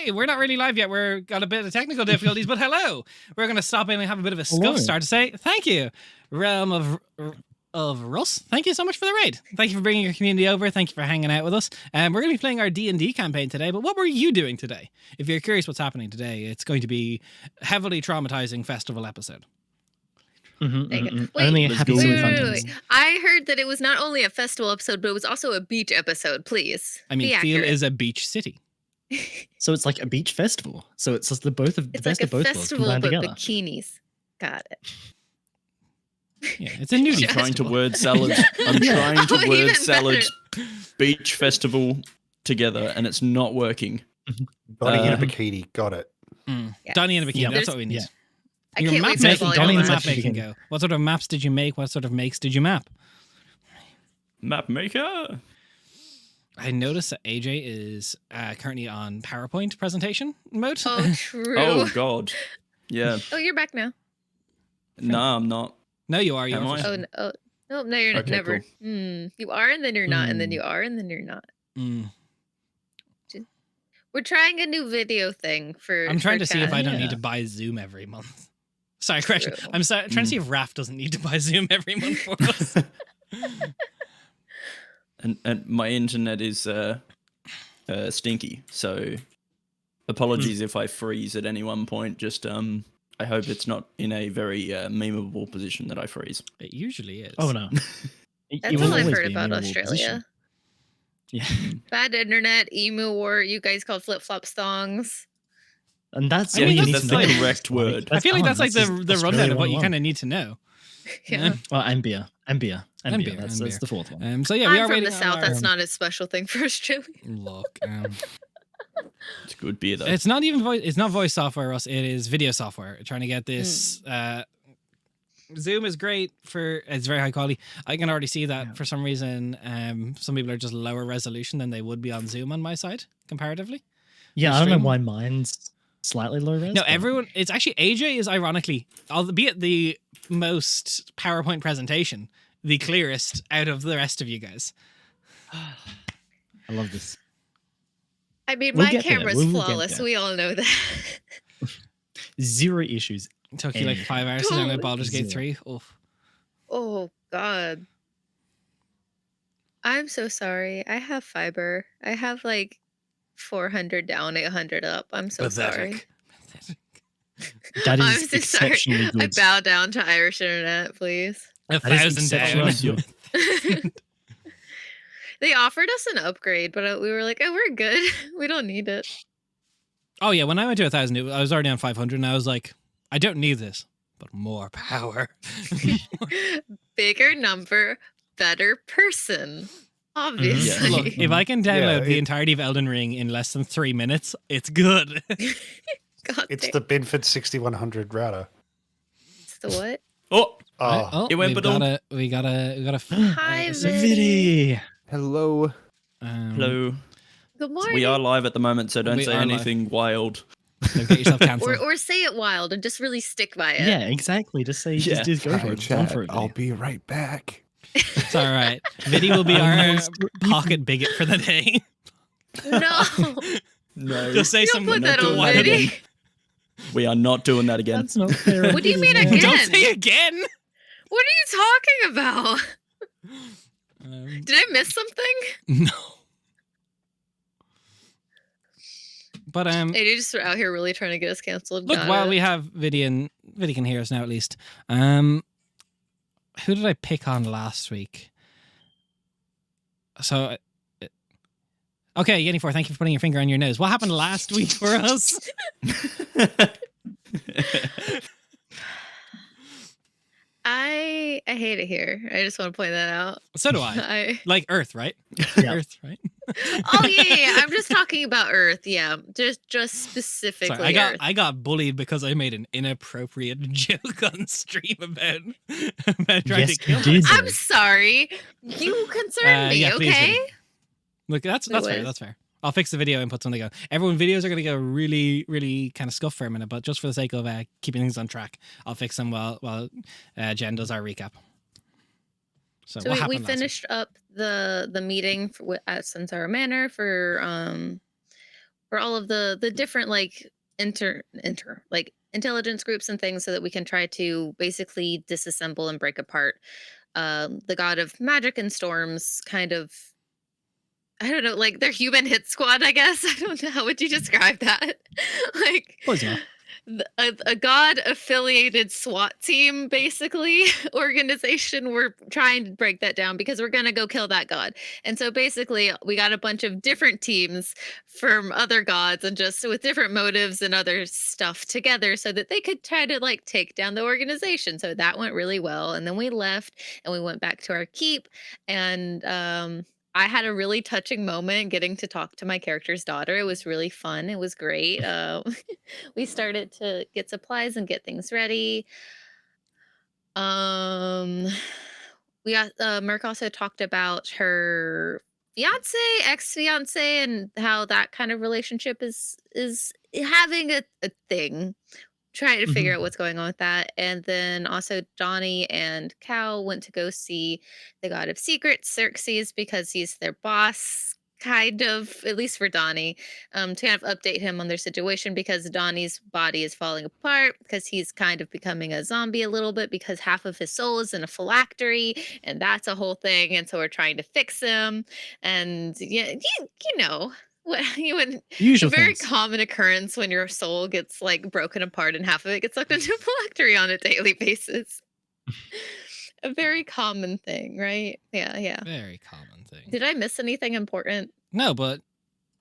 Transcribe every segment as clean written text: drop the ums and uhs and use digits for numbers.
Hey, we're not really live yet. We're got a bit of technical difficulties, but hello. We're going to stop in and have a bit of a scuff start to say thank you, Realm of Russ. Thank you so much for the raid. Thank you for bringing your community over. Thank you for hanging out with us. We're going to be playing our D&D campaign today, but what were you doing today? If you're curious what's happening today, it's going to be heavily traumatizing festival episode. Wait, Only happy wait. I heard that it was not only a festival episode, but it was also a beach episode. Please, I mean, Thiel is a beach city, so it's like a beach festival. So it's just the best of both worlds festival, combined but together. bikinis. Got it. Yeah, it's a nudie. I'm trying to word salad. I'm trying to word salad beach festival together, and it's not working. Donnie in a bikini. Got it. Yes. Donnie in a bikini. That's what we need. Yeah. I can't wait for Donnie the map making go. What sort of maps did you make? What sort of makes did you map? Map maker. I noticed that AJ is currently on PowerPoint presentation mode. Oh, true. Oh, God. Yeah. Oh, you're back now. No, I'm not. No, you are. You Am are. I? No, you're Okay, never. cool. You are, and then you're not, and then you are, and then you're not. Mm. We're trying a new video thing for. I'm trying to see if I don't Yeah. need to buy Zoom every month. Sorry, correction. I'm trying to see if Raph doesn't need to buy Zoom every month for us. And my internet is stinky, so apologies if I freeze at any one point. Just I hope it's not in a very memeable position that I freeze. It usually is. Oh no, That's all I've heard about Australia. Yeah, Bad internet, emu war. You guys call flip flop songs. and that's I mean, all you that's need the to know. correct word. I feel like that's like the rundown Australia of what you 101. kind of need to know. Yeah. Well, and beer. That's beer. the fourth one. So yeah, we I'm are from waiting the south. on That's our- not a special thing for Australia. Look, It's good beer though. it's not even voice. It's not voice software, Russ. It is video software. Trying to get this. Zoom is great for. It's very high quality. I can already see that for some reason. Some people are just lower resolution than they would be on Zoom on my side comparatively. Yeah, I don't know stream. why mine's slightly low res. No, but- everyone. It's actually AJ is ironically, albeit the most PowerPoint presentation, the clearest out of the rest of you guys. I love this. I mean, We'll my get there. camera's We will get flawless. there. We all know that. Zero issues. It took you like 5 hours to download Baldur's Gate 3. Oof. Oh God. I'm so sorry. I have fiber. I have like 400 down, 800 up. I'm so sorry. That I'm is so sorry. exceptionally I good. bow down to Irish internet, please. 1,000 down. exceptionally good. They offered us an upgrade, but we were like, oh, we're good. We don't need it. Oh yeah, when I went to 1,000, I was already on 500, and I was like, I don't need this, but more power. Bigger number, better person. Obviously. Look, if I can download Yeah, the entirety of Elden Ring in less than 3 minutes, it's good. God It's damn. the Binford 6100 router. It's the what? Oh, Oh, It went we got a Hi, Vidi. hello. hello. Good morning. We are live at the moment, so don't We say are live. anything wild. So get yourself cancelled. or say it wild and just really stick by it. Yeah, exactly. Just say, Yeah. just go for Hi, it. chat. Run for it. I'll Vidi. be right back. It's all right. Viddy will be our pocket bigot for the day. No. No, Just say Don't some put that doing on that Viddy. again. We are not doing that again. That's not fair. What do you mean It is again? Don't say again. What are you talking about? Did I miss something? No. But Hey, you're just out here really trying to get us canceled. look, Got while it. we have Viddy and Viddy can hear us now at least. Who did I pick on last week? So, okay, Yenny4, thank you for putting your finger on your nose. What happened last week for us? I hate it here. I just want to point that out. So do I. Like Earth, right? Yeah. Earth, right? Oh yeah. I'm just talking about Earth. Yeah, just specifically. Sorry, Earth. I got bullied because I made an inappropriate joke on stream about trying Yes, to kill you did. myself. I'm sorry. You concern me. yeah, please, Okay. Viddy. Look, that's fair. Anyways. That's fair. I'll fix the video and put something out. Everyone, videos are going to go really, really kind of scuffed for a minute, but just for the sake of keeping things on track, I'll fix them while Jen does our recap. So So what we happened last week? finished up the meeting at Sunsara Manor for for all of the different like like intelligence groups and things, so that we can try to basically disassemble and break apart the god of magic and storms, kind of. I don't know, like their human hit squad, I guess. I don't know. How would you describe that? Like Close enough. a god affiliated SWAT team, basically, organization. We're trying to break that down because we're going to go kill that god. And so basically, we got a bunch of different teams from other gods and just with different motives and other stuff together so that they could try to like take down the organization. So that went really well. And then we left and we went back to our keep. And I had a really touching moment getting to talk to my character's daughter. It was really fun. It was great. We started to get supplies and get things ready. We got Merc also talked about her fiance, ex-fiance, and how that kind of relationship is having a thing. Trying to figure out what's going on with that. And then also Donnie and Cal went to go see the God of Secrets, Xerxes, because he's their boss, kind of, at least for Donnie, to kind of update him on their situation, because Donnie's body is falling apart because he's kind of becoming a zombie a little bit because half of his soul is in a phylactery, and that's a whole thing. And so we're trying to fix him. And yeah, you know, what you would Usual a very things. common occurrence when your soul gets like broken apart and half of it gets sucked into a phylactery on a daily basis. A very common thing, right? Yeah. Very common thing. Did I miss anything important? No, but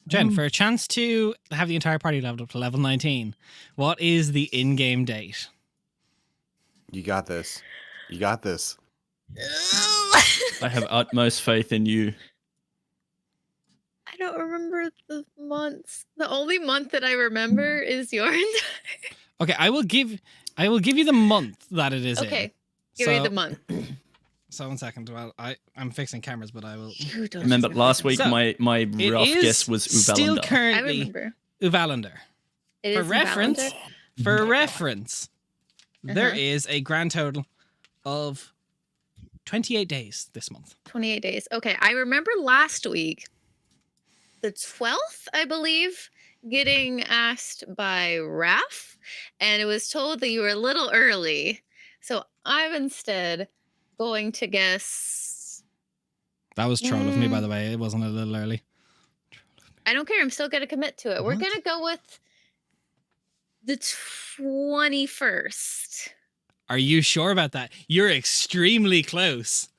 Jen, for a chance to have the entire party leveled up to level 19, what is the in-game date? You got this. You got this. I have utmost faith in you. I don't remember the months. The only month that I remember is yours. Okay, I will give you the month that it is in. Okay, give me the month. So 1 second. Well, I'm fixing cameras, but I will. You don't Remember remember last the week So, my It rough is guess was still Uvalander. I currently remember. Uvalander. It For is reference, Valentine. there Uh-huh. is a grand total of 28 days this month. 28 days. Okay, I remember last week, the 12th, I believe, getting asked by Raph, and it was told that you were a little early. So I'm instead going to guess. That was troll of me, by the way. It wasn't a little early. I don't care. I'm still going to commit to it. We're What? going to go with the 21st. Are you sure about that? You're extremely close.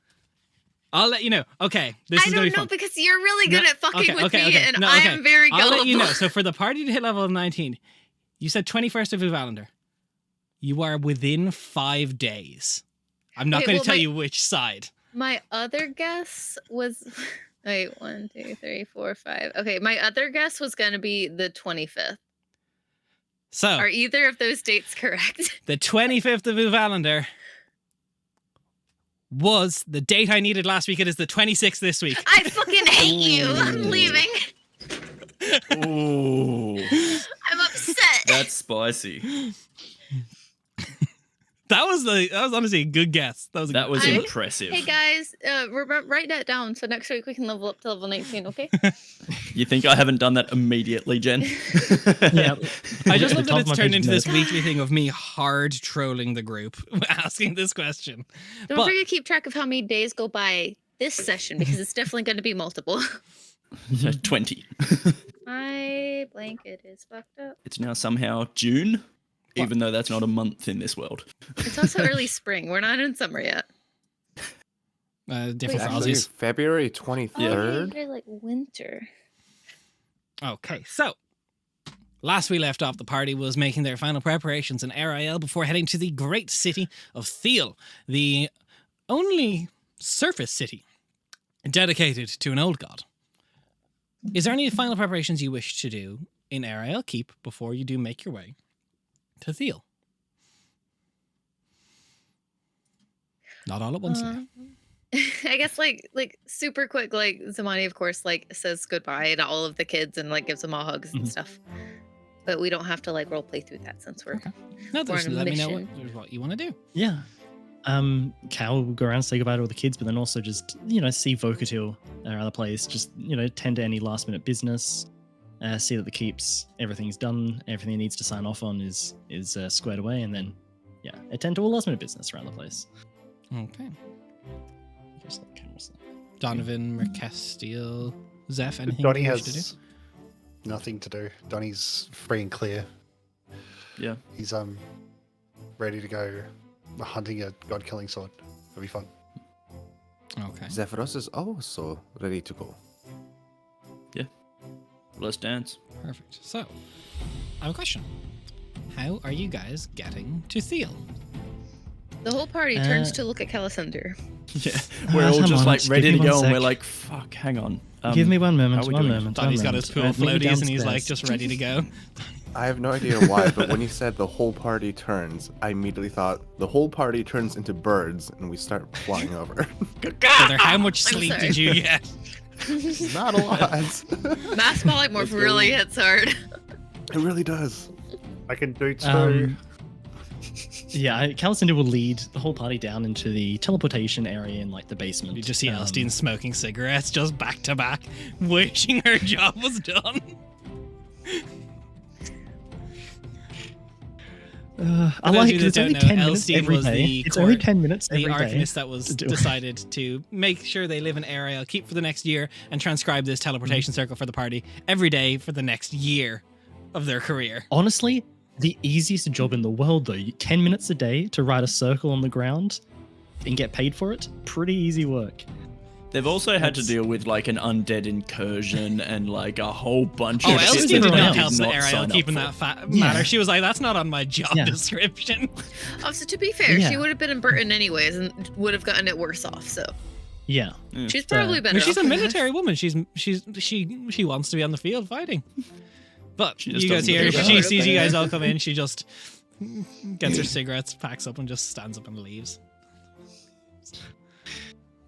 I'll let you know. Okay, this I is gonna be don't know fun. because you're really good No, at fucking with me, and No, I okay. am very I'll gullible. let you know. So for the party to hit level 19, you said 21st of Uvalander. You are within 5 days. I'm not Okay, going to well, tell my- you which side. My other guess was wait, 1, 2, 3, 4, 5. Okay, my other guess was gonna be the 25th. So Are either of those dates correct? the 25th of Uvalander was the date I needed last week. It is the 26th this week. I fucking hate you. I'm leaving. Ooh, I'm upset. that's spicy. That was honestly a good guess. That was That was I- impressive. Hey guys, write that down so next week we can level up to level 19, okay? You think I haven't done that immediately, Jen? Yeah. I just The love top that of my it's turned page into this notes. weekly thing of me hard trolling the group asking this question. Don't But- forget to keep track of how many days go by this session because it's definitely going to be multiple. 20. My blanket is fucked up. It's now somehow June, even though that's not a month in this world. It's also early spring. We're not in summer yet. Different Wait, for Actually, Aussies. February Oh, 23rd. you're like winter. Okay, so last we left off, the party was making their final preparations in Ariel before heading to the great city of Thiel, the only surface city dedicated to an old god. Is there any final preparations you wish to do in Ariel Keep before you do make your way to Thiel? Not all at once. now. I guess like super quick, like Zamani of course like says goodbye to all of the kids and like gives them all hugs and Mhm. stuff. But we don't have to like role play through that since we're Okay. No, We're just on a let me know mission. what you want to do. Yeah. Cal will go around, say goodbye to all the kids, but then also just, see Vocatil, our other players, just, tend to any last minute business. see that the keeps, everything's done, everything it needs to sign off on is squared away, and then attend to all last minute business around the place. Okay. Just like cameras there. Donovan, Mercastile, Zeph, anything Donnie you wish to do? has nothing to do. Donnie's free and clear. Yeah. He's ready to go hunting a god-killing sword. It'll be fun. Okay. Zephyros is also ready to go. Let's dance. Perfect. So, I have a question. How are you guys getting to Thiel? The whole party turns to look at Calisender. Yeah, we're all come just on, like just ready give to me go, one and we're sec. like, "Fuck, hang on." Give me one moment. how we One doing? moment. Donnie's one got his moment. pool Meet me floaties and he's like downstairs. just ready to go. I have no idea why, but when you said the whole party turns, I immediately thought the whole party turns into birds and we start flying over. Heather, how much I'm sleep sorry. did you get? Not a lot. Mass polymorph really hits hard. It really does. I can do two. Calisender will lead the whole party down into the teleportation area in like the basement. You just see Elstine smoking cigarettes just back to back, wishing her job was done. I like those it. It's that only don't know, 10 minutes Elstine every was day. the It's only court- 10 minutes every The day. arcanist that was to do it. decided to make sure they live in Ariel, keep for the next year, and transcribe this teleportation circle for the party every day for the next year of their career. Honestly, the easiest job in the world, though. 10 minutes a day to write a circle on the ground and get paid for it. Pretty easy work. They've also had to That's- deal with like an undead incursion and like a whole bunch Oh, of shit Elstine Elstine that did everyone not else they help did the not Ariel sign up keeping for. that Yeah. matter. She was like, that's not on my job Yeah. description. Oh, so to be fair, Yeah. she would have been in Burton anyways and would have gotten it worse off. So Yeah. she's So- probably I better. mean, she's off a than us. military woman. She wants to be on the field fighting. But She just you guys doesn't here, do that. she sees you guys all come in. She just gets her cigarettes, packs up, and just stands up and leaves.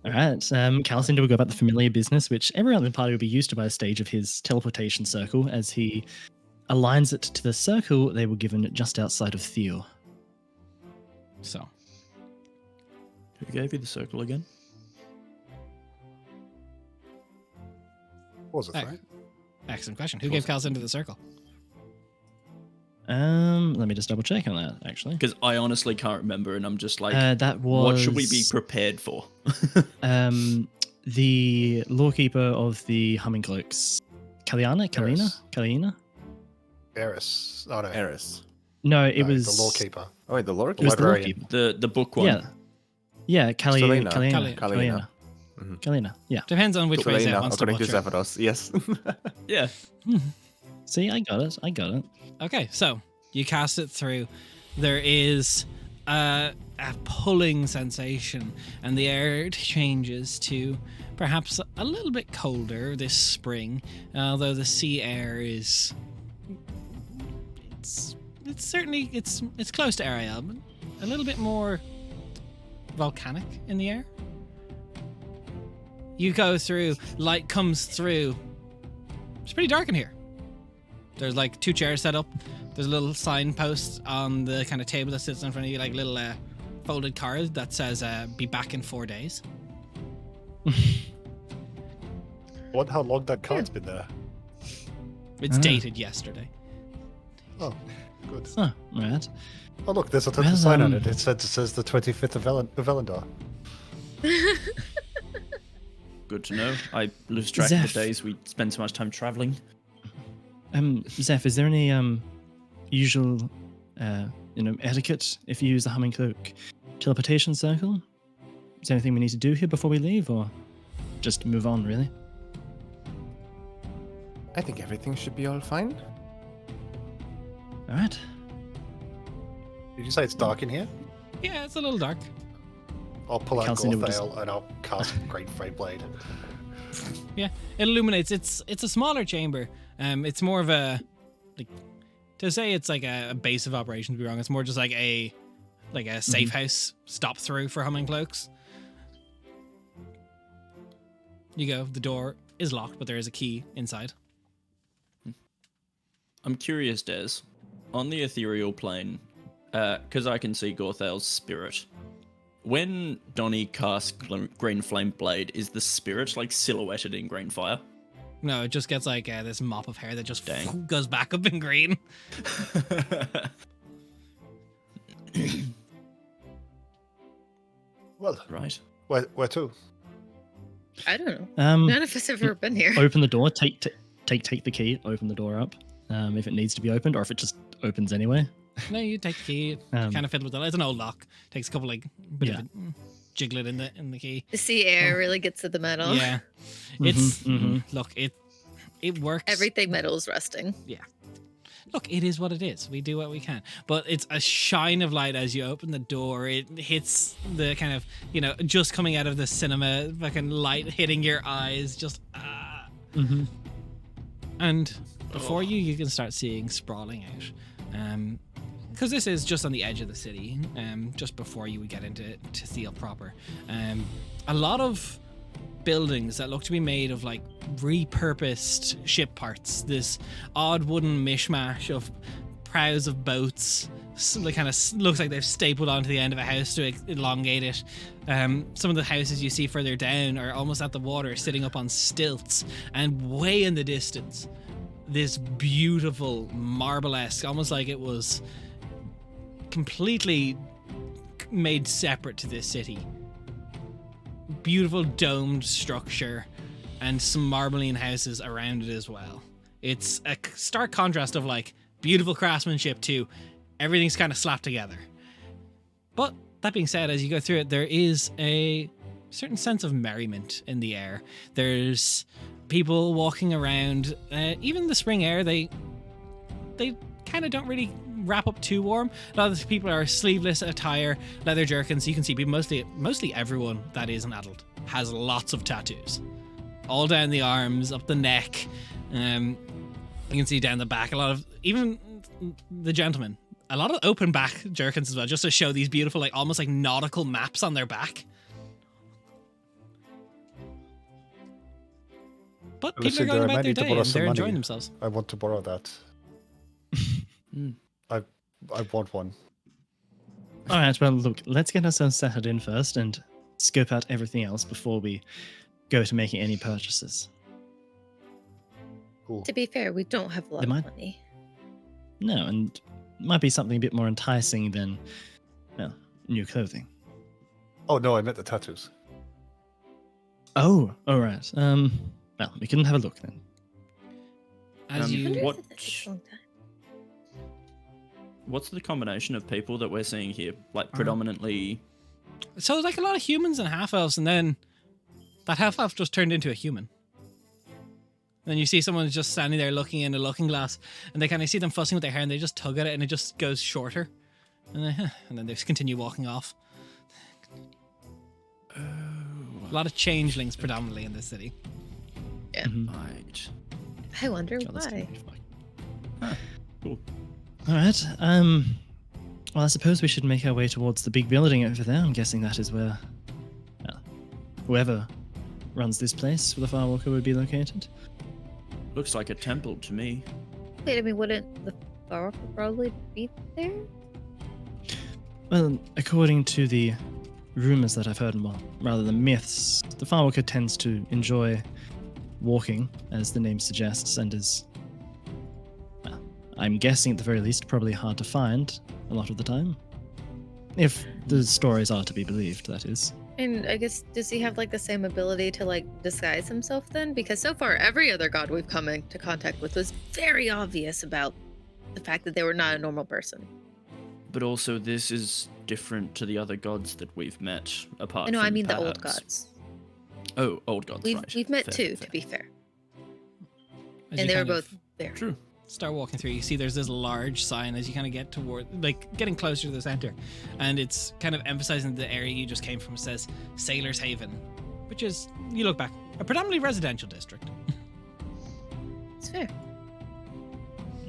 All right. Calisender will go about the familiar business, which everyone in the party will be used to by the stage of his teleportation circle. As he aligns it to the circle they were given just outside of Theo. So, Who gave you the circle again? What was it, Hey. right? excellent question. Who gave Cal's into the circle? Let me just double check on that, actually. Because I honestly can't remember, and I'm just like, That was. what should we be prepared for? The lawkeeper of the Humming Cloaks. Kalina? Eris. Oh, no. Eris. No, it No, was the lawkeeper. Oh wait, the Lord. It was the Librarian. lawkeeper. The book one. Yeah. Yeah, Selena. Kalina. Mhm. Kalina. Yeah. Depends on which way Zeph Selena, wants to according to butcher. Zephyros. Yes. Yeah. See, I got it. Okay, so you cast it through. There is a pulling sensation, and the air changes to perhaps a little bit colder this spring. Although the sea air is, it's certainly it's close to Ariel, but a little bit more volcanic in the air. You go through, light comes through. It's pretty dark in here. There's like 2 chairs set up. There's a little signpost on the kind of table that sits in front of you, like little folded card that says "Be back in 4 days." What? How long that card's been there? It's Ah. dated yesterday. Oh, good. Oh, right. Oh, look, there's a Well, sign on it. It says the 25th of Elendar. Good to know. I lose track of Zeph. the days we spend so much time traveling. Zeph, is there any usual etiquette if you use the Humming Cloak teleportation circle? Is there anything we need to do here before we leave, or just move on, really? I think everything should be all fine. All right. Did you say it's dark in here? Yeah, it's a little dark. I'll pull out Calcine would just- Gorthale and I'll cast Great Frey Blade. Yeah, it illuminates. It's a smaller chamber. It's more of a, like, to say it's like a base of operations would be wrong. It's more just like a safe house stop through for Humming Cloaks. You go. The door is locked, but there is a key inside. I'm curious, Des, on the ethereal plane, because I can see Gorthal's spirit. When Donnie casts Green Flame Blade, is the spirit like silhouetted in green fire? No, it just gets like this mop of hair that just Dang. goes back up in green. Well, Right. where to? I don't know. Um, None of us have ever been here. open the door. Take the key. Open the door up. If it needs to be opened, or if it just opens anyway. No, you take the key. Kind of fiddle with it. It's an old lock. Takes a couple like bit of a jiggle it in the key. The sea air really gets to the metal. Yeah, it's look it works. Everything metal is rusting. Look, it is what it is. We do what we can. But it's a shine of light as you open the door. It hits the kind of, just coming out of the cinema, fucking light hitting your eyes. Just, And before you can start seeing sprawling out. Because this is just on the edge of the city, just before you would get into Tidal proper. A lot of buildings that look to be made of like repurposed ship parts, this odd wooden mishmash of prows of boats. It kind of looks like they've stapled onto the end of a house to elongate it. Some of the houses you see further down are almost at the water, sitting up on stilts, and way in the distance this beautiful marble-esque, almost like it was completely made separate to this city, beautiful domed structure and some marbling houses around it as well. It's a stark contrast of like beautiful craftsmanship to everything's kind of slapped together. But that being said, as you go through it, there is a certain sense of merriment in the air. There's people walking around. Even the spring air, they kind of don't really wrap up too warm. A lot of the people are sleeveless attire, leather jerkins. You can see people, mostly everyone that is an adult has lots of tattoos, all down the arms, up the neck. You can see down the back a lot of, even the gentlemen, a lot of open back jerkins as well, just to show these beautiful, like almost like nautical maps on their back. But people Listen, are going I about might their need to day borrow and some they're money. enjoying themselves. I want to borrow that. I want one. All right. Well, look. Let's get ourselves settled in first and scope out everything else before we go to making any purchases. Cool. To be fair, we don't have a lot Am I- of money. No, and it might be something a bit more enticing than, well, new clothing. Oh no, I meant the tattoos. Oh, all right. Well, we can have a look then. As Um, you Wonder if what- that takes a long time. What's the combination of people that we're seeing here? Like predominantly. So it's like a lot of humans and half elves, and then that half elf just turned into a human. And then you see someone just standing there looking in a looking glass, and they kind of see them fussing with their hair, and they just tug at it, and it just goes shorter, and then they just continue walking off. A lot of changelings predominantly in this city. Right. I wonder Oh, that's gonna why. be fun. Cool. All right. Well, I suppose we should make our way towards the big building over there. I'm guessing that is where, well, whoever runs this place for the Firewalker would be located. Looks like a temple to me. Wait, I mean, wouldn't the Farrock probably be there? Well, according to the rumors that I've heard, well, rather than myths, the Firewalker tends to enjoy walking, as the name suggests, and is, well, I'm guessing at the very least, probably hard to find a lot of the time. If the stories are to be believed, that is. And I guess, does he have like the same ability to like disguise himself then? Because so far, every other god we've come into contact with was very obvious about the fact that they were not a normal person. But also, this is different to the other gods that we've met, apart I know, from I mean the old perhaps- gods. Oh, old gods, right. We've met Fair, two, fair. to be fair. As And you they were kind of both very. True. start walking through, you see there's this large sign as you kind of get toward, like, getting closer to the center, and it's kind of emphasizing the area you just came from. It says Sailor's Haven, which is, you look back, a predominantly residential district. It's fair.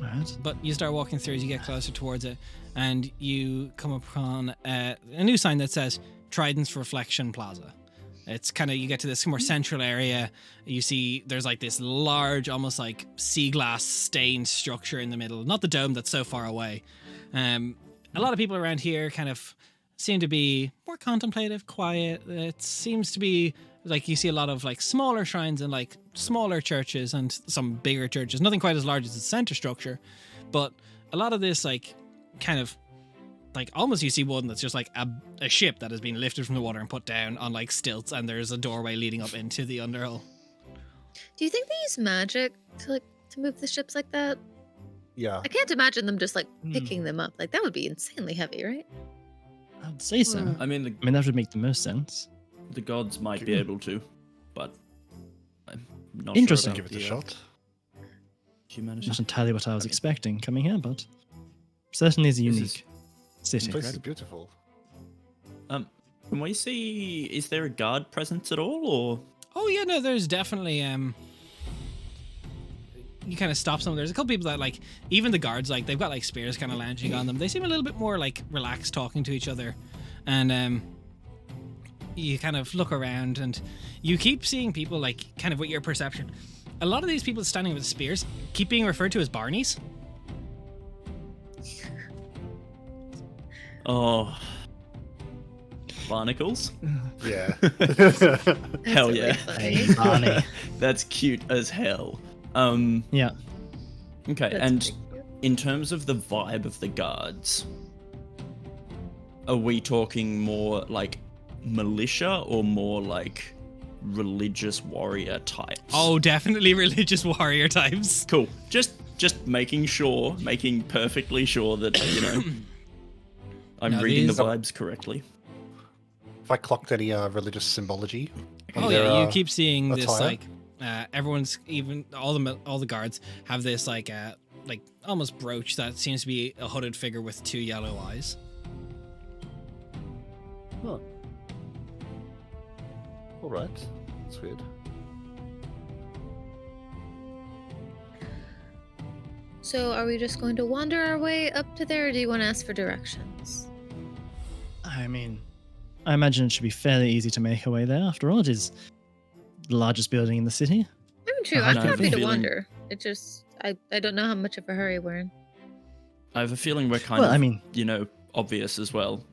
Right. But you start walking through as you get closer towards it, and you come upon a new sign that says Trident's Reflection Plaza. It's kind of, you get to this more central area, you see there's like this large, almost like sea glass stained structure in the middle, not the dome that's so far away. A lot of people around here kind of seem to be more contemplative, quiet. It seems to be like you see a lot of like smaller shrines and like smaller churches and some bigger churches. Nothing quite as large as the center structure, but a lot of this like kind of like almost you see one that's just like a ship that has been lifted from the water and put down on like stilts, and there's a doorway leading up into the underhull. Do you think they use magic to move the ships like that? Yeah. I can't imagine them just like picking them up. Like that would be insanely heavy, right? I'd say so. Hmm. I mean, that would make the most sense. the gods might be able to, but I'm not Interesting. sure Give about it a the, shot. humanity. Not entirely what I was expecting coming here, but certainly is a This unique city. The place is beautiful. Can we see? Is there a guard presence at all, or Oh yeah, no, there's definitely you kind of stop some. There's a couple people that like even the guards like they've got like spears kind of lounging on them. They seem a little bit more like relaxed talking to each other, and you kind of look around and you keep seeing people like kind of with your perception. A lot of these people standing with spears keep being referred to as Barneys. oh, barnacles? Yeah. Hell really yeah, funny. Barney. that's cute as hell. Yeah. Okay, That's and pretty cute. in terms of the vibe of the guards, are we talking more like militia or more like religious warrior types? Oh, definitely religious warrior types. cool. Just making perfectly sure that I'm No, reading the these- vibes correctly. If I clocked any religious symbology. on Oh their, yeah, you keep seeing this attire? like everyone's even all the guards have this like almost brooch that seems to be a hooded figure with two yellow eyes. Oh. All right. That's weird. So are we just going to wander our way up to there, or do you want to ask for directions? I mean, I imagine it should be fairly easy to make our way there. After all, it is the largest building in the city. I mean, true. I I'm have a happy to feeling- wander. It just I don't know how much of a hurry we're in. I have a feeling we're kind Well, of, I mean, obvious as well.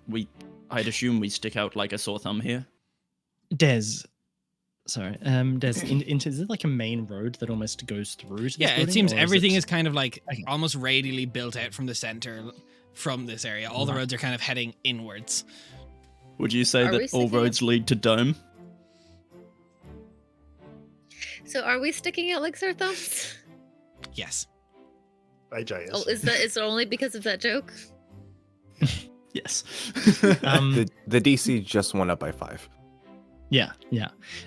I'd assume we stick out like a sore thumb here. Des. Sorry, Des. Is it like a main road that almost goes through to this Yeah, it building, seems or everything it- is kind of like Okay. almost radially built out from the center from this area. All the Right. roads are kind of heading inwards. Would you say Are we that all sticking roads lead to Dome? So are we sticking out like sore thumbs? Yes. AJ is. Oh, is it only because of that joke? Yes. The DC just went up by 5. Yeah. So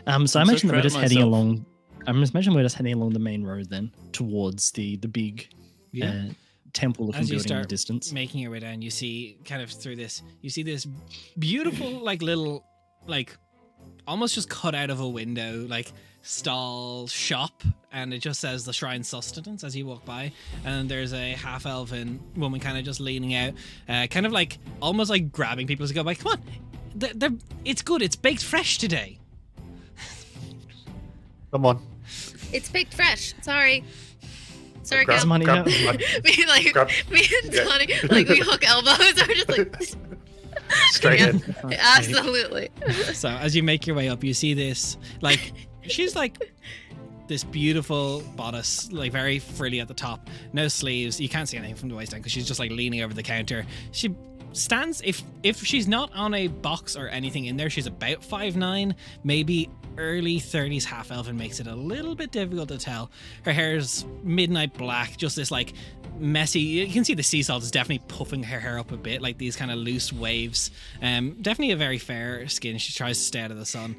I I'm so imagine that we're proud of just heading myself. along. I imagine we're just heading along the main road then towards the big temple-looking As you building in the start distance. making your way down, you see kind of through this, you see this beautiful like little like almost just cut out of a window like stall shop, and it just says the Shrine Sustenance as you walk by, and there's a half-elven woman kind of just leaning out, kind of like almost like grabbing people to go by. Come on, it's good. It's baked fresh today. Come on. It's baked fresh. Sorry, Grab- Cal. money grab- out. Me like grab- me and yeah. Tony like we hook elbows. We're just like Straight Yeah. in. absolutely. So as you make your way up, you see this like she's like this beautiful bodice, like very frilly at the top, no sleeves. You can't see anything from the waist down because she's just like leaning over the counter. She stands if she's not on a box or anything in there, she's about 5'9", maybe early 30s. Half elven makes it a little bit difficult to tell. Her hair's midnight black, just this like messy. You can see the sea salt is definitely puffing her hair up a bit, like these kind of loose waves. Definitely a very fair skin. She tries to stay out of the sun.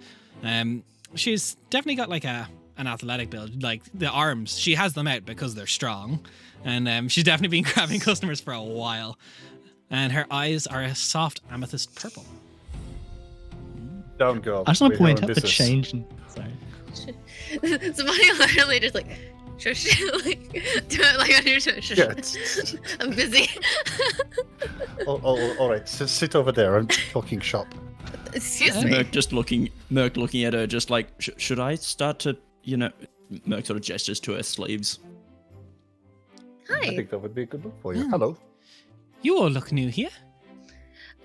She's definitely got like an athletic build. Like the arms, she has them out because they're strong, and she's definitely been grabbing customers for a while. And her eyes are a soft amethyst purple. Down, girl. I just want We're to point here on out the business. change. Sorry. Somebody literally just like shush, like do it like on your shush. Yeah, it's- I'm busy. all right. Sit over there. I'm talking shop. Excuse me. Merc looking at her, just like, should I start to, Merc sort of gestures to her sleeves. I Hi. think that would be a good look for you. Hmm. Hello. You all look new here.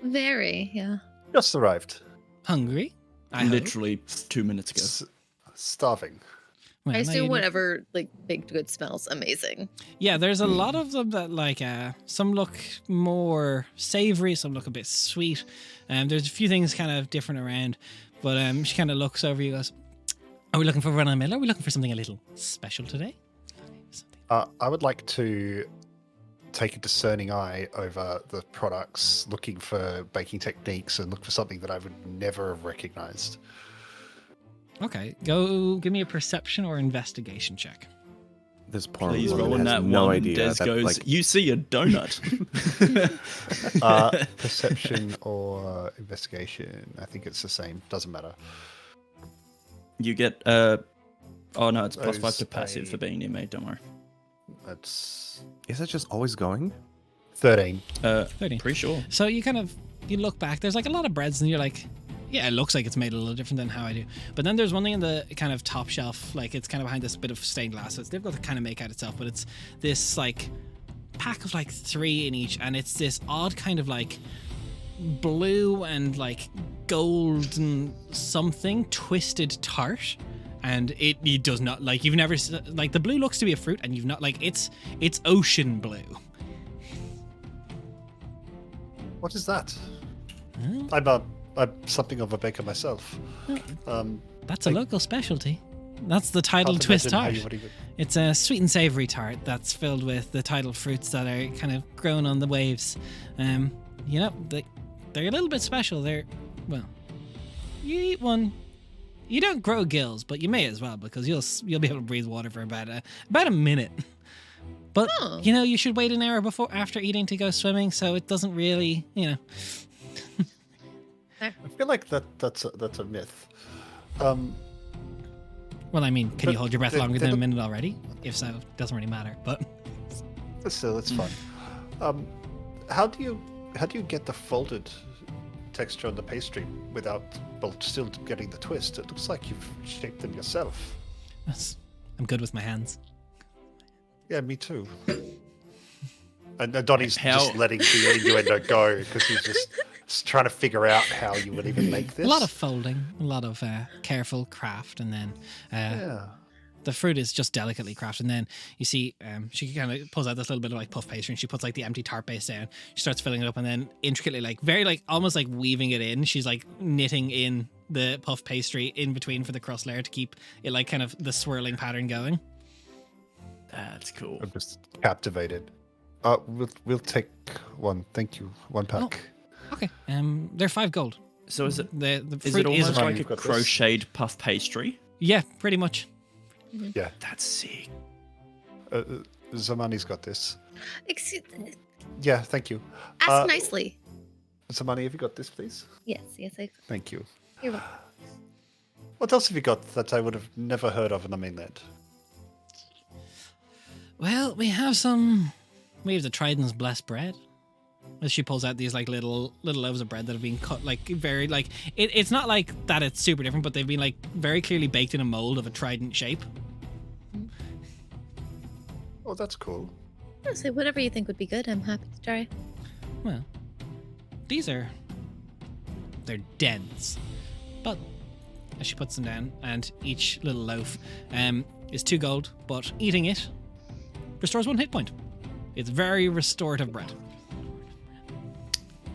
Very, yeah. Just arrived. Hungry? I hope. Literally 2 minutes ago. Starving. Well, I now assume you- whatever like baked good smells amazing. Yeah, there's a lot of them that like some look more savory, some look a bit sweet. There's a few things kind of different around, but she kind of looks over you, goes, "Are we looking for run of the mill? Are we looking for something a little special today?" I would like to take a discerning eye over the products, looking for baking techniques, and look for something that I would never have recognized. Okay, go give me a perception or investigation check. This poor Please woman roll on has that no one. idea Des that, goes, like, you see a donut. Perception or investigation? I think it's the same. Doesn't matter. You get, oh no, it's +5 Those to passive for being near me, don't worry. That's is it just always going? 13. 30. Pretty sure. So you look back. There's like a lot of breads, and you're like, yeah, it looks like it's made a little different than how I do. But then there's one thing in the kind of top shelf, like it's kind of behind this bit of stained glass, so it's difficult to kind of make out itself. But it's this like pack of like 3 in each, and it's this odd kind of like blue and like golden something twisted tart. And it does not like you've never like the blue looks to be a fruit, and you've not like it's ocean blue. What is that? Huh? I'm something of a baker myself. That's a Like- local specialty. That's the Tidal Can't twist imagine how tart. you would even- It's a sweet and savory tart that's filled with the tidal fruits that are kind of grown on the waves. You know, they're a little bit special. Well, you eat one. You don't grow gills, but you may as well, because you'll be able to breathe water for about a minute. But Oh. you know, you should wait an hour after eating to go swimming, so it doesn't really, you know. I feel like that's a myth. Well, I mean, can But you hold your breath they- longer they than a look- minute already? If so, it doesn't really matter. But Still, it's fun. How do you get the folded texture on the pastry without, well, still getting the twist? It looks like you've shaped them yourself. I'm good with my hands. Yeah, me too. And Donnie's How- just letting the innuendo go because he's just trying to figure out how you would even make this. A lot of folding, a lot of careful craft, and then yeah. the fruit is just delicately crafted. And then you see she kind of pulls out this little bit of like puff pastry, and she puts like the empty tart base down. She starts filling it up, and then intricately, like very like almost like weaving it in. She's like knitting in the puff pastry in between for the crust layer to keep it like kind of the swirling pattern going. That's cool. I'm just captivated. We'll take one. Thank you. One pack. Okay, they're 5 gold. So is it The is fruit it almost fine. like a You've got this. crocheted puff pastry? Yeah, pretty much. Yeah. That's sick. Zamani's got this. Excuse, Yeah, thank you. ask nicely. Zamani, have you got this, please? Yes, I. Thank you. You're welcome. What else have you got that I would have never heard of in the mainland? Well, we have the Trident's blessed bread. As she pulls out these like little loaves of bread that have been cut like very like it's not like that it's super different, but they've been like very clearly baked in a mold of a trident shape. Oh, that's cool. Yeah, so whatever you think would be good, I'm happy to try. Well, they're dense, but as she puts them down, and each little loaf is 2 gold, but eating it restores 1 hit point. It's very restorative bread.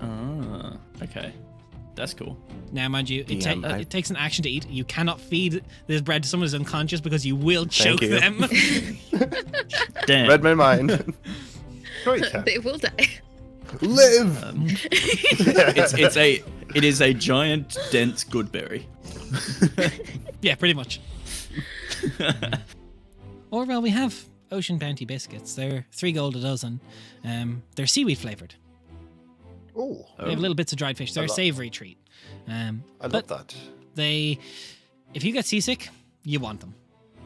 Ah, okay. That's cool. Now, mind you, DM, it takes an action to eat. You cannot feed this bread to someone who's unconscious because you will choke you. them. Damn. Read my mind. Sure you can. They will die. Live. It is a giant, dense goodberry. Yeah, pretty much. Or, well, we have Ocean Bounty biscuits. They're 3 gold a dozen. They're seaweed flavored. Oh, They have little bits of dried fish. They're a love- savory treat. I but love that. if you get seasick, you want them.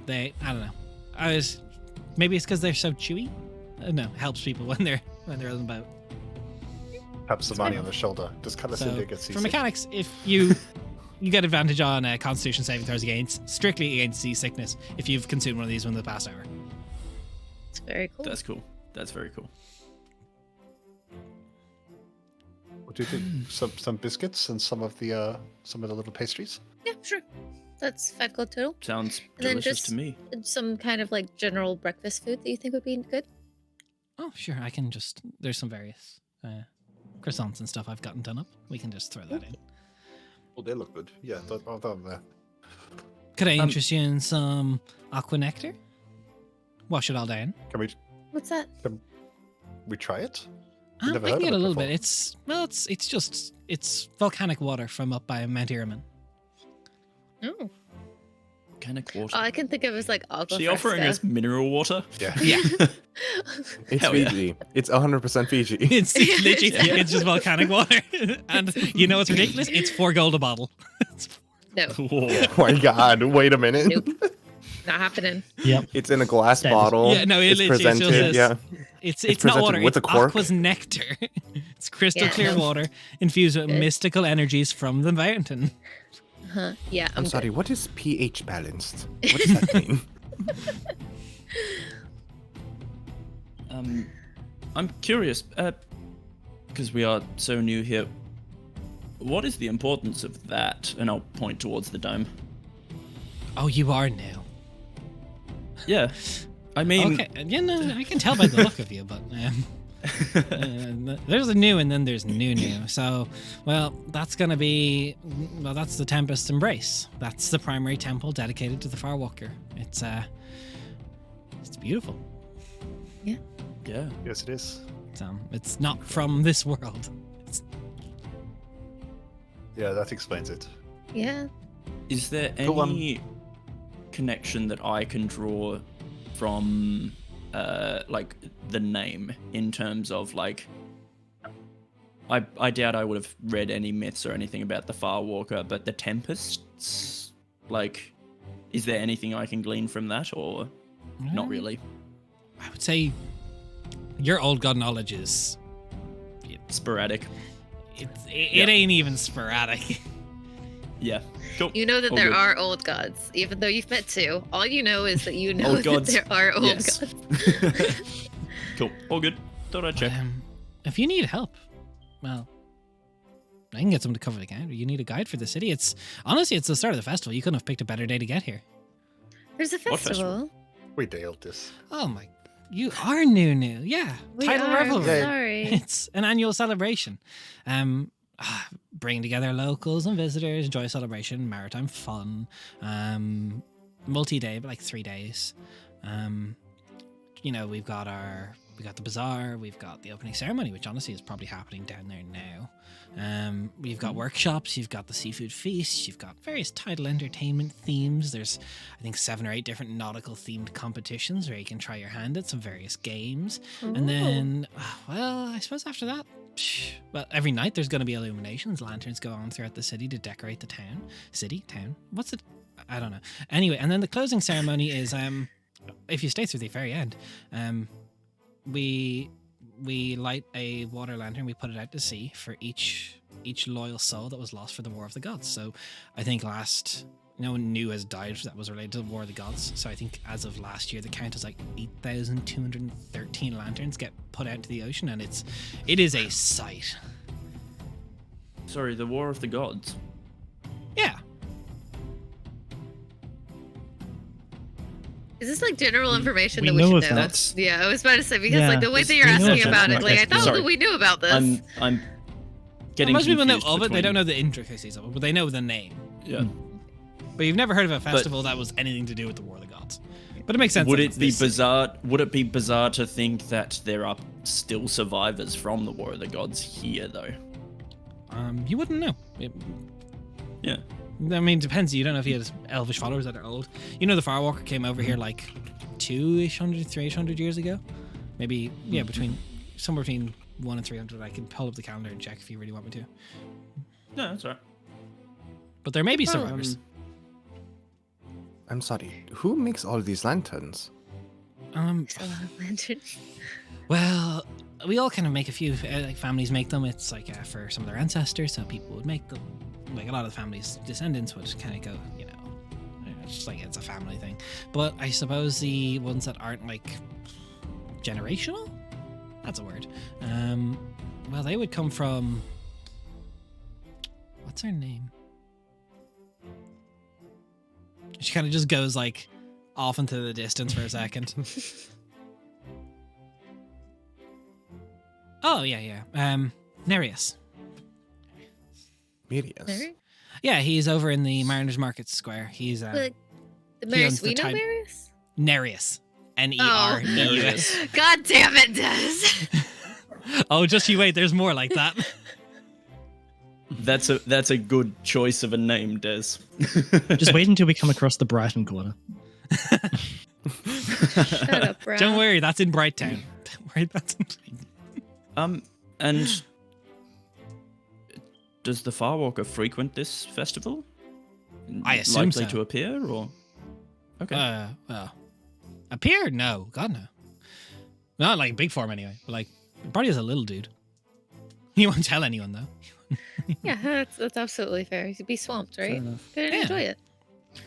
I don't know. Maybe it's because they're so chewy. I don't know. It helps people when they're on the boat. Perhaps the money on the shoulder. Does So Calicindia get for seasick? mechanics, if you get advantage on Constitution saving throws strictly against seasickness if you've consumed one of these within the past hour. It's very cool. That's cool. That's very cool. What do you think? Some biscuits and some of the little pastries. Yeah, sure. That's 5 gold total. Sounds And then delicious just- to me. Some kind of like general breakfast food that you think would be good. Oh, sure. I can just. There's some various croissants and stuff I've gotten done up. We can just throw that in. Oh, they look good. Yeah, I'll have that. Could I interest you in some aqua nectar? Wash it all down. Can What's that? we try it? I Never can heard of get a it little before. bit. It's volcanic water from up by Mount Iraman. Oh. Organic water. All I can think of is like aqua She offering us mineral water? Yeah. Yeah, It's Hell yeah. Fiji. It's 100% Fiji. it's literally it's just volcanic water, and you know what's ridiculous? It's 4 gold a bottle. No, Whoa. Oh my god, wait a minute. nope, not happening. Yep. It's in a glass That is- bottle. Yeah, no, it it's literally just presented. says- Yeah. It's It's not presented water. with It's a cork. aqua's nectar. It's crystal Yeah, clear no. water infused with Good. mystical energies from the mountain. Huh? Yeah, I'm good. sorry, what is pH balanced? What does that mean? I'm curious, because we are so new here. What is the importance of that? And I'll point towards the dome. Oh, you are new. Yeah. I mean, Okay, yeah, no, I can tell by the look of you, but there's a new and then there's new. So, well, that's gonna be, that's the Tempest Embrace. That's the primary temple dedicated to the Farwalker. It's beautiful. yeah. Yes, it is. It's not from this world. Yeah, that explains it. Yeah. Is there Go on. any connection that I can draw from, like, the name in terms of, like, I doubt I would have read any myths or anything about the Farwalker, but the Tempests, like, is there anything I can glean from that, or not really? I would say your old god knowledge is Sporadic. it ain't even sporadic. Yeah. Cool. You know that All there good. are old gods, even though you've met 2. All you know is that you know Old that gods. there are old Yes. gods. Cool. All good. Thought I'd check. If you need help, well, I can get someone to cover the guide. You need a guide for the city. It's honestly, it's the start of the festival. You couldn't have picked a better day to get here. There's a What festival? festival. We nailed this. Oh my, you are new. Yeah, We Tidal are, Revelry. Sorry. It's an annual celebration. Bring together locals and visitors, enjoy a celebration, maritime fun, multi-day, but like 3 days. We've got the bazaar, we've got the opening ceremony, which honestly is probably happening down there now. We've got workshops, you've got the seafood feast, you've got various Tidal entertainment themes. There's, I think, 7 or 8 different nautical themed competitions where you can try your hand at some various games. And then, well, I suppose after that, well, every night there's going to be illuminations. Lanterns go on throughout the city to decorate the town. Town? What's it? I don't know. Anyway, and then the closing ceremony is, if you stay through the very end, we light a water lantern. We put it out to sea for each loyal soul that was lost for the War of the Gods. So I think no one new has died that was related to the War of the Gods. So I think as of last year, the count is like 8,213 lanterns get put out into the ocean, and it is a sight. Sorry, the War of the Gods. Yeah. Is this like general information we that we know should of know? that. That's Yeah, I was about to say because Yeah, like the way that we you're know asking of about that. it, like I Okay, thought sorry. that we knew about this. I'm getting Most people know confused of it. They between- don't know the intricacies of it, but they know the name. Yeah. But you've never heard of a festival that was anything to do with the War of the Gods. But it makes sense. Would that it it's be this- bizarre? Would it be bizarre to think that there are still survivors from the War of the Gods here, though? You wouldn't know. Yeah. I mean, depends. You don't know if he has elvish followers that are old. You know, the Farwalker came over here like 300 years ago. Maybe, yeah, somewhere between 1 and 300. I can pull up the calendar and check if you really want me to. No, that's all right. But there may be survivors. I'm sorry, who makes all these lanterns? There's a lot of lanterns. Well, we all kind of make a few. Like families make them. It's like for some of their ancestors, so people would make them. Like a lot of the families' descendants would kind of go, it's just like it's a family thing. But I suppose the ones that aren't like generational, that's a word. Well, they would come from. What's her name? She kind of just goes like off into the distance for a second. Oh yeah. Nereus. Medius. Mary? Yeah, he's over in the Mariners Market Square. He's Like, the he Marius owns the we know Tidal. Marius? Nereus. Nereus. God damn it, Des. Oh, just you wait. There's more like that. That's a good choice of a name, Des. Just wait until we come across the Brighton Quarter. Shut up, bro. Don't worry, that's in Brighttown. Don't worry, that's in... And does the Firewalker frequent this festival? I assume likely so. to appear, or okay. Well, appear? No, God no. Not like big form anyway. But like, probably as a little dude. He won't tell anyone though. Yeah, that's absolutely fair. You'd be swamped, right? enough. Couldn't Yeah. enjoy it.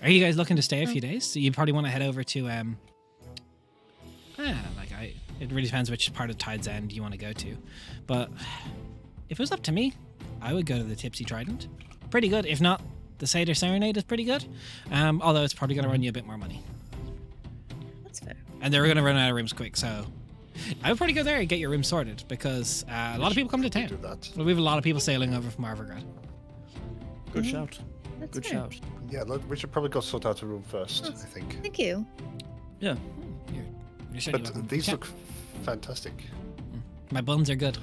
Are you guys looking to stay a few days? So you probably want to head over to it really depends which part of Tide's End you want to go to. But if it was up to me, I would go to the Tipsy Trident. Pretty good. If not, the Seder Serenade is pretty good. Although it's probably going to run you a bit more money. That's fair. And they're going to run out of rooms quick, so I would probably go there and get your room sorted because a lot of people come to Do town. that. We have a lot of people sailing over from Arvergrad. Good shout. That's Good fair. shout. Yeah, we should probably go sort out a room first, Oh. I think. Thank you. Yeah. You're certainly But welcome. these Yeah. look fantastic. My buns are good.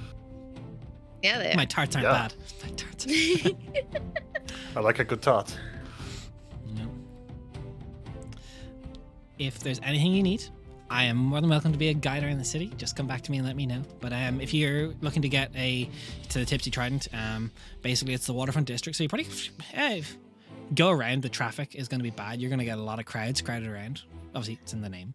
Yeah, they My are. tarts aren't Yeah. bad. My tarts are I like a good tart. No. If there's anything you need, I am more than welcome to be a guide around the city. Just come back to me and let me know. But if you're looking to get to the Tipsy Trident, basically it's the waterfront district. So you probably go around. The traffic is going to be bad. You're going to get a lot of crowds crowded around. Obviously, it's in the name.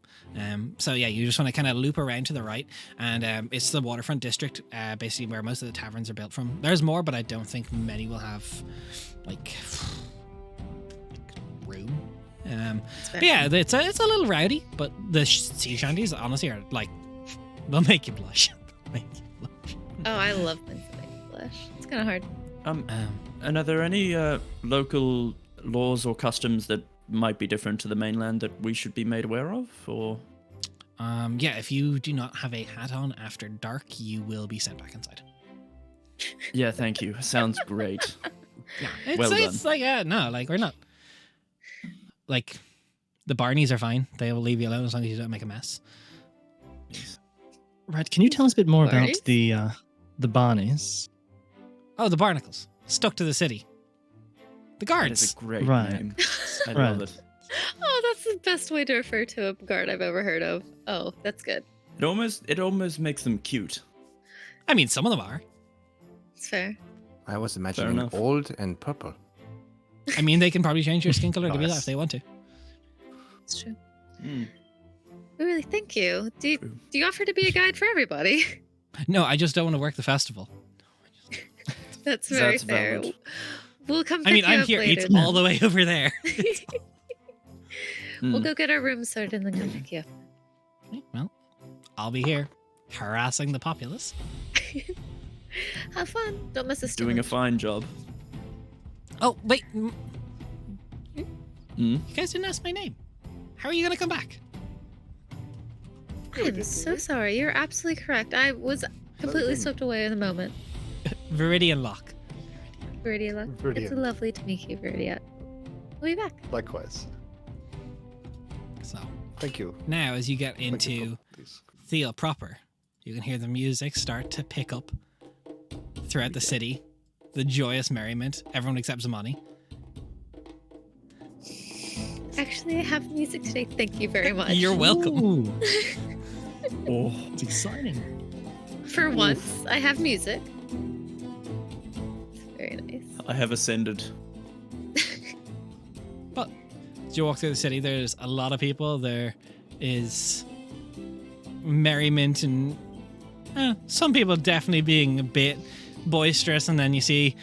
So yeah, you just want to kind of loop around to the right, and it's the waterfront district, basically where most of the taverns are built from. There's more, but I don't think many will have like room. But yeah, it's a little rowdy, but the sea shanties honestly are like they'll make you blush. Make you blush. Oh, I love things that make me blush. It's kind of hard. And are there any local laws or customs that might be different to the mainland that we should be made aware of, or? Yeah, if you do not have a hat on after dark, you will be sent back inside. Yeah, thank you. Sounds great. Yeah, it's, Well it's like no, like we're not. Like, the Barneys are fine. They will leave you alone as long as you don't make a mess. Right, can you tell us a bit more about Barneys? the Barneys? Oh, the Barnacles. Stuck to the city. The That guards. is a great Right. name. I Right. love it. Oh, that's the best way to refer to a guard I've ever heard of. Oh, that's good. It almost makes them cute. I mean, some of them are. It's fair. I was imagining enough. old and purple. I mean, they can probably change your skin color to be that Nice. if they want to. It's true. Mm. We really thank you. Do True. you offer to be a guide for everybody? No, I just don't want to work the festival. That's very That's fair. valid. We'll come I pick mean, you I'm up here. later. It's all the way over there. We'll Mm. go get our room sorted and then come pick you up. Well, I'll be here harassing the populace. Have fun. Don't miss us too Doing a much. fine job. Oh, wait. Mm. You guys didn't ask my name. How are you going to come back? I'm so sorry. You're absolutely correct. I was completely swept away in the moment. Viridian Lock. Viridia, it's Viridian. lovely to meet you, Viridia. We'll be back. Likewise. So, Thank you. now as you get Thank you into for these. Theo proper, you can hear the music start to pick up throughout the city. The joyous merriment. Everyone except Zamani. Actually, I have music today. Thank you very much. You're welcome. Ooh, Oh, it's exciting. For once, I have music. It's very nice. I have ascended. But as you walk through the city, there's a lot of people. There is merriment and some people definitely being a bit boisterous, and then you see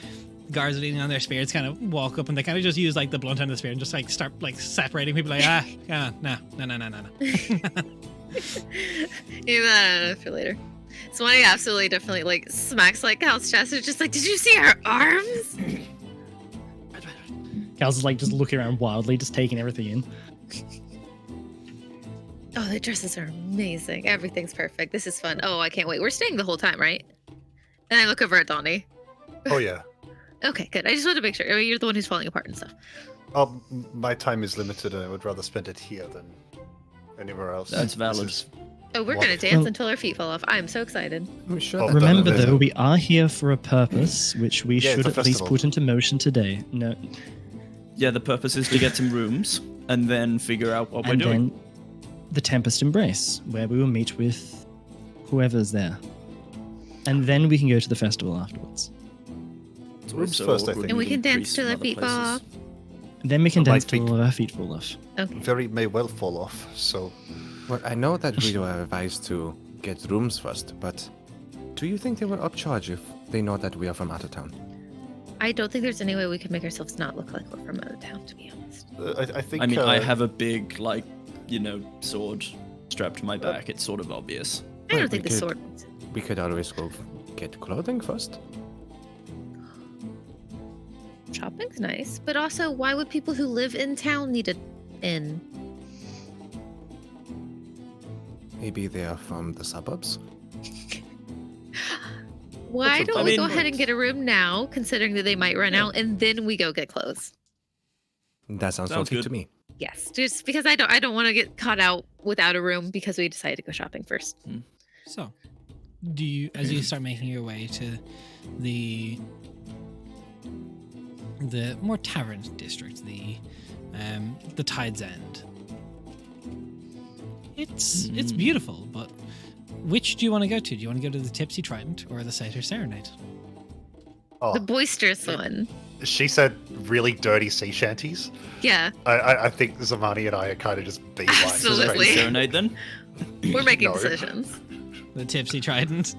guards leaning on their spears kind of walk up and they kind of just use like the blunt end of the spear and just like start like separating people like no. Leave that for later. Somebody absolutely definitely like smacks like Hal's chest. It's just like, did you see her arms? Cal's is like just looking around wildly, just taking everything in. Oh, the dresses are amazing. Everything's perfect. This is fun. Oh, I can't wait. We're staying the whole time, right? And I look over at Donnie. Oh yeah. Okay, good. I just wanted to make sure. I mean, you're the one who's falling apart and stuff. My time is limited, and I would rather spend it here than anywhere else. That's This valid. is- Oh, we're gonna Wonderful. dance Well- until our feet fall off. I'm so excited. I'm sure Oh, that Remember, there's though, a- we are here for a purpose, which we Yeah, should it's a at least festival. put into motion today. No, Yeah, the purpose is to get some rooms and then figure out what we're and doing. then the Tempest Embrace, where we will meet with whoever's there, and then we can go to the festival afterwards. It's Rooms also first, I awkward think. And we meeting can dance priests till from our other feet fall places. off. Then we can My dance till feet- all of our feet fall off. Okay. Very may well fall off. So Well, I know that we were advised to get rooms first, but do you think they will upcharge if they know that we are from out of town? I don't think there's any way we can make ourselves not look like we're from out of town, to be honest. I think. I mean, I have a big, like, sword strapped to my back. It's sort of obvious. I Wait, don't think we the could- sword. We could always go get clothing first. Shopping's nice, but also, why would people who live in town need an inn? Maybe they are from the suburbs. Why That's a don't valid we go point. ahead and get a room now, considering that they might run out, and then we go get clothes? That sounds Sounds okay good. to me. Yes, just because I don't want to get caught out without a room because we decided to go shopping first. So, do you, as you start making your way to the more tavern district, the Tide's End? It's beautiful, but which do you want to go to? Do you want to go to the Tipsy Trident or the Satyr Serenade? Oh, The boisterous one. she said really dirty sea shanties. Yeah, I think Zamani and I are kind of just beeline. Absolutely. straight. Serenade then? we're making No. decisions. The Tipsy Trident.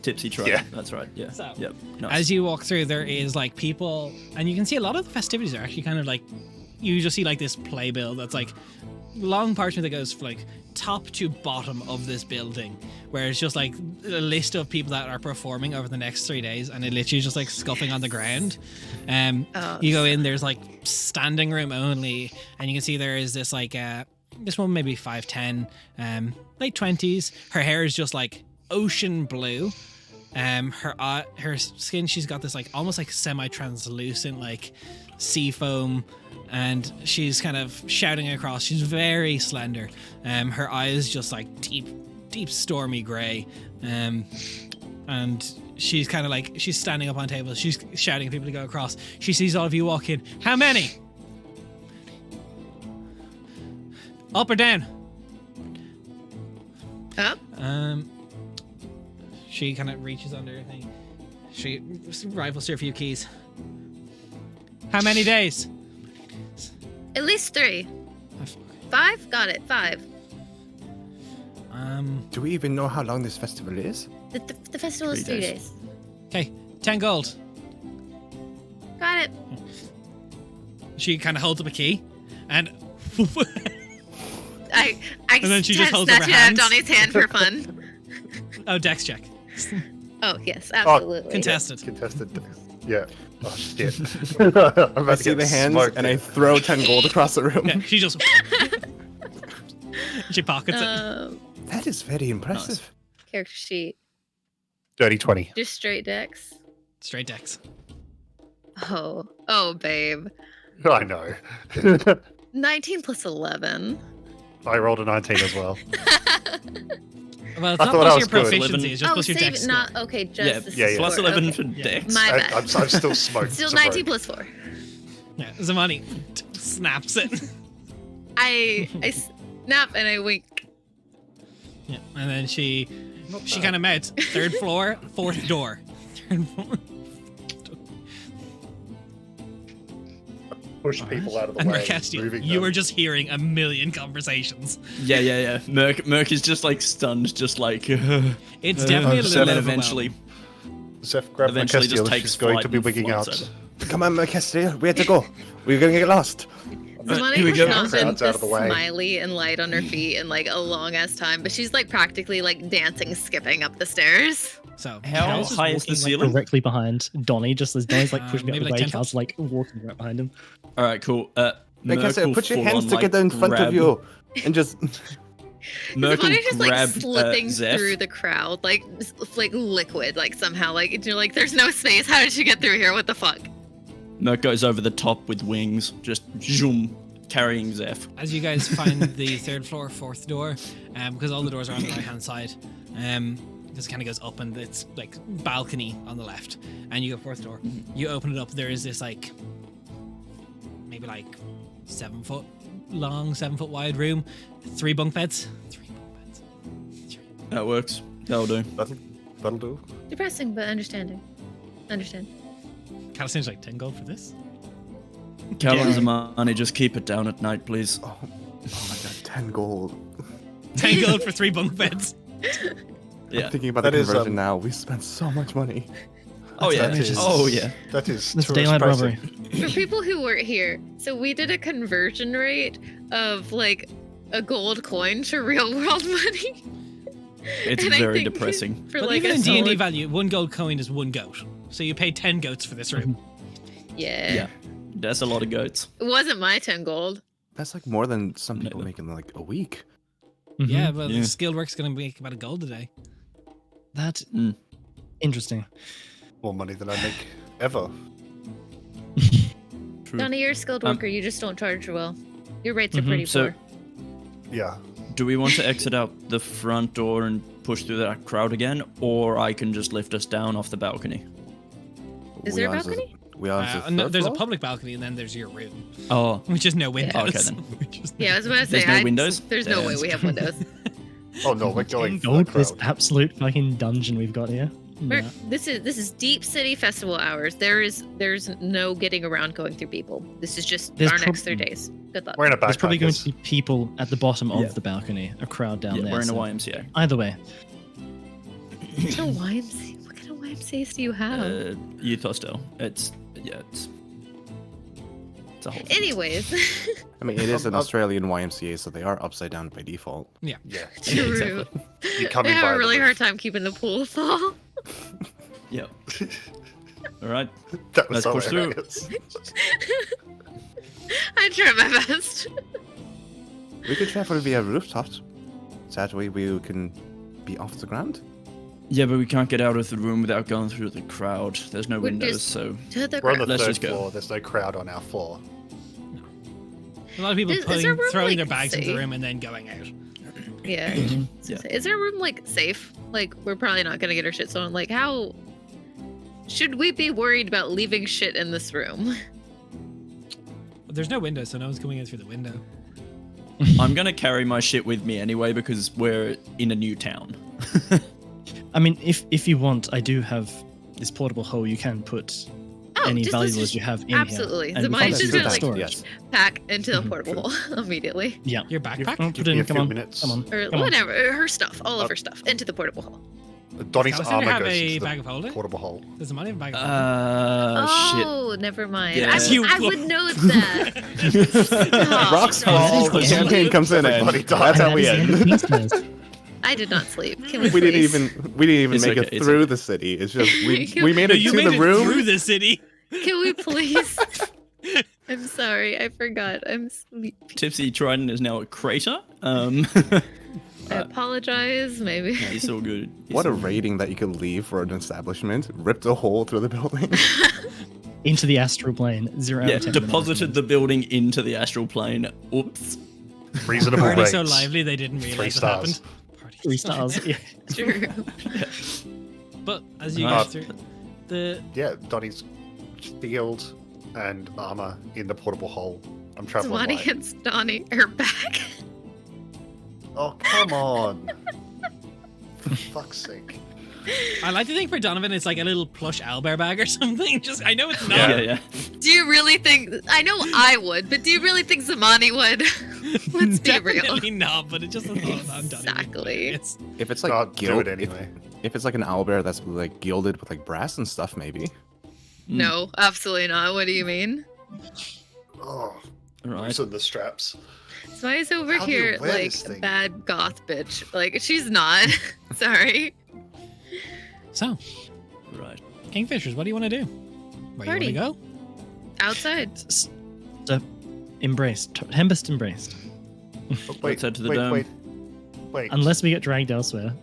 Tipsy Trident. Yeah. That's right. Yeah. So, Yep. Nice. As you walk through, there is like people, and you can see a lot of the festivities are actually kind of like, you just see like this playbill that's like long parchment that goes from like top to bottom of this building, where it's just like a list of people that are performing over the next 3 days, and it literally is just like scuffing on the ground. Oh, You go in, there's like standing room only, and you can see there is this like this one maybe 5'10", late 20s. Her hair is just like ocean blue. Her skin, she's got this like almost like semi-translucent like sea foam, and she's kind of shouting across. She's very slender. Her eyes just like deep stormy gray. And she's kind of like, she's standing up on tables. She's shouting at people to go across. She sees all of you walk in. How many? Up or down? Up? She kind of reaches under her thing. She rifles through a few keys. How many days? At least 3. 5? Got it. 5. Do we even know how long this festival is? The festival is 3 3 days. days. Okay, 10 gold. Got it. She kind of holds up a key, and I And then she just holds up snatch her it out of hands. Donnie's hand for fun. oh, dex check. Oh yes, absolutely. Contested. Contested. Yeah. Oh shit. I'm about I to see get the hands smoked and I here. throw 10 gold across the room. Yeah, she just she pockets it. That is very impressive. Character sheet. Dirty 20. Just straight decks. Straight dex. Oh, babe. I know. 19 plus 11. I rolled a 19 as well. Well, it's I not thought I plus was your good. proficiency, it's just Oh, plus your save dex it, score. not okay. Just Yeah, the yeah. plus score. 11 Okay. for dex. My bad. I'm still smoked. Still so 19 sorry. plus 4. Yeah, Zamani snaps it. I snap and I wink. Yeah, and then she kind of mouths 3rd floor, 4th door. 3rd floor. Push people out of the And way. Mercastia, moving you them. were just hearing a million conversations. Yeah. Merc is just like stunned, just like. It's definitely a so little then bit eventually, Zeph grabbed eventually Mercastia, just and takes she's going flight to be and wigging out. flies Come on, Mercastia, where to go? We're gonna get lost. Zamani here we has go. not been Crowd's out this of the way. smiley and light on her feet in like a long ass time, but she's like practically like dancing, skipping up the stairs. So How Cal's just high is the walking, like, ceiling? directly behind Donnie, just as Donnie's like pushing me maybe out the like way. 10 Cal's like walking right behind him. All right, cool. Like I said, Merc put your will hands full-on, together in front of grab- you and just. Merc will Zamani's just like grab slipping Zeph. through the crowd, like liquid, like somehow, like you're like, there's no space. How did you get through here? What the fuck? Merc goes over the top with wings, just zoom, carrying Zeph. as you guys find the third floor, fourth door, because all the doors are on the right hand side, this kind of goes up and it's like balcony on the left, and you go fourth door. You open it up. There is this like maybe like 7 foot long, 7 foot wide room, 3 bunk beds. 3 bunk beds. That works. That'll do. That'll do. Depressing, but understanding. Understand. Kind of seems like 10 gold for this. Callum Zamani, just keep it down at night, please. Oh my god, 10 gold. 10 gold for 3 bunk beds. Yeah. I'm thinking about That the is, conversion now. We spent so much money. Oh yeah. That is- Oh yeah. That is That's tourist daylight pricing. robbery. For people who weren't here, so we did a conversion rate of like a gold coin to real world money. It's And I very think depressing. For But like even a in D&D solid- value, 1 gold coin is 1 goat. So you pay 10 goats for this room. Yeah. Yeah. That's a lot of goats. It wasn't my 10 gold. That's like more than some people No. make in like a week. Mhm. Yeah, but Yeah. skilled work's going to make about 1 gold a day. That Mm. interesting. More money than I make ever. True. Donnie, you're a skilled worker. You just don't charge well. Your rates are Mhm. pretty So- poor. Yeah. Do we want to exit out the front door and push through that crowd again, or I can just lift us down off the balcony? Is We there a on to the- balcony? We on to the No, third there's a floor? public balcony, and then there's your room, Oh, which is no windows. okay then. Which is Yeah, I was about to say. There's no windows? There's no Yeah. way we have windows. Oh no, we're 10 going for gold the for this crowd. absolute fucking dungeon we've got here. We're- Nah. This is deep city festival hours. There's no getting around going through people. This is just There's our next prob- 3 days. Good luck. We're in a There's probably going to backpackers. be people at the bottom of Yeah. the balcony, a crowd down yeah, there. we're in a so YMCA. Either way, What kind of YMCA? What kind of YMCA's do you have? Youth hostel. It's a whole thing. Anyways, I mean, it is an I'll- Australian YMCA, so they are upside down by default. Yeah. true. You come I in have via a the really roof. hard time keeping the pool full. Yep. All right. That was Let's push through. hilarious. I try my best. We could travel via rooftops. That way we can be off the ground. Yeah, but we can't get out of the room without going through the crowd. There's no We're windows, just- so To the We're on ground. the Let's third just go. floor. There's no crowd on our floor. A lot of people Is there room, throwing like, their bags into the safe? room and then going out. Yeah. Yeah. Is our room like safe? Like we're probably not gonna get our shit stolen. Like how should we be worried about leaving shit in this room? But there's no window, so no one's coming in through the window. I'm gonna carry my shit with me anyway because we're in a new town. I mean, if you want, I do have this portable hole. You can put any just- let's valuables just- you have in absolutely. here. and we Zamani's can just put gonna, that like, storage. Yes. Pack into the Mhm. portable hole immediately. Yeah. Your backpack? Oh, Give put it me in. a Come few on. minutes. Come on. Or Come on. whatever. Her stuff. All of her stuff. Into the portable hole. Donnie's Alexander armor have goes a into bag the of holding? portable hole. Does the money have a bag of holding? Shit. Oh, never mind. Yeah. I would know that. Rocks Oh, fall, that the is the campaign comes in, and Everybody that's how And we that is the end. end of Kingslayers. I did not sleep. Can we, We didn't please? even It's make okay, it it's through okay. the city. It's just we Can made No, it you to made the it room. through the city. Can we please? I'm sorry. I forgot. I'm sleepy. Tipsy Trident is now a crater. I apologize. Maybe. It's all good. It's What a all good. rating that you could leave for an establishment. Ripped a hole through the building. Into the astral plane. 0 Yeah, out of 10. deposited the building into the astral plane. Oops. Reasonable Party rates. so lively they didn't 3 realize what stars. happened. Party 3 stars. Yeah. True. But as you Uh, go through the Yeah, Donnie's shield and armor in the portable hole. I'm traveling Zamani light. hits Donnie her back. Oh, come on. For fuck's sake. I like to think for Donovan it's like a little plush owlbear bag or something. Just I know it's not. Yeah, yeah. Do you really think? I know I would, but do you really think Zamani would? Let's be real. Definitely not, but it just doesn't on Donnie. Exactly. It's If it's like God, do gilt, it anyway. if it's like an owlbear that's like gilded with like brass and stuff, maybe. No, absolutely not. What do you mean? Oh, Right. loosen the straps. Smaya's over How do you here wear like this thing? bad goth bitch. Like she's not. Sorry. So, Right. Kingfishers, what do you want to do? Where Party. you want to go? Outside. So, embraced. Tempest embraced. Oh, wait, Let's head to the wait, dome. wait. Unless we get dragged elsewhere.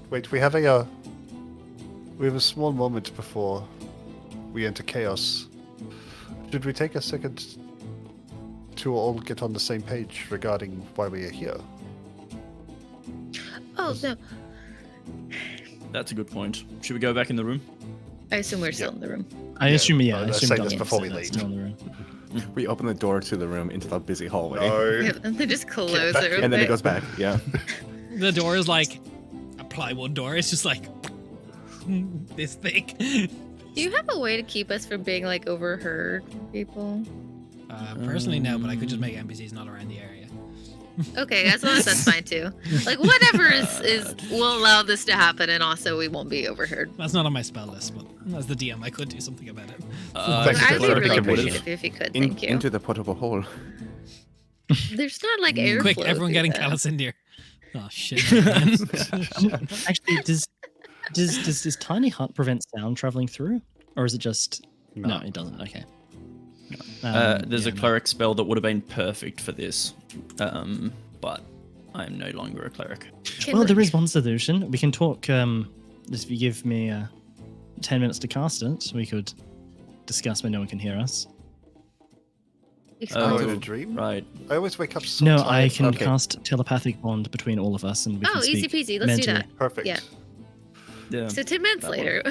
Wait, we have a small moment before we enter chaos. Should we take a second to all get on the same page regarding why we are here? Oh no. That's a good point. Should we go back in the room? I assume we're still Yeah. in the room. I assume, yeah. I let's assume say Dom this would before say we that's leave. still in the room. We open the door to the room into the busy hallway. And they just close back it. in. And then real it goes back. Yeah. The door is like a plywood door. It's just like this thick. quick. Do you have a way to keep us from being like overheard, people? Personally, no, but I could just make NPCs not around the area. Okay, as long as that's fine too. Like whatever is will allow this to happen, and also we won't be overheard. That's not on my spell list, but as the DM, I could do something about it. Thanks I'd for be the really recommendation. appreciative if you could. Thank you. Into the portable hole. There's not like air. Quick, everyone getting Callus in here. Oh shit. man. Actually, does Tiny Hut prevent sound traveling through? Or is it just... No, it doesn't. Okay. There's a no. cleric spell that would have been perfect for this, but I'm no longer a cleric. Well, there is one solution. We can talk... if you give me 10 minutes to cast it, we could discuss when no one can hear us. Oh, Oh, in a dream? Right. I always wake up so No, tired. I can Okay. cast telepathic bond between all of us, and we Oh, can easy speak peasy. Let's do mentally. that. Perfect. Yeah. Yeah. So 10 minutes That later.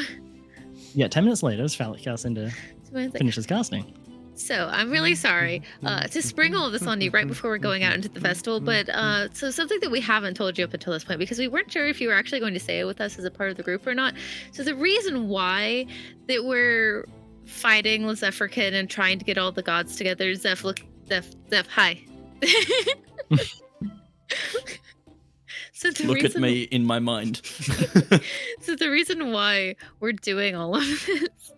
Yeah, 10 minutes later, Cassandra 10 minutes later. finishes casting. So I'm really sorry to spring all of this on you right before we're going out into the festival, but so something that we haven't told you up until this point, because we weren't sure if you were actually going to say it with us as a part of the group or not. So the reason why that we're fighting Lezephrkin and trying to get all the gods together, Zeph, hi. So the Look at reason- me in my mind. So the reason why we're doing all of this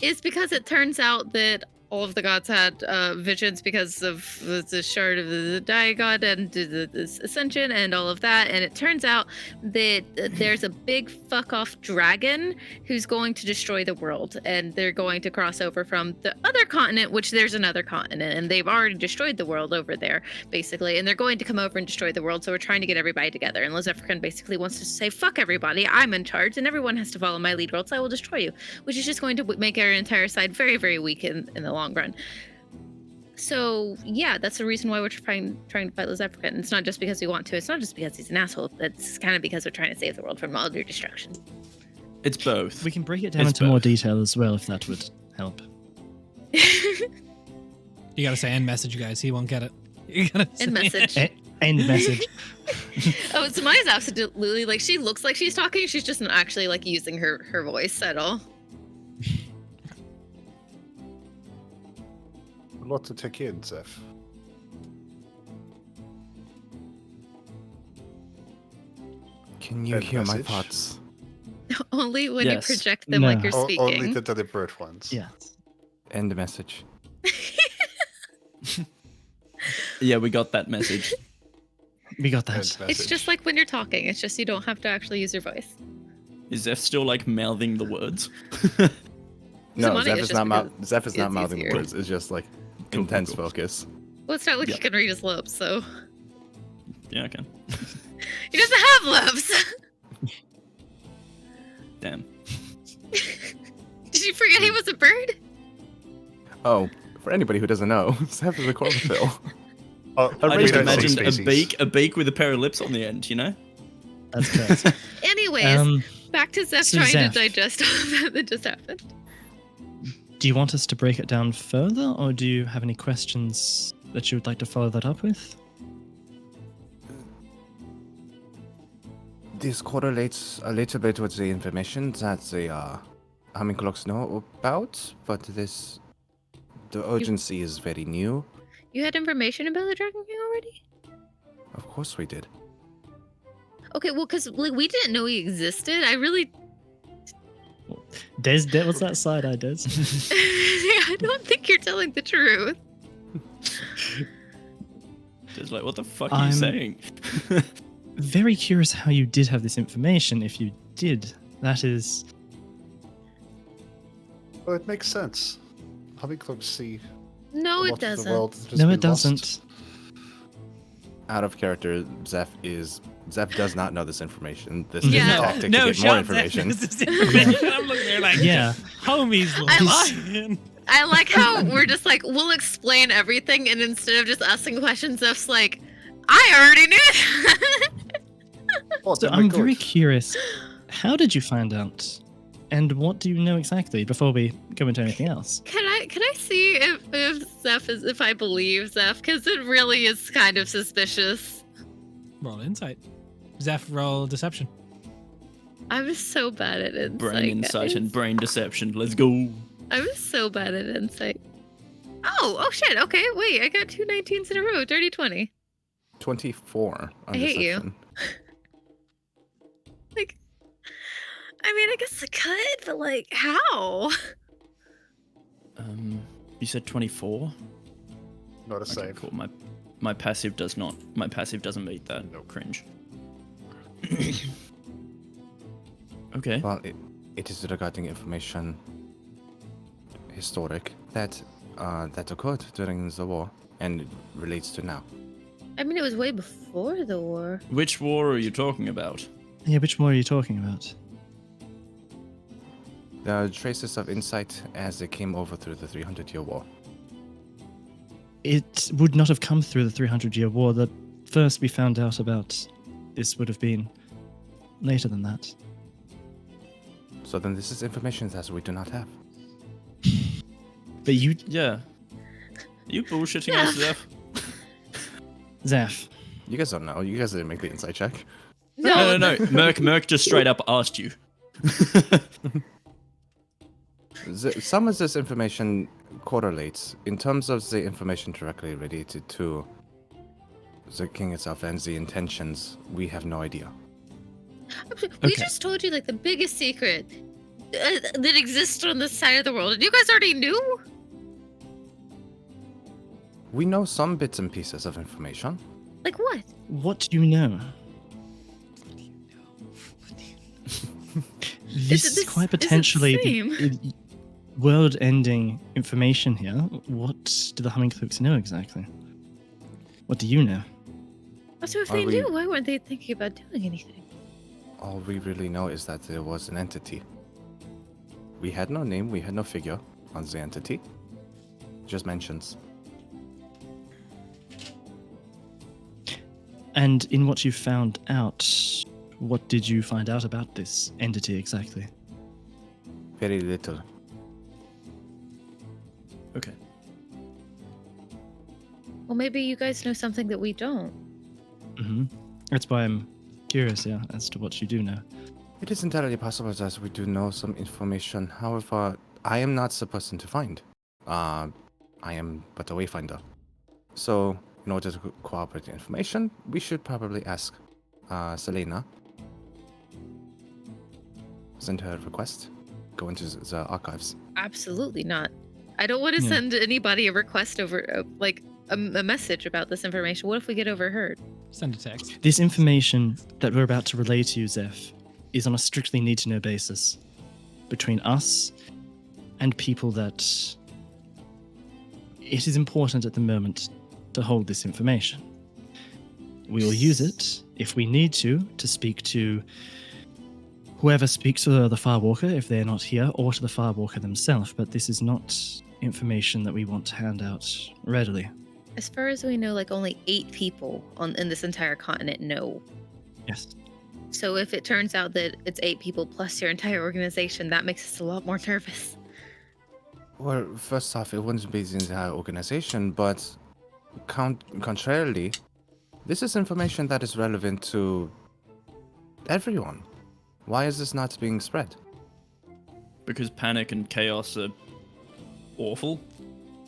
is because it turns out that all of the gods had visions because of the shard of the Diagod and the ascension and all of that. And it turns out that there's a big fuck off dragon who's going to destroy the world. And they're going to cross over from the other continent, which there's another continent. And they've already destroyed the world over there, basically. And they're going to come over and destroy the world. So we're trying to get everybody together. And Lezephrkin basically wants to say, fuck everybody. I'm in charge and everyone has to follow my lead, or else I will destroy you. Which is just going to make our entire side very, very weak in the long run. So yeah, that's the reason why we're trying to fight Lezephrkin. It's not just because we want to. It's not just because he's an asshole. It's kind of because we're trying to save the world from all your destruction. It's both. We can break it down It's into more both. detail as well, if that would help. You gotta say end message, guys. He won't get it. You gotta say End message. End message. Oh, so Maya's absolutely like, she looks like she's talking. She's just not actually like using her voice at all. A lot to take in, Zeph. Can you End hear my message? thoughts? Only when Yes. you project them like No. you're speaking. Only the deliberate ones. Yes. End message. Yeah, we got that message. We got End that. It's message. just like when you're talking. It's just you don't have to actually use your voice. Is Zeph still like mouthing the words? No, money Zeph is is just not because Zeph is not it's mouthing easier. words. It's just like Cool, intense cool. focus. Well, it's not like Yeah. you can read his lips, so Yeah, I can. he doesn't have lips. Damn. Did you forget he was a bird? Oh, for anybody who doesn't know, Zeph is a chlorophyll. Oh, I I we just don't see imagined species. a beak with a pair of lips on the end, you know? That's correct. Anyways, back to Zeph so trying Zeph. to digest all of that that just happened. Do you want us to break it down further, or do you have any questions that you would like to follow that up with? This correlates a little bit with the information that the humming clocks know about, but the urgency is very new. You had information about the Dragon King already? Of course we did. Okay, well, because like we didn't know he existed. I really, Des, what's that side eye, Des? I don't think you're telling the truth. Just like, what the fuck are you saying? Very curious how you did have this information, if you did. That is... Well, it makes sense. Hummingcloaks see No, a it lot of the doesn't. world that has No, been it doesn't. lost. Out of character, Zeph does not know this information. This Yeah. is a tactic to get more shot information. this information. I'm looking there like, Yeah. homies lying. I like how we're just like, we'll explain everything, and instead of just asking questions, Zeph's like, I already knew that. Oh, So then we're I'm good. very curious. How did you find out? And what do you know exactly before we go into anything else? Can I see if I believe Zeph? Because it really is kind of suspicious. Roll insight. Zeph, roll deception. I'm so bad at insight. Brain insight guys. and brain deception. Let's go. I'm so bad at insight. Oh shit. Okay, wait. I got 2 19s in a row. Dirty 20. 24. On I hate you. deception. Like, I mean, I guess I could, but like, how? You said 24? Not a Okay, save. cool. My passive doesn't meet that. No cringe. Okay. Well, it is regarding information historic that occurred during the war and it relates to now. I mean, it was way before the war. Which war are you talking about? Yeah, which more are you talking about? There are traces of insight as they came over through the 300-year war. It would not have come through the 300-year war. The first we found out about this would have been later than that. So then this is information that we do not have. But you, Yeah. You bullshitting Yeah. us, Zeph? Zeph, You guys don't know. You guys didn't make the insight check. No. Merc just straight up asked you. Some of this information correlates in terms of the information directly related to the king itself and the intentions. We have no idea. We Okay. just told you like the biggest secret that exists on this side of the world, and you guys already knew. We know some bits and pieces of information. Like what? what do you know? This is this quite isn't potentially same. the world-ending information here. What do the Hummingcloaks know exactly? What do you know? So if Are they we- knew, why weren't they thinking about doing anything? All we really know is that there was an entity. We had no name, we had no figure on the entity. Just mentions. And in what you found out, what did you find out about this entity exactly? Very little. Okay. Well, maybe you guys know something that we don't. Mm-hmm. That's why I'm curious, yeah, as to what you do know. It is entirely possible that we do know some information. However, I am not the person to find. I am but a wayfinder. So, in order to cooperate the information, we should probably ask Selena. Send her a request. Go into the archives. Absolutely not. I don't want to Yeah. send anybody a request over, like, a message about this information. What if we get overheard? Send a text. This information that we're about to relay to you, Zeph, is on a strictly need-to-know basis between us and people that it is important at the moment to hold this information. We will use it, if we need to speak to whoever speaks to the Firewalker if they're not here, or to the Firewalker themselves, but this is not information that we want to hand out readily. As far as we know, like only 8 people in this entire continent know. Yes. So if it turns out that it's 8 people plus your entire organization, that makes us a lot more nervous. Well, first off, it wouldn't be the entire organization, but contrarily, this is information that is relevant to everyone. Why is this not being spread? Because panic and chaos are awful.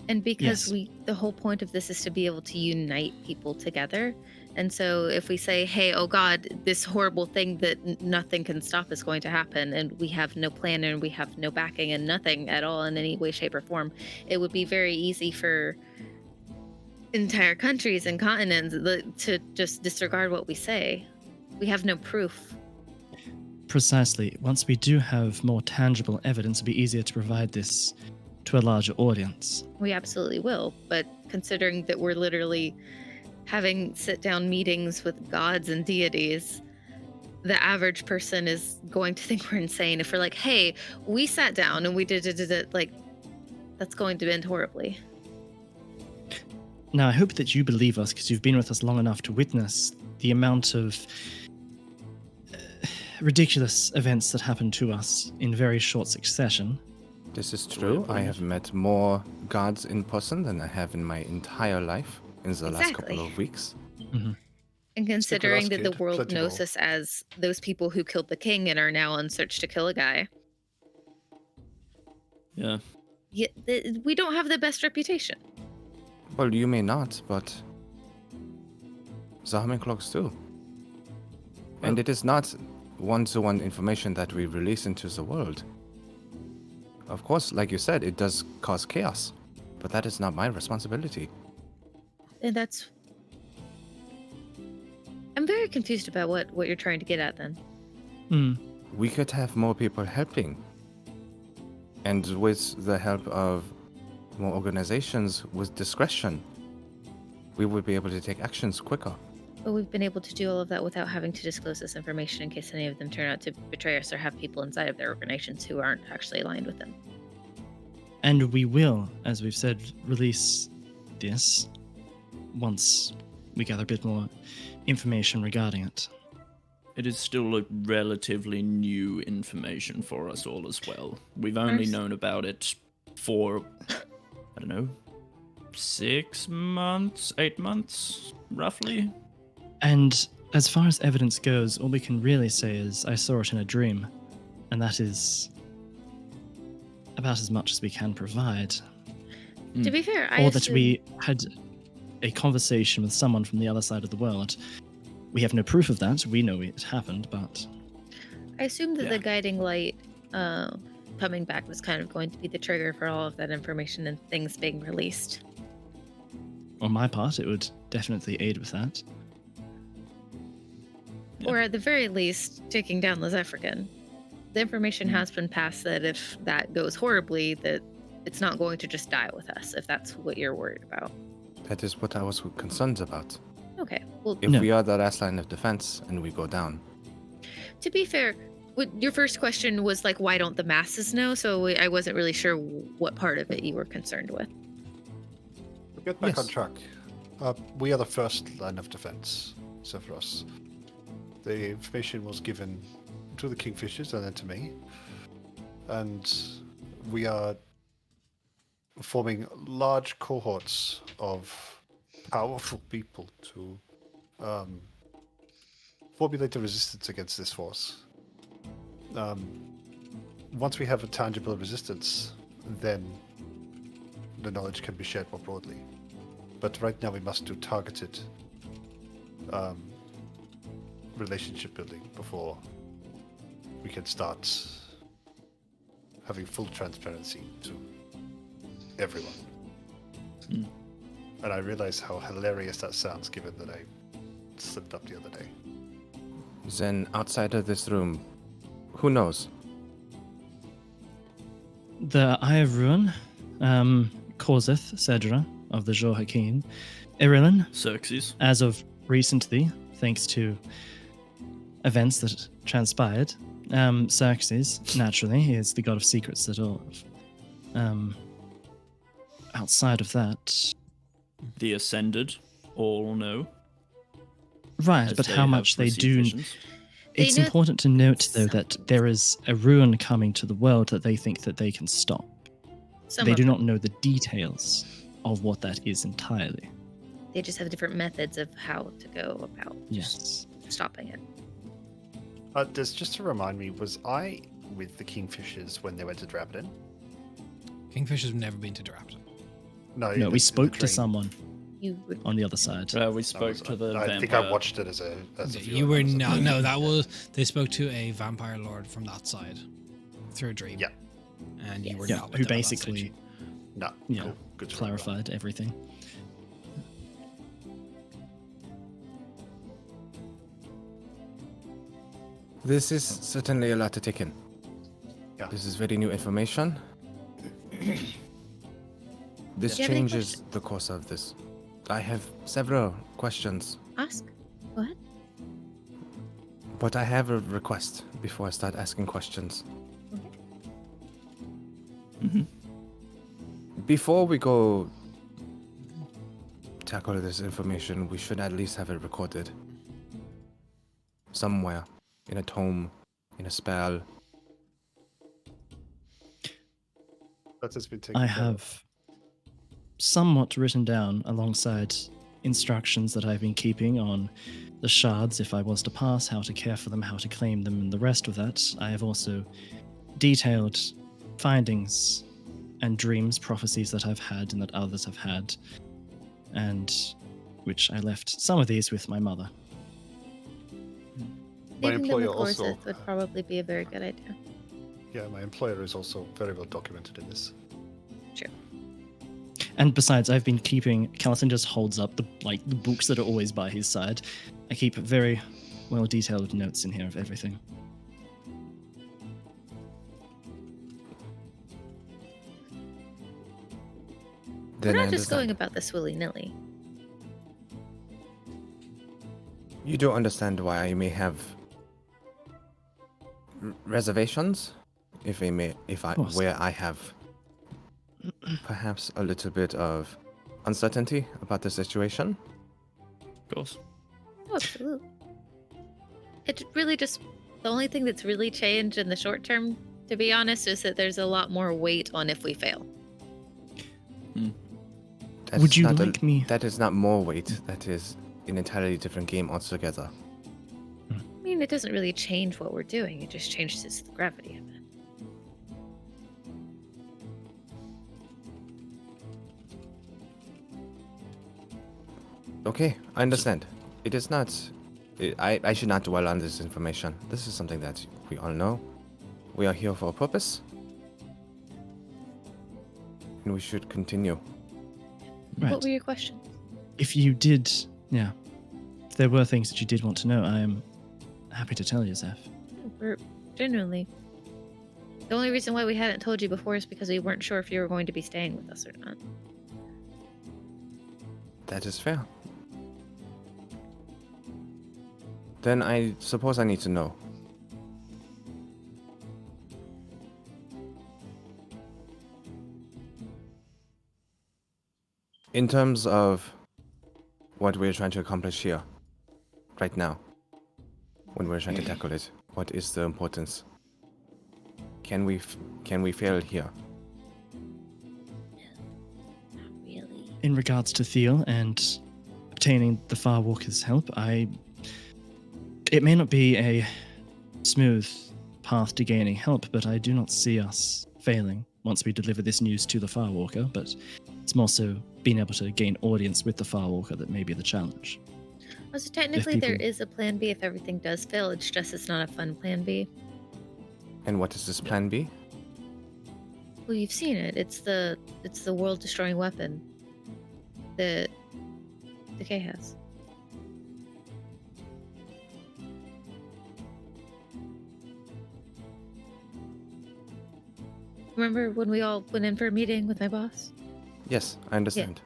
And because Yes. the whole point of this is to be able to unite people together. And so if we say, hey, oh God, this horrible thing that nothing can stop is going to happen, and we have no plan and we have no backing and nothing at all in any way, shape, or form, it would be very easy for entire countries and continents to just disregard what we say. We have no proof. Precisely. Once we do have more tangible evidence, it'll be easier to provide this to a larger audience. We absolutely will. But considering that we're literally having sit-down meetings with gods and deities, the average person is going to think we're insane if we're like, hey, we sat down and we did it. Like, that's going to end horribly. Now, I hope that you believe us because you've been with us long enough to witness the amount of ridiculous events that happen to us in very short succession. This is true. I have met more gods in person than I have in my entire life in the last couple of weeks. Mm-hmm. And considering that the kid, world plenty knows more. us as those people who killed the king and are now on search to kill a guy, Yeah. we don't have the best reputation. Well, you may not, but the humming clocks do. And it is not one-to-one information that we release into the world. Of course, like you said, it does cause chaos, but that is not my responsibility. And that's... I'm very confused about what you're trying to get at then. Hmm. We could have more people helping. And with the help of more organizations with discretion, we would be able to take actions quicker. But we've been able to do all of that without having to disclose this information in case any of them turn out to betray us or have people inside of their organizations who aren't actually aligned with them. And we will, as we've said, release this once we gather a bit more information regarding it. It is still a relatively new information for us all as well. We've only known about it for, I don't know, 6 months, 8 months, roughly. And as far as evidence goes, all we can really say is, I saw it in a dream. And that is about as much as we can provide. To be fair, Or that we had a conversation with someone from the other side of the world. We have no proof of that. We know it happened, but... I assume that the guiding light coming back was kind of going to be the trigger for all of that information and things being released. On my part, it would definitely aid with that. Or at the very least, taking down the Zephyrican. The information has been passed that if that goes horribly, that it's not going to just die with us, if that's what you're worried about. That is what I was concerned about. Okay, well, If No. we are the last line of defense and we go down, to be fair, your first question was like, why don't the masses know? So I wasn't really sure what part of it you were concerned with. To get back Yes. on track, we are the first line of defense, so for us. The information was given to the Kingfishers and then to me. And we are forming large cohorts of powerful people to formulate a resistance against this force. Once we have a tangible resistance, then the knowledge can be shared more broadly. But right now we must do targeted relationship building before we can start having full transparency to everyone. And I realize how hilarious that sounds given that I slipped up the other day. then outside of this room, who knows? The Eye of Ruin causeth Cedra of the Jor Hakim, Irilin, Xerxes. as of recently, thanks to events that transpired. Xerxes, naturally, he is the god of secrets that all outside of that. The Ascended, all know. Right, as but they how have much they received do. visions. It's know important to note, though, that there is a ruin coming to the world that they think that they can stop. Some They of do them. not know the details of what that is entirely. They just have different methods of how to go about Yes. stopping it. Just to remind me, was I with the Kingfishers when they went to Drabadin? Kingfishers have never been to Drapton. No, No, the- we the spoke to train. someone You would on the other side. We That spoke was- to the I vampire. think I watched it as a viewer. You were I was not. like, No, that was. They spoke to a vampire lord from that side through a dream. Yeah. And you were Yeah, not. With who them at that basically stage. No, Yeah, cool. Good to remember. clarified everything. This is certainly a lot to take in. Yeah. This is very new information. This Do you have any changes the course of this. I have several questions, Ask. Go ahead. but I have a request before I start asking questions. Mhm. Before we go tackle this information, we should at least have it recorded. Somewhere. In a tome, in a spell. That has been taken I care of. have somewhat written down alongside instructions that I've been keeping on the shards if I was to pass, how to care for them, how to claim them, and the rest of that. I have also detailed findings and dreams, prophecies that I've had and that others have had, and which I left some of these with my mother. My Leaving them with employer also. Orsith would probably be a very good idea. Yeah, my employer is also very well documented in this. And besides, I've been keeping. Callison just holds up the books that are always by his side. I keep very well detailed notes in here of everything. Then We're I not just going understand. about this willy-nilly. You do understand why I may have reservations, course. where I have perhaps a little bit of uncertainty about the situation. Of course. Oh, absolutely. It really just, the only thing that's really changed in the short term, to be honest, is that there's a lot more weight on if we fail. That's Would you not like me- That is not more weight. That is an entirely different game altogether. I mean, it doesn't really change what we're doing, it just changes the gravity of it. Okay, I understand. It is not. I should not dwell on this information. This is something that we all know. We are here for a purpose. And we should continue. Right. What were your questions? If you did, yeah, if there were things that you did want to know, I am happy to tell you, Zeph. We're genuinely. The only reason why we hadn't told you before is because we weren't sure if you were going to be staying with us or not. That is fair. Then I suppose I need to know. In terms of what we're trying to accomplish here, right now, when we're trying to tackle it, what is the importance? Can we fail here? Not really. In regards to Thiel and obtaining the Farwalker's help, it may not be a smooth path to gaining help, but I do not see us failing once we deliver this news to the Farwalker, but it's more so being able to gain audience with the Farwalker that may be the challenge. So technically there people- is a plan B if everything does fail, it's just it's not a fun plan B. And what is this plan B? Well, you've seen it. It's the world destroying weapon that Decay has. Remember when we all went in for a meeting with my boss? Yes, I understand.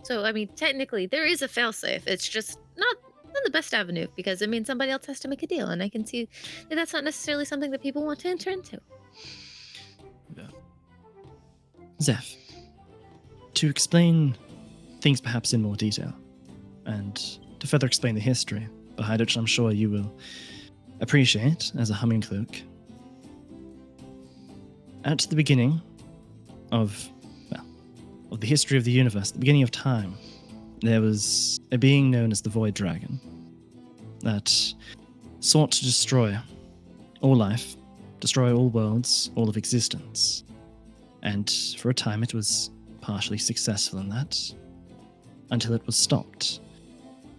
So I mean, technically there is a failsafe. It's just not the best avenue because I mean somebody else has to make a deal, and I can see that that's not necessarily something that people want to enter into. Zeph, to explain things perhaps in more detail, and to further explain the history behind it, which I'm sure you will appreciate as a humming cloak. At the beginning of the history of the universe, the beginning of time, there was a being known as the Void Dragon that sought to destroy all life, destroy all worlds, all of existence. And for a time it was partially successful in that, until it was stopped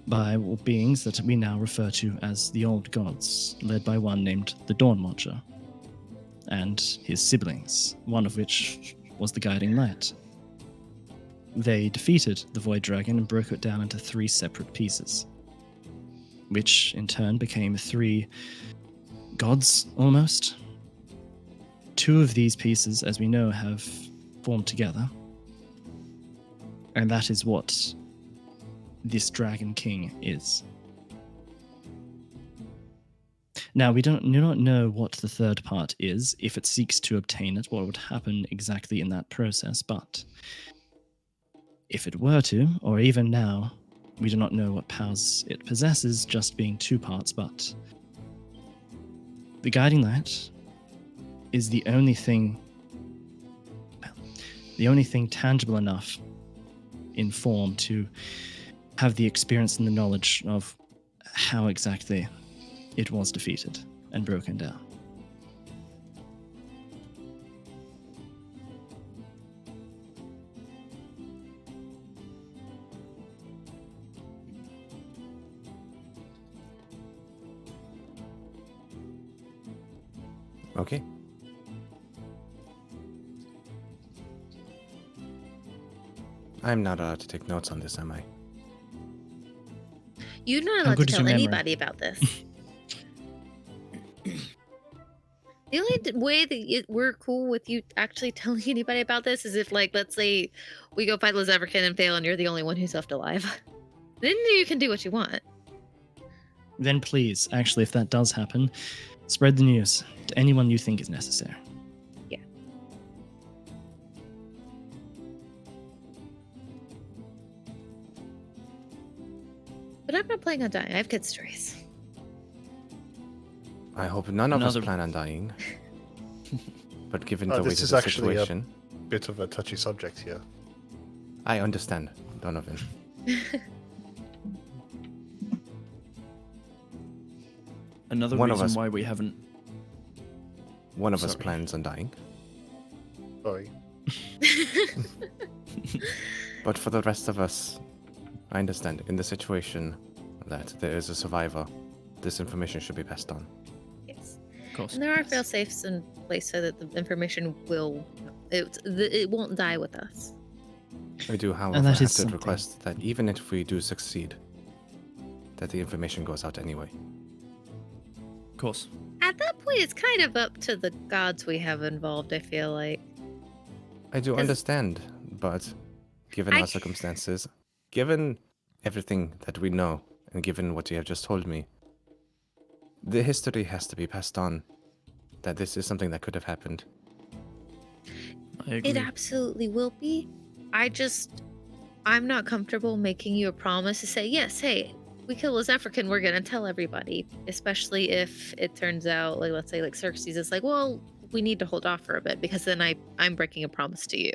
by beings that we now refer to as the Old Gods, led by one named the Dawn Watcher, and his siblings, one of which was the Guiding Light. They defeated the Void Dragon and broke it down into 3 separate pieces, which in turn became 3 gods, almost. Two of these pieces, as we know, have formed together. And that is what this Dragon King is. Now, we do not know what the third part is, if it seeks to obtain it, what would happen exactly in that process, but if it were to, or even now, we do not know what powers it possesses, just being two parts, but the Guiding Light is the only thing tangible enough in form to have the experience and the knowledge of how exactly it was defeated and broken down. Okay. I'm not allowed to take notes on this, am I? You're not How allowed to good is tell your memory? anybody about this. The only way that we're cool with you actually telling anybody about this is if, like, let's say we go fight Lizevrican and fail and you're the only one who's left alive. Then you can do what you want. Then please, actually, if that does happen, spread the news to anyone you think is necessary. Yeah. But I'm not planning on dying. I have good stories. I hope none of us Another- plan on dying. But given the weight this of is the actually a situation, bit of a touchy subject here. I understand, Donovan. Another One of reason us- why we haven't. One of us Sorry. plans on dying, Sorry. but for the rest of us, I understand in the situation that there is a survivor, this information should be passed on. Yes. Of course. And there are fail safes in place so that the information it won't die with us. I do, however, that have is to something. request that even if we do succeed, that the information goes out anyway. Of course. At that point, it's kind of up to the gods we have involved, I feel like. I do 'Cause understand, but given I our c- circumstances, given everything that we know, and given what you have just told me, the history has to be passed on that this is something that could have happened. I agree. It absolutely will be. I'm not comfortable making you a promise to say, yes, hey, we kill this African, we're going to tell everybody. Especially if it turns out, like, let's say, like, Xerxes is like, well, we need to hold off for a bit because then I'm breaking a promise to you.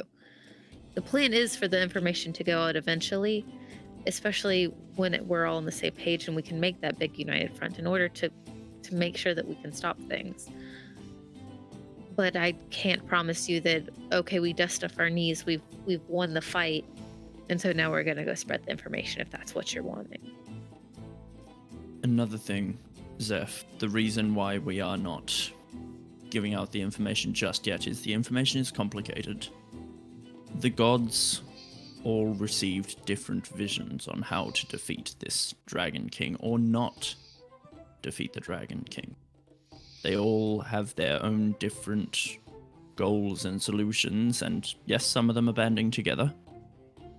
The plan is for the information to go out eventually, especially when we're all on the same page and we can make that big united front in order to make sure that we can stop things. But I can't promise you that, okay, we dust off our knees, we've won the fight, and so now we're gonna go spread the information if that's what you're wanting. Another thing, Zeph, the reason why we are not giving out the information just yet is the information is complicated. The gods all received different visions on how to defeat this Dragon King or not defeat the Dragon King. They all have their own different goals and solutions, and yes, some of them are banding together.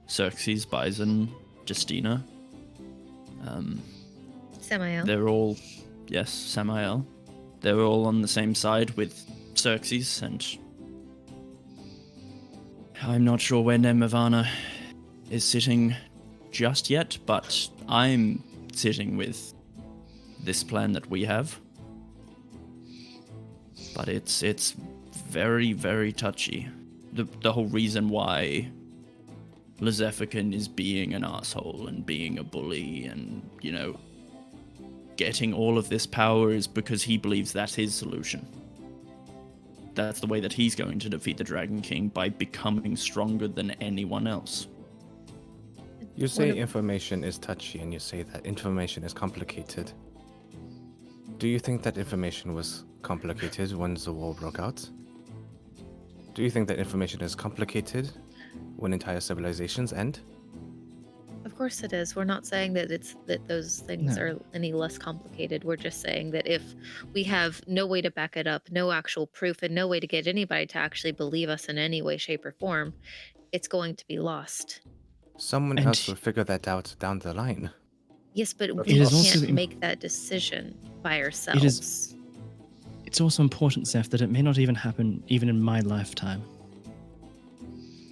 Xerxes, Bison, Justina. Samael. They're all, yes, Samael. They're all on the same side with Xerxes, and I'm not sure where Nemavana is sitting just yet, but I'm sitting with this plan that we have. But it's very, very touchy. The whole reason why Lizevrican is being an asshole and being a bully and, you know, getting all of this power is because he believes that's his solution. That's the way that he's going to defeat the Dragon King, by becoming stronger than anyone else. You say One of- information is touchy, and you say that information is complicated. Do you think that information was complicated when the war broke out? Do you think that information is complicated when entire civilizations end? Of course it is. We're not saying that those things No. are any less complicated. We're just saying that if we have no way to back it up, no actual proof, and no way to get anybody to actually believe us in any way, shape, or form, it's going to be lost. Someone And else will figure that out down the line. Yes, but That's we It is us. also can't im- make that decision by ourselves. It's also important, Zeph, that it may not even happen even in my lifetime.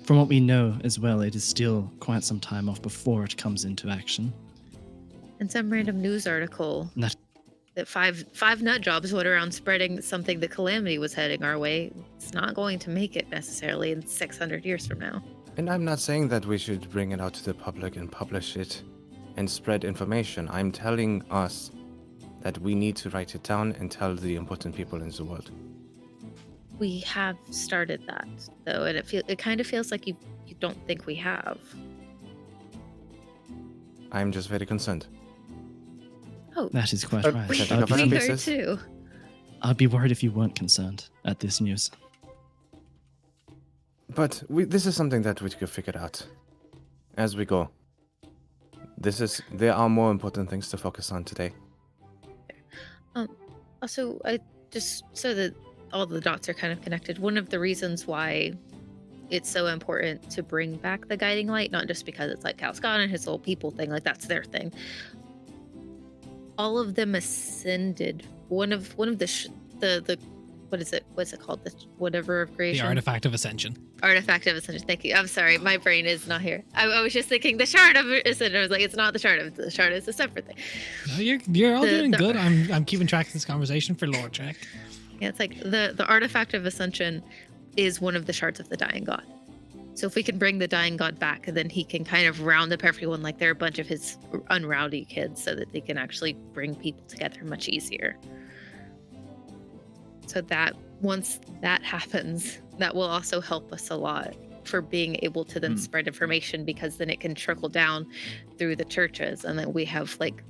From what we know as well, it is still quite some time off before it comes into action. And some random news article And that that five nut jobs went around spreading something that Calamity was heading our way. It's not going to make it necessarily in 600 years from now. And I'm not saying that we should bring it out to the public and publish it and spread information. I'm telling us that we need to write it down and tell the important people in the world. We have started that though, and it kind of feels like you don't think we have. I'm just very concerned. Oh, that is quite Uh, right. we- I'd we be, we are are too. I'd be worried if you weren't concerned at this news. But this is something that we could figure out as we go. There are more important things to focus on today. Also, I just so that all the dots are kind of connected. One of the reasons why it's so important to bring back the guiding light, not just because it's like Calscon and his little people thing, like that's their thing. All of them ascended. One of the what is it? What's it called? The whatever of The creation. artifact of ascension. Artifact of Ascension. Thank you. I'm sorry, my brain is not here. I was just thinking the Shard of Ascension. I was like, it's not the Shard. The Shard is a separate thing. No, you're all The- doing the- good. I'm keeping track of this conversation for lore check. Yeah, it's like the Artifact of Ascension is one of the shards of the Dying God. So if we can bring the Dying God back, then he can kind of round up everyone like they're a bunch of his unrowdy kids, so that they can actually bring people together much easier. So that once that happens, that will also help us a lot for being able to then spread information, because then it can trickle down through the churches, and then we have like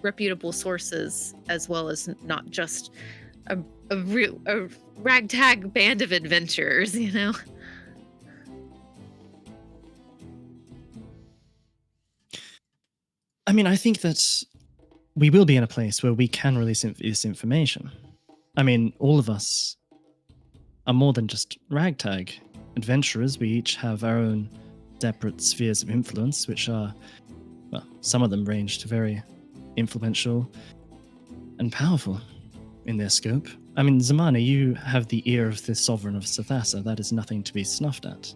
reputable sources, as well as not just a ragtag band of adventurers, you know. I mean, I think that we will be in a place where we can release this information. I mean, all of us are more than just ragtag adventurers. We each have our own separate spheres of influence, which are, well, some of them range to very influential and powerful in their scope. I mean, Zamani, you have the ear of the Sovereign of Sathasa. That is nothing to be snuffed at.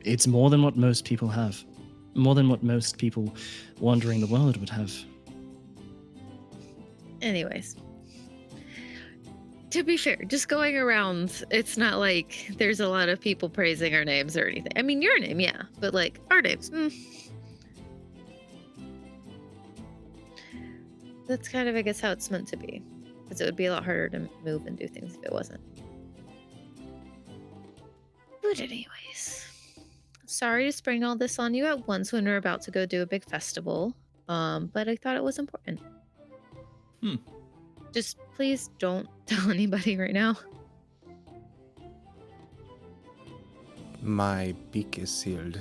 It's more than what most people have. More than what most people wandering the world would have. Anyways, to be fair, just going around, it's not like there's a lot of people praising our names or anything. I mean, your name, yeah, but like our names, That's kind of, I guess, how it's meant to be, because it would be a lot harder to move and do things if it wasn't. But anyways, sorry to spring all this on you at once when we're about to go do a big festival, but I thought it was important. Just please don't tell anybody right now. My beak is sealed.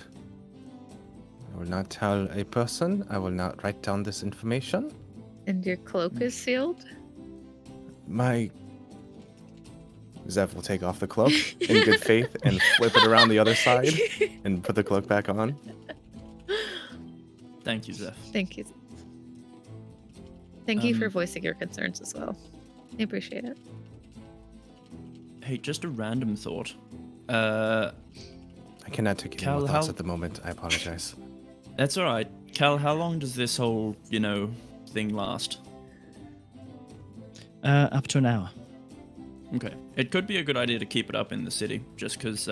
I will not tell a person. I will not write down this information. And your cloak is sealed? Zev will take off the cloak in good faith and flip it around the other side and put the cloak back on. Thank you, Zeph. Thank you. Thank you for voicing your concerns as well. I appreciate it. Hey, just a random thought. I cannot take any Cal, more thoughts how- at the moment. I apologize. That's all right. Cal, how long does this whole, thing last? Up to an hour. Okay. It could be a good idea to keep it up in the city, just because,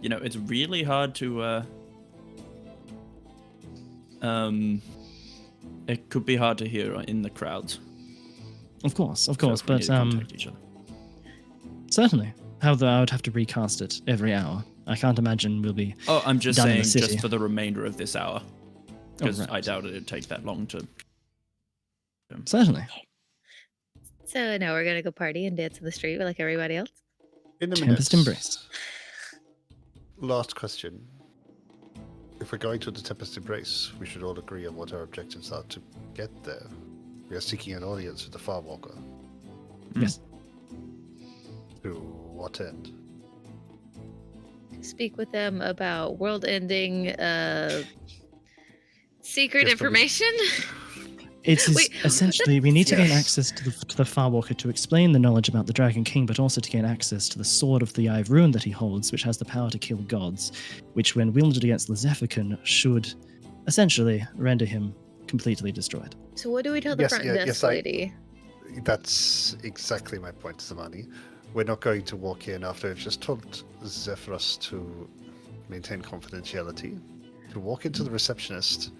it's really hard to, it could be hard to hear in the crowds. Of course, So but if we need to contact each other. certainly. However, I would have to recast it every hour. I can't imagine we'll be. Oh, I'm just done in saying, the city. just for the remainder of this hour, because right. I doubt it'd take that long to. Certainly. So now we're gonna go party and dance in the street like everybody else. In a Tempest minute. Embrace. Last question. If we're going to the Tempest Embrace, we should all agree on what our objectives are to get there. We are seeking an audience with the Farwalker. Yes. To what end? Speak with them about world-ending secret Yes, but we- information. It is Wait, essentially we need to gain Yes. access to the Farwalker to explain the knowledge about the Dragon King, but also to gain access to the Sword of the Eye of Ruin that he holds, which has the power to kill gods, which, when wielded against Lezephican, should essentially render him completely destroyed. So what do we tell the Yes, front yeah, desk yes, I- lady? That's exactly my point, Zamani. We're not going to walk in after I've just told Zephyrus to maintain confidentiality, to walk into the receptionist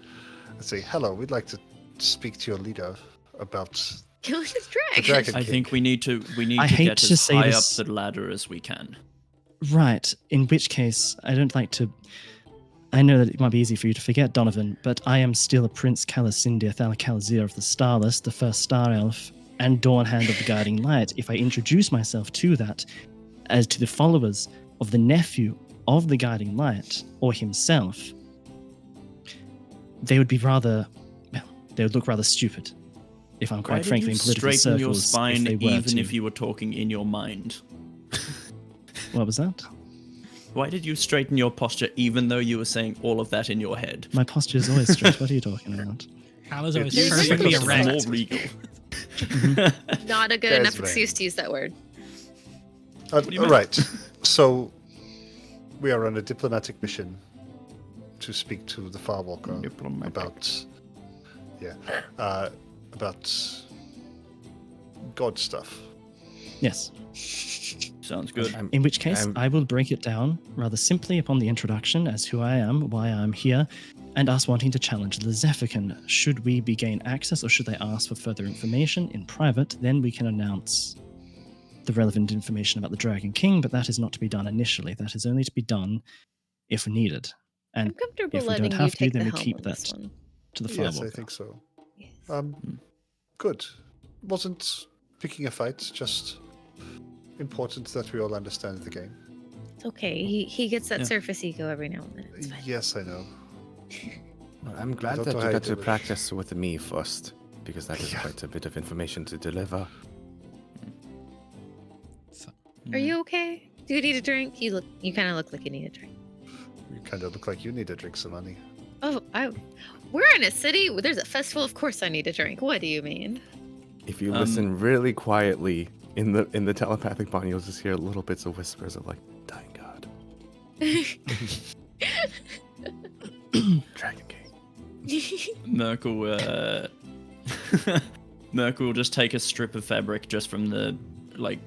and say, hello, we'd like to speak to your leader about Killing his the dragon. Dragon I King. think we need to I hate get to as say high this- up the ladder as we can. Right, in which case, I don't like to. I know that it might be easy for you to forget, Donovan, but I am still a Prince Calasindir Thalakalizir of the Starless, the first Star Elf, and Dawnhand of the Guiding Light. If I introduce myself to that, as to the followers of the nephew of the Guiding Light, or himself, they would be rather. Well, they would look rather stupid, if I'm Why quite did frankly, you in political straighten your circles. spine if they were even to. if you were talking in your mind? What was that? Why did you straighten your posture even though you were saying all of that in your head? My posture is always straight. What are you talking about? Cal is always It's perfectly ridiculous. erect. More regal. Not a good Guys, enough man. excuse to use that word. do you All mean? right. So we are on a diplomatic mission to speak to the Farwalker Diplomatic. about God stuff. Yes. Sounds good. In which case, I'm- I will break it down rather simply upon the introduction as who I am, why I'm here, and us wanting to challenge the Zephycan. Should we be gain access or should they ask for further information in private, then we can announce the relevant information about the Dragon King, but that is not to be done initially. That is only to be done if needed. I'm And comfortable if we letting don't you have to, take then the we helm keep on this that one. to the Yes, I Firewalker. think so. Yes. Good. Wasn't picking a fight, just important that we all understand the game. It's okay. He gets that Yeah. surface ego every now and then. It's fine. Yes, I know. Well, I'm glad don't that know you how you got do to it. practice with me first, because that is Yeah. quite a bit of information to deliver. Are you okay? Do you need a drink? You kind of look like you need a drink. You kind of look like you need to drink some money. Oh, we're in a city. There's a festival. Of course, I need a drink. What do you mean? If you listen really quietly in the telepathic bond, you'll just hear little bits of whispers of like, "Dying God, Dragon King." Merkel, Merkel will just take a strip of fabric just from the, like,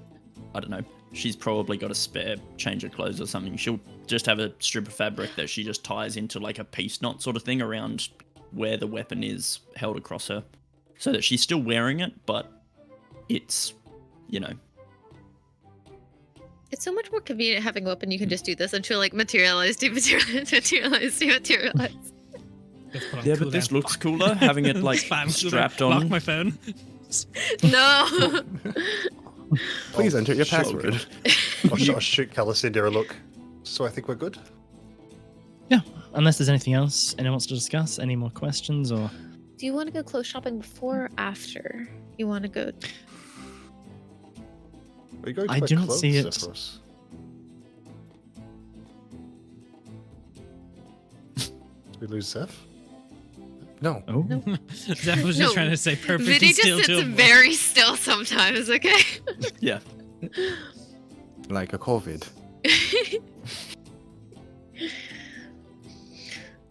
I don't know. She's probably got a spare change of clothes or something. She'll just have a strip of fabric that she just ties into like a peace knot sort of thing around where the weapon is held across her, so that she's still wearing it, but it's, you know. It's so much more convenient having a weapon. You can just do this until like materialize, dematerialize, materialize, dematerialize. Just put on Yeah, but this cooldown. looks cooler having it like Spam cooldown. strapped Lock on. my phone. No. Please enter your sure. password. I'll shoot Calicinda a look. So I think we're good. Yeah, unless there's anything else anyone wants to discuss, any more questions or... Do you want to go clothes shopping before or after? You want to go? Are you going to I buy do not clothes, see it. Zephyrus? We lose Zeph? No, Oh, No. Zeph was just No, trying to say perfectly Vinny just still sits to him. very still sometimes. Okay. Yeah. like a COVID.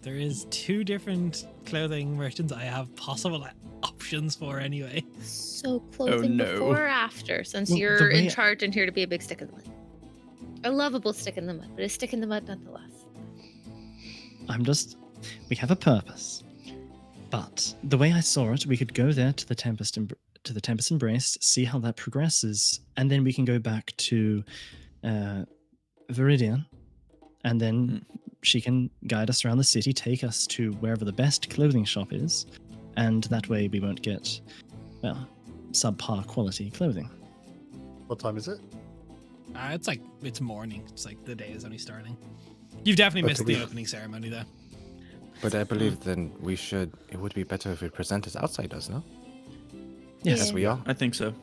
There is 2 different clothing merchants I have possible options for anyway. So clothing no. before or after, since Well, the you're in way- charge and here to be a big stick in the mud. A lovable stick in the mud, but a stick in the mud nonetheless. we have a purpose. But the way I saw it, we could go there to the Tempest Embrace, see how that progresses, and then we can go back to Viridian, and then she can guide us around the city, take us to wherever the best clothing shop is, and that way we won't get, well, subpar quality clothing. What time is it? It's morning. It's like the day is only starting. You've definitely But missed do we- the opening ceremony, though. But I believe then it would be better if we present as outsiders, no? Yes. As we are. I think so.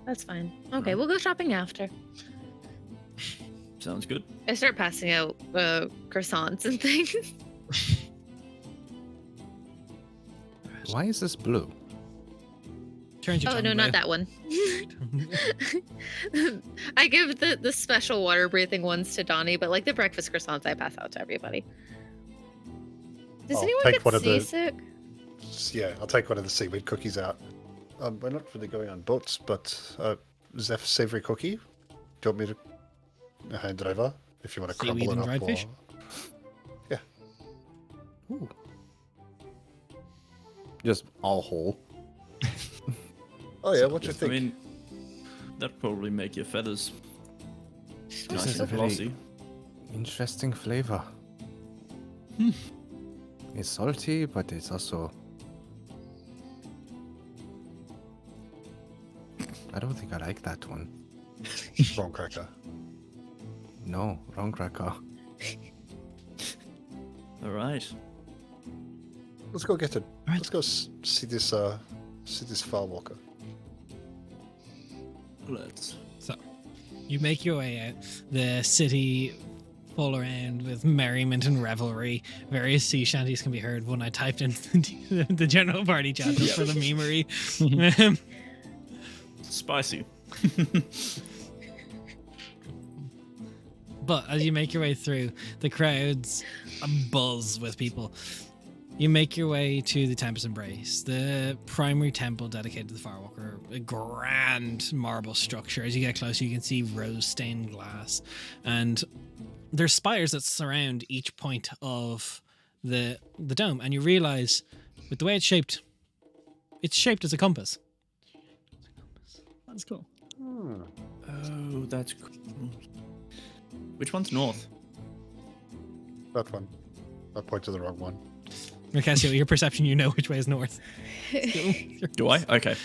That's fine. Okay, we'll go shopping after. Sounds good. I start passing out croissants and things. Why is this blue? Turns your Oh tongue no, not blue. that one. I give the special water breathing ones to Donnie, but like the breakfast croissants, I pass out to everybody. Does I'll anyone take get one of the- seasick? Yeah, I'll take one of the seaweed cookies out. We're not really going on boats, but Zeph savory cookie. Do you want me to hand it over? If you want to Seaweed crumble and it up, dried fish? Yeah. Ooh. Just all whole. Oh yeah, what do you I think? mean, that'd probably make your feathers This nice is and very- glossy. Interesting flavor. It's salty, but it's also. I don't think I like that one. Wrong cracker. No, wrong cracker. All right. Let's go get it. Right. Let's go see this firewalker. Let's. So, you make your way out. The city full around with merriment and revelry. Various sea shanties can be heard when I typed in the general party chat just for the memery. Spicy. But as you make your way through, the crowd's a buzz with people. You make your way to the Tempest Embrace, the primary temple dedicated to the Firewalker, a grand marble structure. As you get closer, you can see rose-stained glass, and there's spires that surround each point of the dome. And you realize, with the way it's shaped as a compass. That's cool. Oh, that's cool. Which one's north? That one. I pointed the wrong one. Mercasio, your perception, you know which way is north. Do I? Okay.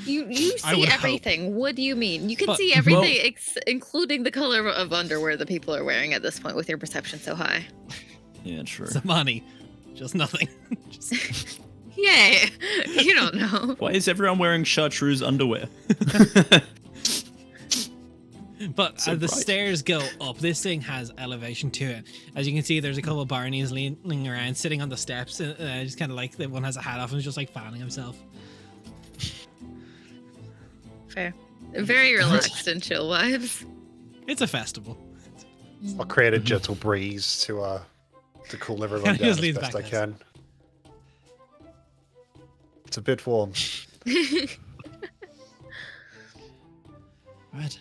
You I see would hope. everything. What do you mean? You can But- see everything, including the color of underwear that people are wearing at this point with your perception so high. Yeah, true. Samani, just nothing. Just- Yay! You don't know. Why is everyone wearing chartreuse underwear? But So as the bright. stairs go up, this thing has elevation to it. As you can see, there's a couple of Barneys leaning around, sitting on the steps. Just kind of like the one has a hat off and is just like fanning himself. Fair. Very relaxed and chill vibes. It's a festival. I'll create a gentle breeze to cool everyone He down just as leans best back I there. can. It's a bit warm. Right.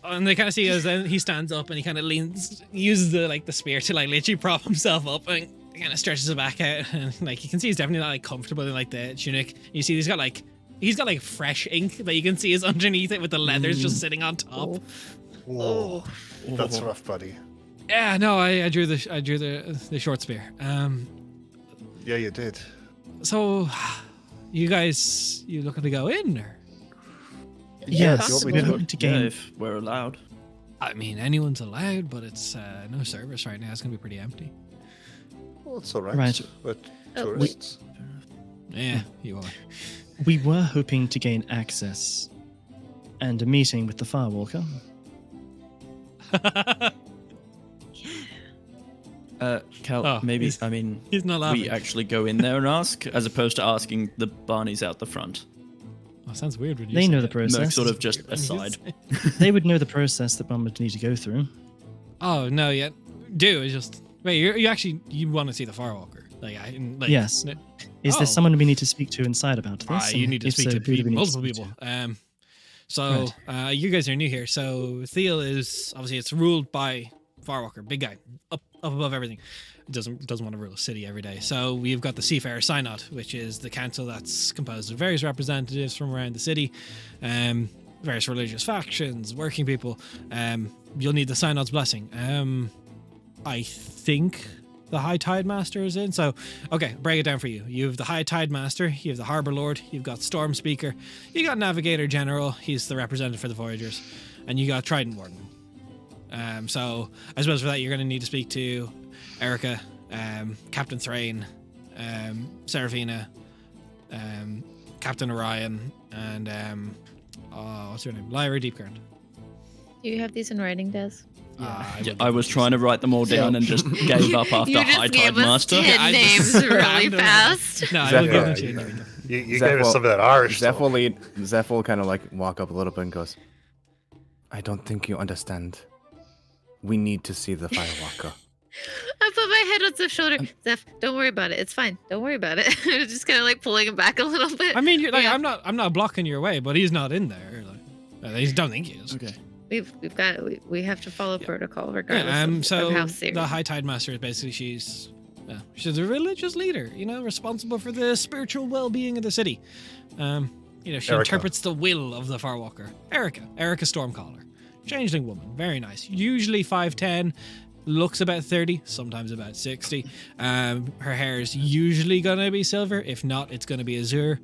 And they kind of see as he stands up and he kind of leans, uses the spear to like literally prop himself up and kind of stretches it back out. And like you can see he's definitely not like comfortable in like the tunic. You see he's got like fresh ink that you can see is underneath it with the leathers just sitting on top. Whoa. That's rough, buddy. Yeah, no, I drew the short spear. Yeah, you did. So you guys, you looking to go in? Or? Yes, want me we're to- hoping to Yeah, gain. if we're allowed. I mean, anyone's allowed, but it's no service right now. It's gonna be pretty empty. Well, it's all right. Right. But Oh, tourists. Yeah, you are. We were hoping to gain access and a meeting with the Firewalker. Cal, Oh, maybe, he's- I mean, He's not laughing. we actually go in there and ask, as opposed to asking the Barneys out the front. Oh, sounds weird when you They say know the it. process. No, sort of just When you aside. say- They would know the process that one would need to go through. Oh no, yeah. Do it's just wait. You want to see the Firewalker? Like Yes. no- Is Oh. there someone we need to speak to inside about this? you And need to if speak so, to who do we need to multiple speak people. to? So you guys are new here. So Thiel is obviously it's ruled by Firewalker, big guy, up above everything. Doesn't want to rule a city every day. So we've got the Seafarer Synod, which is the council that's composed of various representatives from around the city, various religious factions, working people. You'll need the Synod's blessing. I think the High Tide Master is in. So, okay, break it down for you. You have the High Tide Master, you have the Harbor Lord, you've got Storm Speaker, you got Navigator General, he's the representative for the Voyagers, and you got Trident Warden. So I suppose for that you're going to need to speak to Erica, Captain Thrain, Seraphina, Captain Orion, and what's her name? Lyra Deepcurrent. Do you have these in writing, Des? I was trying to write them all down and just gave up after You just High gave Tide us Master. 10 names really fast. No, I will give them to you. You gave us some of that Irish Zeph stuff. Zeph will kind of like walk up a little bit and goes, I don't think you understand. We need to see the Firewalker. I put my head on Zeph's shoulder. Zeph, don't worry about it. It's fine. Don't worry about it. Just kind of like pulling him back a little bit. I mean, you're like, Yeah. I'm not blocking your way, but he's not in there. Like, I don't think he is. Okay. We have to follow protocol Yeah, regardless of how serious. the High Tide Master is basically she's a religious leader, responsible for the spiritual well-being of the city. She Erica. interprets the will of the Farwalker. Erica Stormcaller, changeling woman, very nice. Usually 5'10", looks about 30, sometimes about 60. Her hair is usually gonna be silver. If not, it's gonna be azure.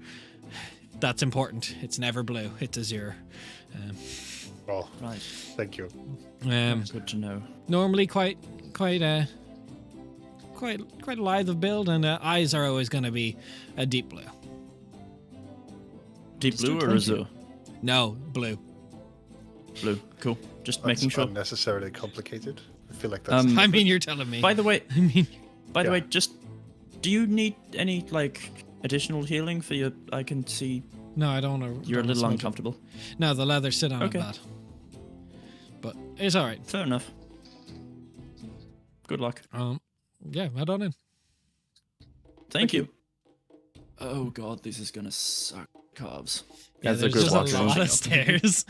That's important. It's never blue. It's azure. Oh, Right. thank you. Good to know. Normally quite lithe of build, and eyes are always going to be a deep blue. Deep blue or azure? No, blue. Blue. Cool. Just That's making sure. unnecessarily complicated. I feel like that's... I mean, you're telling me. By the way, I mean, just do you need any like additional healing for your? I can see no, I don't want to. you're a little uncomfortable. No, the leather sit on it Okay. bad. But it's all right. Fair enough. Good luck. Yeah, head on in. Thank you. Oh god, this is gonna suck carbs. Yeah, As the there's group just walks a in. lot of stairs.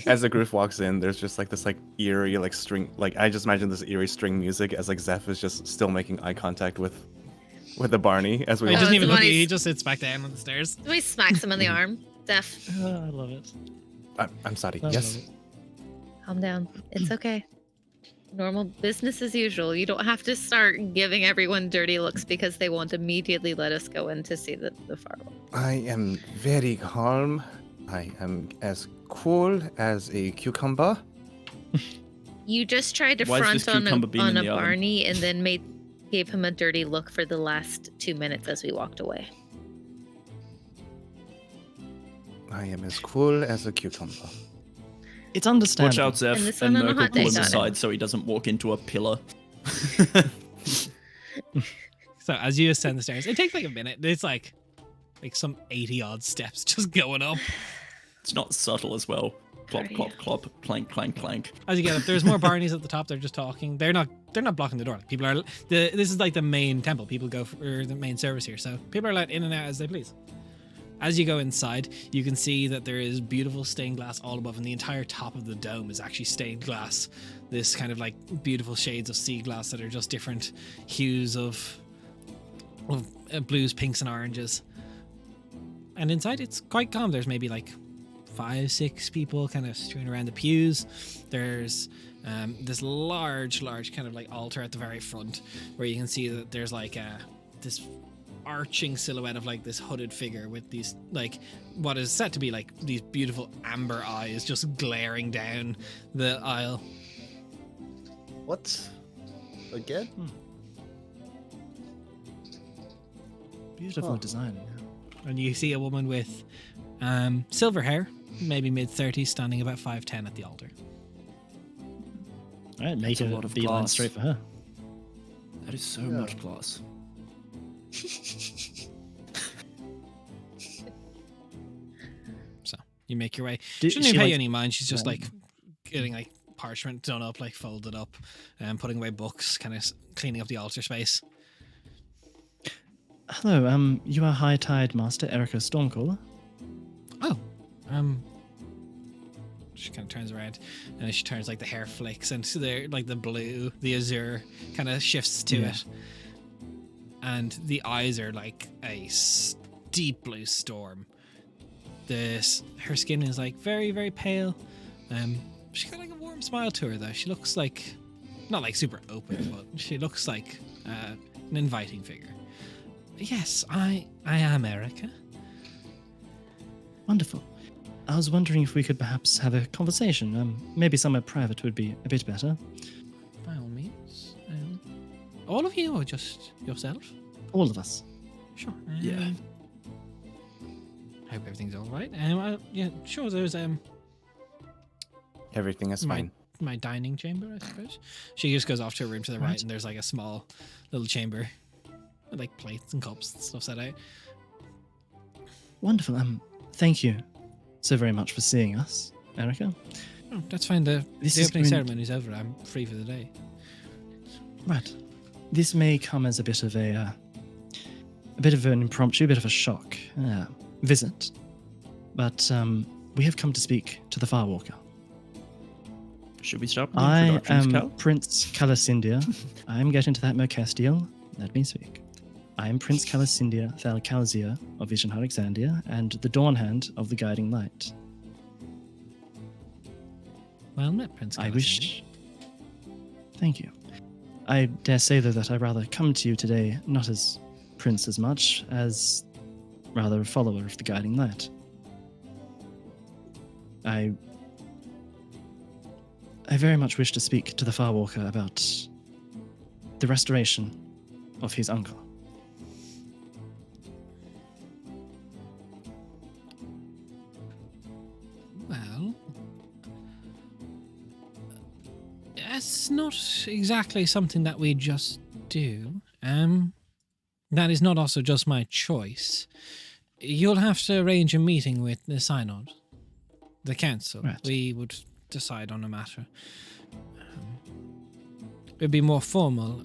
As the group walks in, there's just like this like eerie like string, like I just imagine this eerie string music as like Zeph is just still making eye contact with the Barney as we. He doesn't Oh, even the look one at you. he's- He just sits back down on the stairs. Somebody smacks him on the arm. Zeph, I love it. I'm sorry. I Yes. love it. calm down. It's okay. Normal business as usual. You don't have to start giving everyone dirty looks because they won't immediately let us go in to see the firewall. I am very calm. I am as cool as a cucumber. You just tried to Why is front this on cucumber bean in a the oven? Barney and then gave him a dirty look for the last 2 minutes as we walked away. I am as cool as a cucumber. It's understandable. Watch out, Zeph. And this And one on a Merkel hot day, pull him got it. aside so he doesn't walk into a pillar. So as you ascend the stairs, it takes like a minute. It's like some 80 odd steps just going up. It's not subtle as well. Clop, Right. clop, clop, clank, clank, clank. As you get up, there's more Barneys at the top. They're just talking. They're not blocking the door. Like, people are. This is like the main temple. People go for the main service here, so people are let in and out as they please. As you go inside, you can see that there is beautiful stained glass all above, and the entire top of the dome is actually stained glass. This kind of like beautiful shades of sea glass that are just different hues of blues, pinks, and oranges. And inside, it's quite calm. There's maybe like 5-6 people kind of strewn around the pews. There's this large kind of like altar at the very front where you can see that there's like this arching silhouette of like this hooded figure with these like what is set to be like these beautiful amber eyes just glaring down the aisle. What? Again? Beautiful Oh. design. And you see a woman with silver hair, maybe mid-30s, standing about 5'10" at the altar. All right, make That's a a lot of beeline glass. straight for her. That is so Yeah. much glass. So you make your way. Do- She doesn't she, even pay like- you any mind. She's just Yeah. like getting like parchment done up, like folded up, and putting away books, kind of cleaning up the altar space. Hello, you are High Tide Master Erica Stormcaller. Oh, she kind of turns around, and as she turns, like the hair flicks, and so there, like the blue, the azure, kind of shifts to Yeah. it, and the eyes are like a deep blue storm. Her skin is like very, very pale. She's got like a warm smile to her though. She looks like, not like super open, but she looks like an inviting figure. Yes, I am Erica. Wonderful. I was wondering if we could perhaps have a conversation. Maybe somewhere private would be a bit better. By all means. All of you or just yourself? All of us. Sure. Yeah. Hope everything's all right. Yeah, sure. There's Everything is fine. my dining chamber, I suppose. She just goes off to a room to the right, and there's like a small little chamber with like plates and cups and stuff set out. Wonderful. Thank you so very much for seeing us, Erica. Oh, that's fine. The This is opening going- ceremony's over. I'm free for the day. Right. This may come as a bit of an impromptu, bit of a shock visit, but we have come to speak to the Firewalker. Should we start with the I introductions, am Cal? Prince Calasindia. I am getting to that Mo Castiel. Let me speak. I am Prince Calasindia Thalcalzia of Vision Alexandria and the Dawn Hand of the Guiding Light. Well met, Prince. I Calasindia. wish. Thank you. I dare say, though, that I rather come to you today not as Prince as much as rather a follower of the Guiding Light. I very much wish to speak to the Firewalker about the restoration of his uncle. Well, it's not exactly something that we just do. That is not also just my choice. You'll have to arrange a meeting with the Synod, the council. Right. We would decide on a matter. It'd be more formal.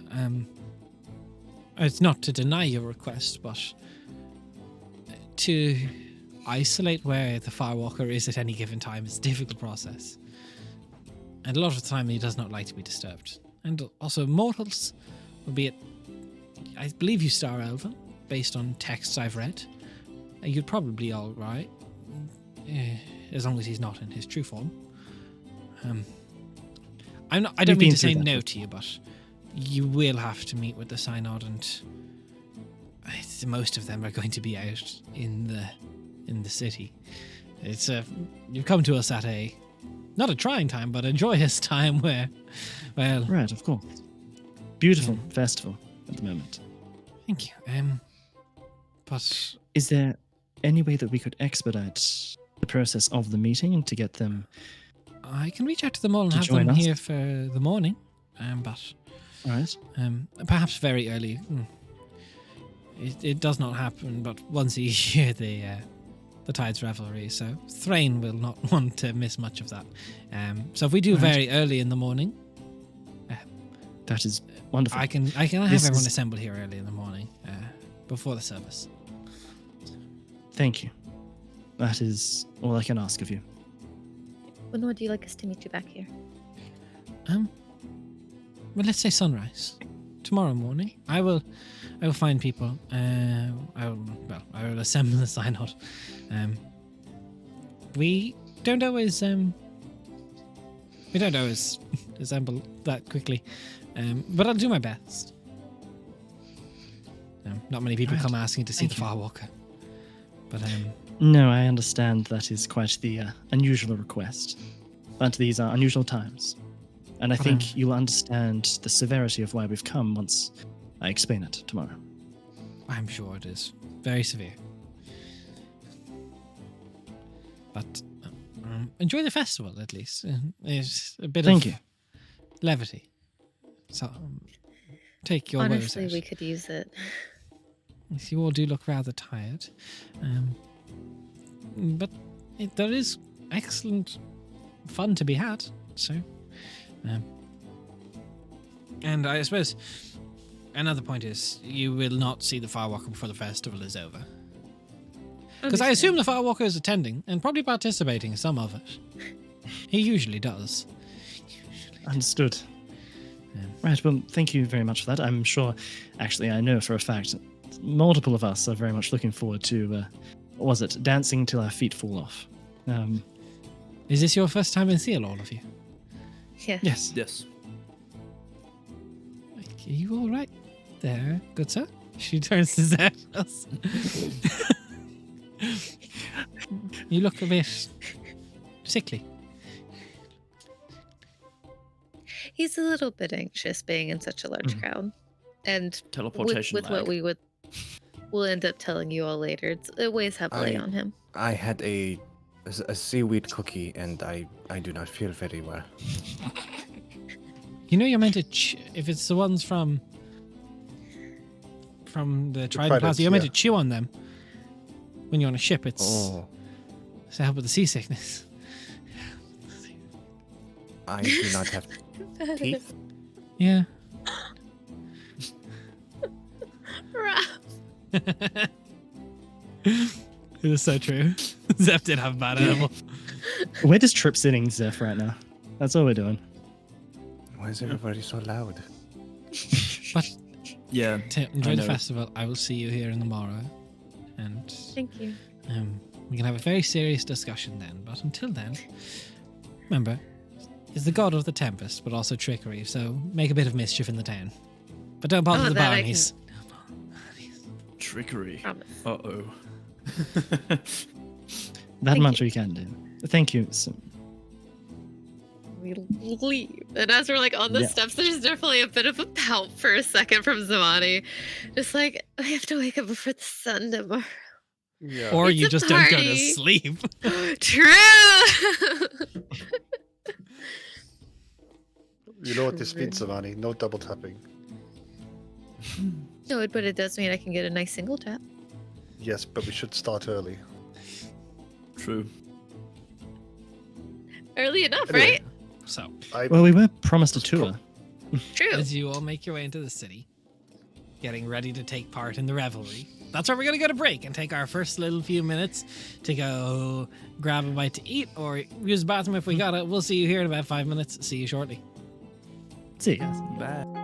It's not to deny your request, but to isolate where the Firewalker is at any given time is a difficult process. And a lot of the time he does not like to be disturbed. And also mortals, albeit I believe you Star Elven, based on texts I've read. You're probably all right, as long as he's not in his true form. I don't We've mean been to say through that no before. to you, but you will have to meet with the Synod, and most of them are going to be out in the city. It's you've come to us at a not a trying time, but a joyous time where, well, Right, of course. Beautiful festival at the moment. thank you. But Is there any way that we could expedite the process of the meeting to get them? I can reach out to them all and To have join them us? here for the morning. But All right. perhaps very early. It does not happen, but once a year the Tide's Revelry, so Thrain will not want to miss much of that. So if we do Right. very early in the morning, That is wonderful. I can have This everyone is- assembled here early in the morning before the service. Thank you. That is all I can ask of you. When would you like us to meet you back here? Well, let's say sunrise tomorrow morning. I will find people. I will assemble the synod. We don't always assemble that quickly, but I'll do my best. Not many people Right. come asking to see Thank the you. Firewalker, but No, I understand that is quite the unusual request, but these are unusual times, and I But, think you'll understand the severity of why we've come once I explain it tomorrow. I'm sure it is very severe. But enjoy the festival at least. It's a bit Thank of you. levity. So take your woes Honestly, out. we could use it. Yes, you all do look rather tired. But there is excellent fun to be had. So, and I suppose another point is you will not see the Firewalker before the festival is over. Because I assume the Firewalker is attending and probably participating in some of it. He usually does. Understood. Right, well, thank you very much for that. I'm sure, actually, I know for a fact, multiple of us are very much looking forward to, what was it, dancing till our feet fall off. Is this your first time in Seal, all of you? Yeah. Yes. Yes. Are you all right? there, good sir. She turns to Zeph. You look a bit sickly. He's a little bit anxious being in such a large crowd. And Teleportation with what lag. we'll end up telling you all later, it weighs heavily on him. I had a seaweed cookie, and I do not feel very well. You know you're meant to, if it's the ones from the Trident Plaza, you're meant to chew on them when you're on a ship. It's to help with the seasickness. I do not have teeth. Yeah. Raph. It is so true. Zeph did have a bad animal. We're just trip sitting Zeph right now. That's all we're doing. Why is everybody so loud? But Yeah. Tim, enjoy the festival. I will see you here tomorrow. And Thank you. we can have a very serious discussion then. But until then, remember, he's the god of the tempest, but also trickery. So make a bit of mischief in the town. But don't bother the that I bounties. Trickery. Promise. Uh-oh. That Thank much you. we can do. Thank you. We leave. And as we're like on the Yeah. steps, there's definitely a bit of a pout for a second from Zamani. Just like, I have to wake up before the sun tomorrow. Yeah. Or It's you a just don't go to party. sleep. True. You know what this means, Savani? No double tapping. No, but it does mean I can get a nice single tap. Yes, but we should start early. True. Early enough, Anyway, right? So, Well, we were promised a tour. True. as you all make your way into the city, getting ready to take part in the Revelry, that's where we're going to go to break and take our first little few minutes to go grab a bite to eat or use the bathroom if we got it. We'll see you here in about 5 minutes. See you shortly. See you guys. Bye.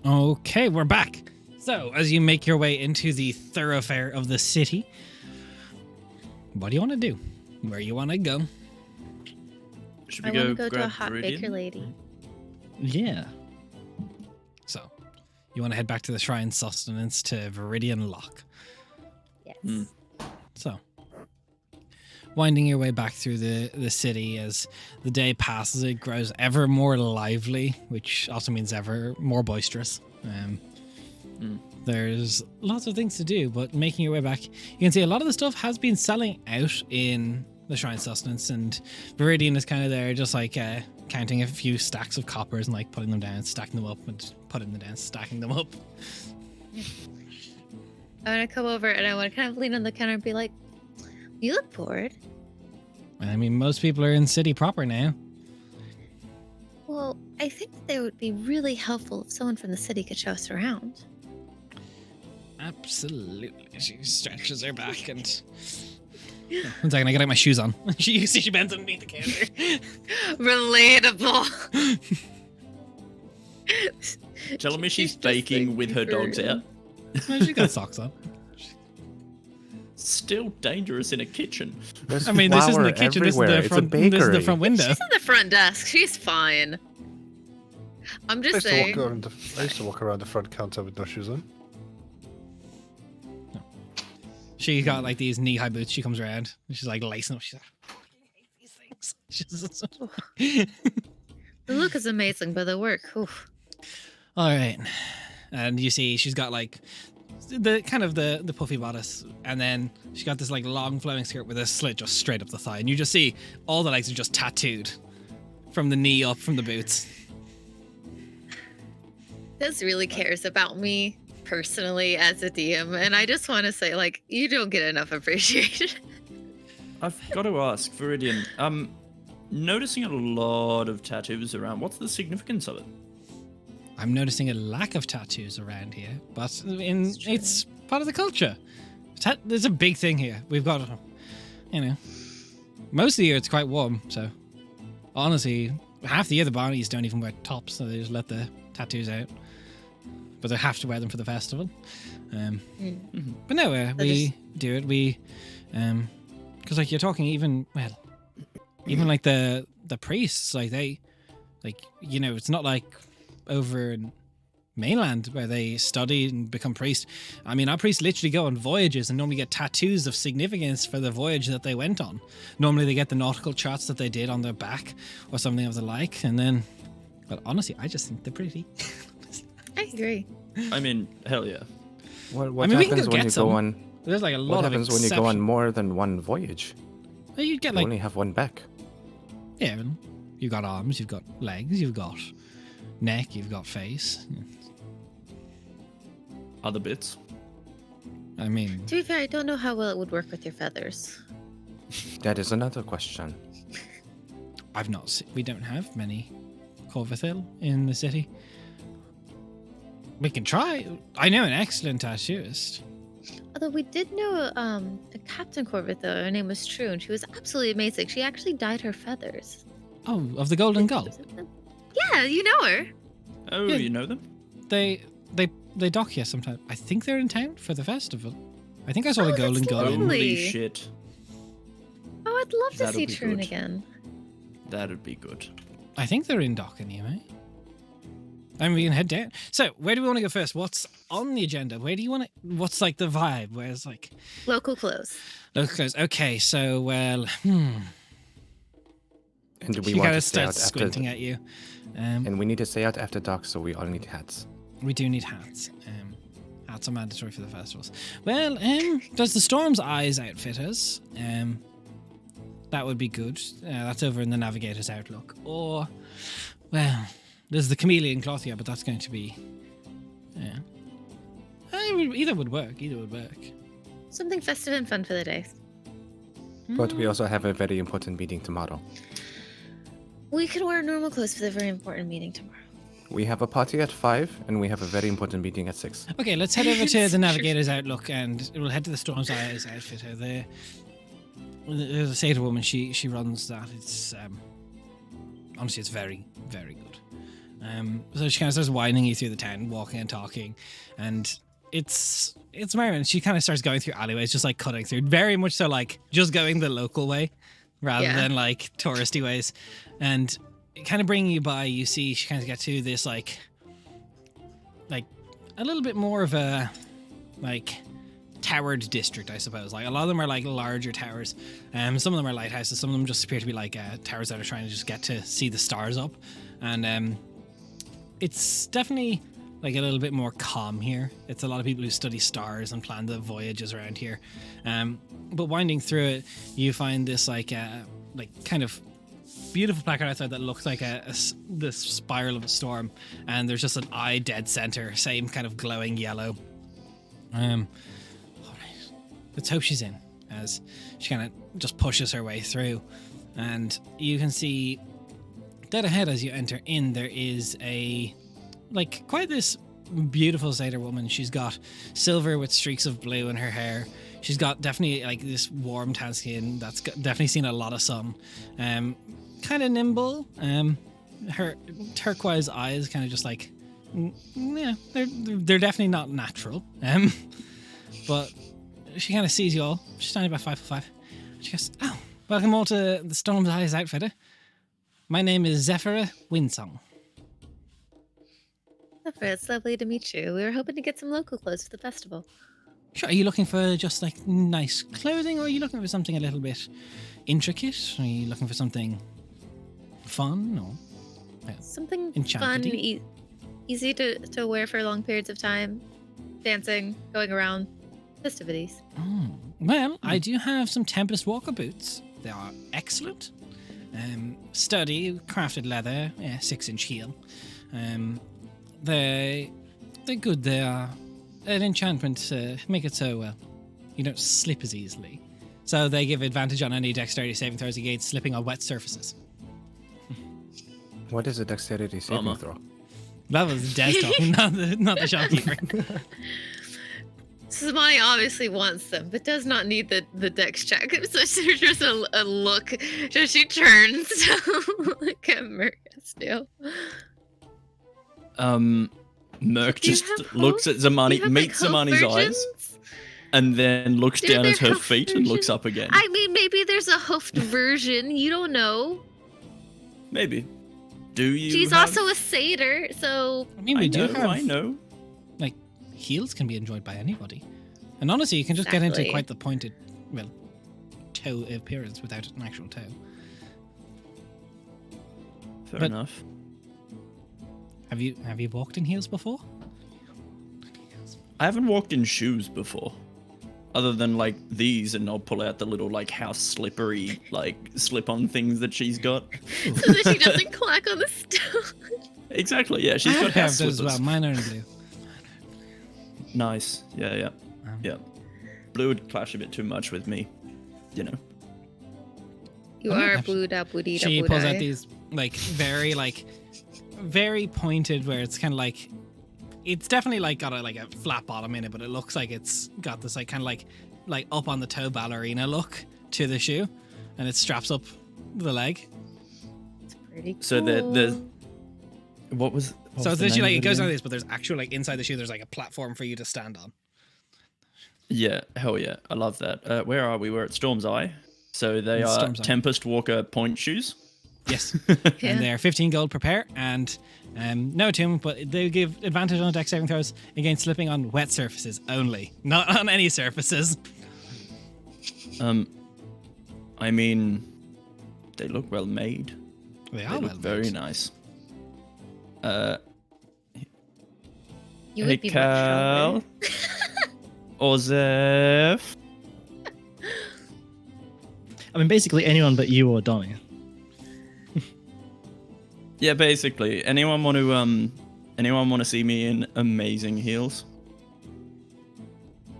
Okay, we're back. So, as you make your way into the thoroughfare of the city, what do you want to do? Where you want to go? Should I we want to go go to a grab hot Viridian? baker lady. Yeah. So, you want to head back to the Shrine Sustenance to Viridian Lock. Yes. Mm. So, winding your way back through the city as the day passes, it grows ever more lively, which also means ever more boisterous. There's lots of things to do, but making your way back, you can see a lot of the stuff has been selling out in the Shrine Sustenance, and Viridian is kind of there just like counting a few stacks of coppers and like putting them down, stacking them up, and putting them down, stacking them up. I want to come over and I want to kind of lean on the counter and be like, "You look bored." I mean, most people are in city proper now. Well, I think that it would be really helpful if someone from the city could show us around. Absolutely. She stretches her back and... One second, I gotta get my shoes on. You see she bends underneath the counter. Relatable. Telling me she's just baking like with her super- dogs out. No, she got socks on. Still dangerous in a kitchen. There's I mean, this isn't flour the kitchen, this is everywhere. the It's a front, this is the bakery. front window. She's at the front desk. She's fine. I'm I just used, to saying. I used to walk around the front counter with no shoes on. She got like these knee-high boots. She comes around and she's like lacing up. She's like, I fucking hate these things. She's The look is amazing, but the work. Oof. All right. And you see she's got like the kind of the puffy bodice, and then she got this like long flowing skirt with a slit just straight up the thigh, and you just see all the legs are just tattooed from the knee up from the boots. This really cares about me personally as a DM, and I just want to say, like, you don't get enough appreciation. I've got to ask, Viridian, noticing a lot of tattoos around. What's the significance of it? I'm noticing a lack of tattoos around here, but it's part of the culture. There's a big thing here. We've got, you know, most of the year it's quite warm, so honestly, half the year the Barneys don't even wear tops, so they just let the tattoos out. But they have to wear them for the festival. But no, we do it. We, because like you're talking even like the priests, like they, like, you know, it's not like over in mainland where they study and become priests. I mean, our priests literally go on voyages and normally get tattoos of significance for the voyage that they went on. Normally they get the nautical charts that they did on their back or something of the like. And then, but honestly, I just think they're pretty. I agree. I mean, hell yeah. What I mean, we can happens go when get you some. go on? There's like a lot What of happens when you go on more than one voyage? Well, you get You like, only have one back. yeah, you've got arms, you've got legs, you've got neck, you've got face. Other bits. I mean, To be fair, I don't know how well it would work with your feathers. That is another question. I've not we don't have many Corvathil in the city. We can try. I know an excellent tattooist. Although we did know a Captain Corbett, though. Her name was True, and she was absolutely amazing. She actually dyed her feathers. Oh, of the Golden Gull. Yeah, you know her. Oh, Yeah. you know them? They dock here sometimes. I think they're in town for the festival. I think I saw Oh, the that's Golden Gull. lovely. Holy shit. Oh, I'd love to That'll see be Troon good. again. That'd be good. I think they're in dock anyway. And we can head down. So, where do we want to go first? What's on the agenda? Where do you want to? What's like the vibe? Where's like Local clothes. local clothes? Okay, so well, And do we she want kind to of stay out starts after? squinting at you. And we need to stay out after dark, so we all need hats. We do need hats. Hats are mandatory for the festivals. Well, does the Storm's Eyes outfit us? That would be good. That's over in the Navigator's Outlook. Or, well, there's the Chameleon cloth here, but that's going to be, yeah. Either would work. Either would work. Something festive and fun for the day. But we also have a very important meeting tomorrow. We can wear normal clothes for the very important meeting tomorrow. We have a party at 5, and we have a very important meeting at 6. Okay, let's head over to It's the true. Navigator's Outlook, and we'll head to the Storm's Eyes outfitter. There's a Satyr woman. She runs that. It's honestly, it's very, very good. So she kind of starts winding you through the town, walking and talking, and it's Marion. She kind of starts going through alleyways, just like cutting through, very much so like just going the local way rather than like touristy ways, and kind of bringing you by. You see, she kind of get to this like a little bit more of a like towered district, I suppose. Like a lot of them are like larger towers. Some of them are lighthouses. Some of them just appear to be like towers that are trying to just get to see the stars up, and it's definitely like a little bit more calm here. It's a lot of people who study stars and plan the voyages around here. But winding through it, you find this like kind of beautiful placard outside that looks like the spiral of a storm, and there's just an eye dead center, same kind of glowing yellow. All right, let's hope she's in, as she kind of just pushes her way through, and you can see dead ahead as you enter in, there is a quite this beautiful satyr woman. She's got silver with streaks of blue in her hair. She's got definitely like this warm tan skin that's definitely seen a lot of sun. Kind of nimble. Her turquoise eyes kind of just like, yeah, they're definitely not natural. But she kind of sees you all. She's standing about 5'5". She goes, "Oh, welcome all to the Storm's Eyes Outfitter. My name is Zephyra Windsong." It's lovely to meet you. We were hoping to get some local clothes for the festival. Sure. Are you looking for just like nice clothing, or are you looking for something a little bit intricate? Are you looking for something fun, or something enchanted-y? fun, easy to wear for long periods of time? Dancing, going around, festivities. Well, I do have some Tempest Walker boots. They are excellent. Sturdy, crafted leather, 6-inch heel. They're good. They are an enchantment to make it so you don't slip as easily. So they give advantage on any dexterity saving throws against slipping on wet surfaces. What is a dexterity saving throw? That was Des talking, not the shopkeeper. Samani obviously wants them, but does not need the dex check. So there's just a look. So she turns to look at Mercus. Merc just looks at Zamani, meets Zamani's eyes, and then looks down at her feet and looks up again. I mean, maybe there's a hoofed version. You don't know. Maybe. Do you? She's also a satyr, so. I mean, I know. Like, heels can be enjoyed by anybody. And honestly, you can just get into quite the pointed, well, toe appearance without an actual toe. Fair enough. Have you walked in heels before? I haven't walked in shoes before. Other than like these, and I'll pull out the little like house slippery like slip-on things that she's got. So that she doesn't clack on the stone. Exactly, yeah. She's got house those slippers. as well. Mine are in blue. Nice. Yeah. Blue would clash a bit too much with me, you know. You are Buddha. She pulls out these very pointed, where it's kind of like, it's definitely like got a flat bottom in it, but it looks like it's got this like kind of like up on the toe ballerina look to the shoe, and it straps up the leg. It's pretty cool. So what was so it's the literally name like of it goes again? like this, but there's actually like inside the shoe there's like a platform for you to stand on. Yeah, hell yeah. I love that. Where are we? We're at Storm's Eye. So they are Storm's Eye. Tempest Walker point shoes. Yes. Yeah. And they're 15 gold per pair, and no attunement, but they give advantage on dex saving throws against slipping on wet surfaces only, not on any surfaces. I mean, they look well made. They They are look well very made. nice. You Hey, would be Cal. much stronger. Or Zeph. I mean, basically anyone but you or Donnie. Yeah, basically. Anyone want to see me in amazing heels?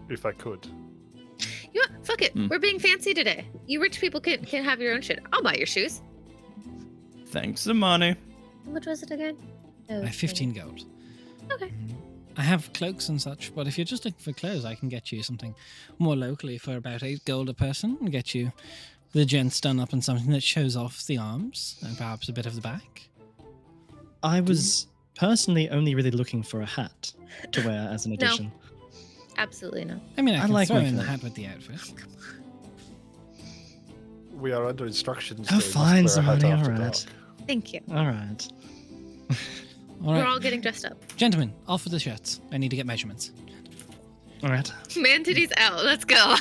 If I could. You know what? Fuck it. We're being fancy today. You rich people can have your own shit. I'll buy your shoes. Thanks the money. How much was it again? Oh, 15 gold. Okay. I have cloaks and such, but if you're just looking for clothes, I can get you something more locally for about 8 gold a person, and get you the gents done up in something that shows off the arms and perhaps a bit of the back. I was personally only really looking for a hat to wear as an No. addition. Absolutely no. I mean, I I can like throw my in the clothes. hat with the outfit. We are under instructions. Oh, that we must fine, wear a hat Zamani, after alright. dark. Thank you. All right. All We're right, all getting dressed up. gentlemen, off with the shirts. I need to get measurements. All right. Man titties out. Let's go.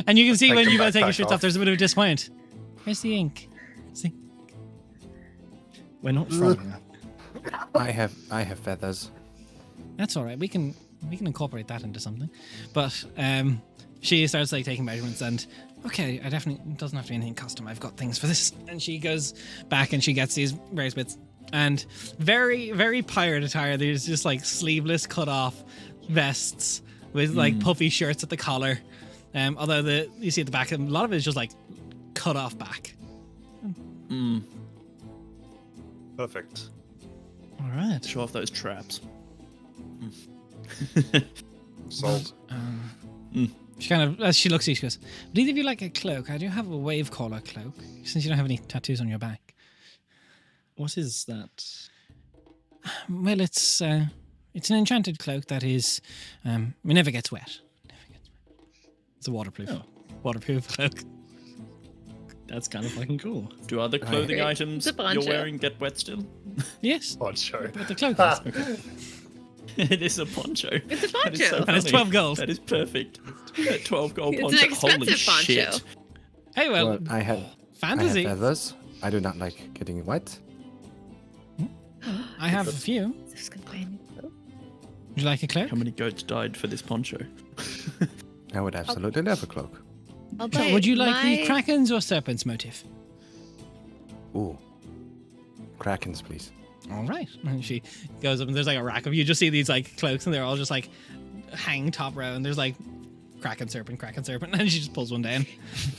And you can see Take when the you guys take your backpack shirts off, off. there's a bit of a disappointment. Where's the ink? See? We're not frogging. I have feathers. That's all right. We can incorporate that into something. But she starts like taking measurements and okay, I definitely it doesn't have to be anything custom. I've got things for this. And she goes back and she gets these various bits and very very pirate attire. There's just like sleeveless cut off vests with like puffy shirts at the collar. Although you see at the back, a lot of it is just like cut off back. Mm. Perfect. All right. Show off those traps. Sold. She kind of, as she looks at you, she goes, "Would either of you like a cloak? I do have a wave collar cloak, since you don't have any tattoos on your back." What is that? Well, it's an enchanted cloak that is, it never gets wet. It's a waterproof cloak. That's kind of fucking cool. Do other clothing Great. items It's a you're poncho. wearing get wet still? Yes, Poncho. but the cloak is. It is a poncho. It's a That is so poncho. And it's funny. 12 gold. That is perfect. 12 gold It's poncho. an Holy expensive poncho. shit. Hey, well, Well, I have fantasy. feathers. I do not like getting wet. I have a few. Just gonna buy a new cloak. Would you like a cloak? How many goats died for this poncho? I would absolutely love a cloak. I'll So buy would you like the my- Kraken's or Serpent's motif? Ooh. Krakens, please. All right. And she goes up and there's like a rack of you just see these like cloaks and they're all just like hang top row and there's like Kraken, Serpent, and she just pulls one down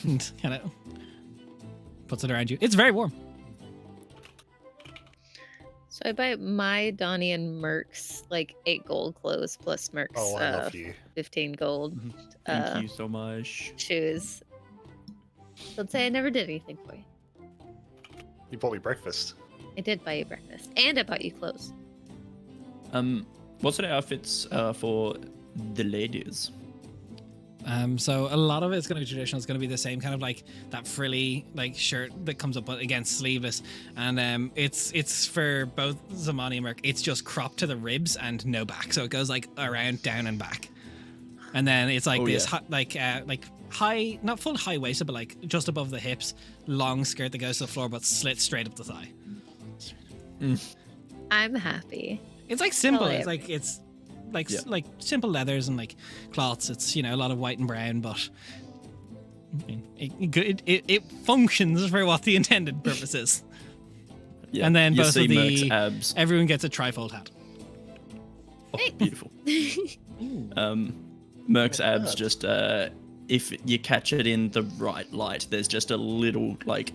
and kind of puts it around you. It's very warm. So I buy my Donnie and Merck's like 8 gold clothes plus Merck's Oh, I love you. 15 gold Thank you so much. shoes. Don't say I never did anything for you. You bought me breakfast. I did buy you breakfast and I bought you clothes. What sort of outfits for the ladies? So a lot of it's going to be traditional. It's going to be the same kind of like that frilly like shirt that comes up against sleeveless, and it's for both Zamani and Merc. It's just cropped to the ribs and no back, so it goes like around, down, and back. And then it's like Oh, this yeah. like high, not full high waisted, but like just above the hips, long skirt that goes to the floor but slits straight up the thigh. I'm happy. It's like simple. Oh, It's yeah. like it's like Yeah. like simple leathers and like cloths. It's a lot of white and brown, but I mean, it functions for what the intended purpose is. Yeah. And then you both see of Merc's the abs. everyone gets a trifold hat. Oh, beautiful. Merc's abs just if you catch it in the right light, there's just a little like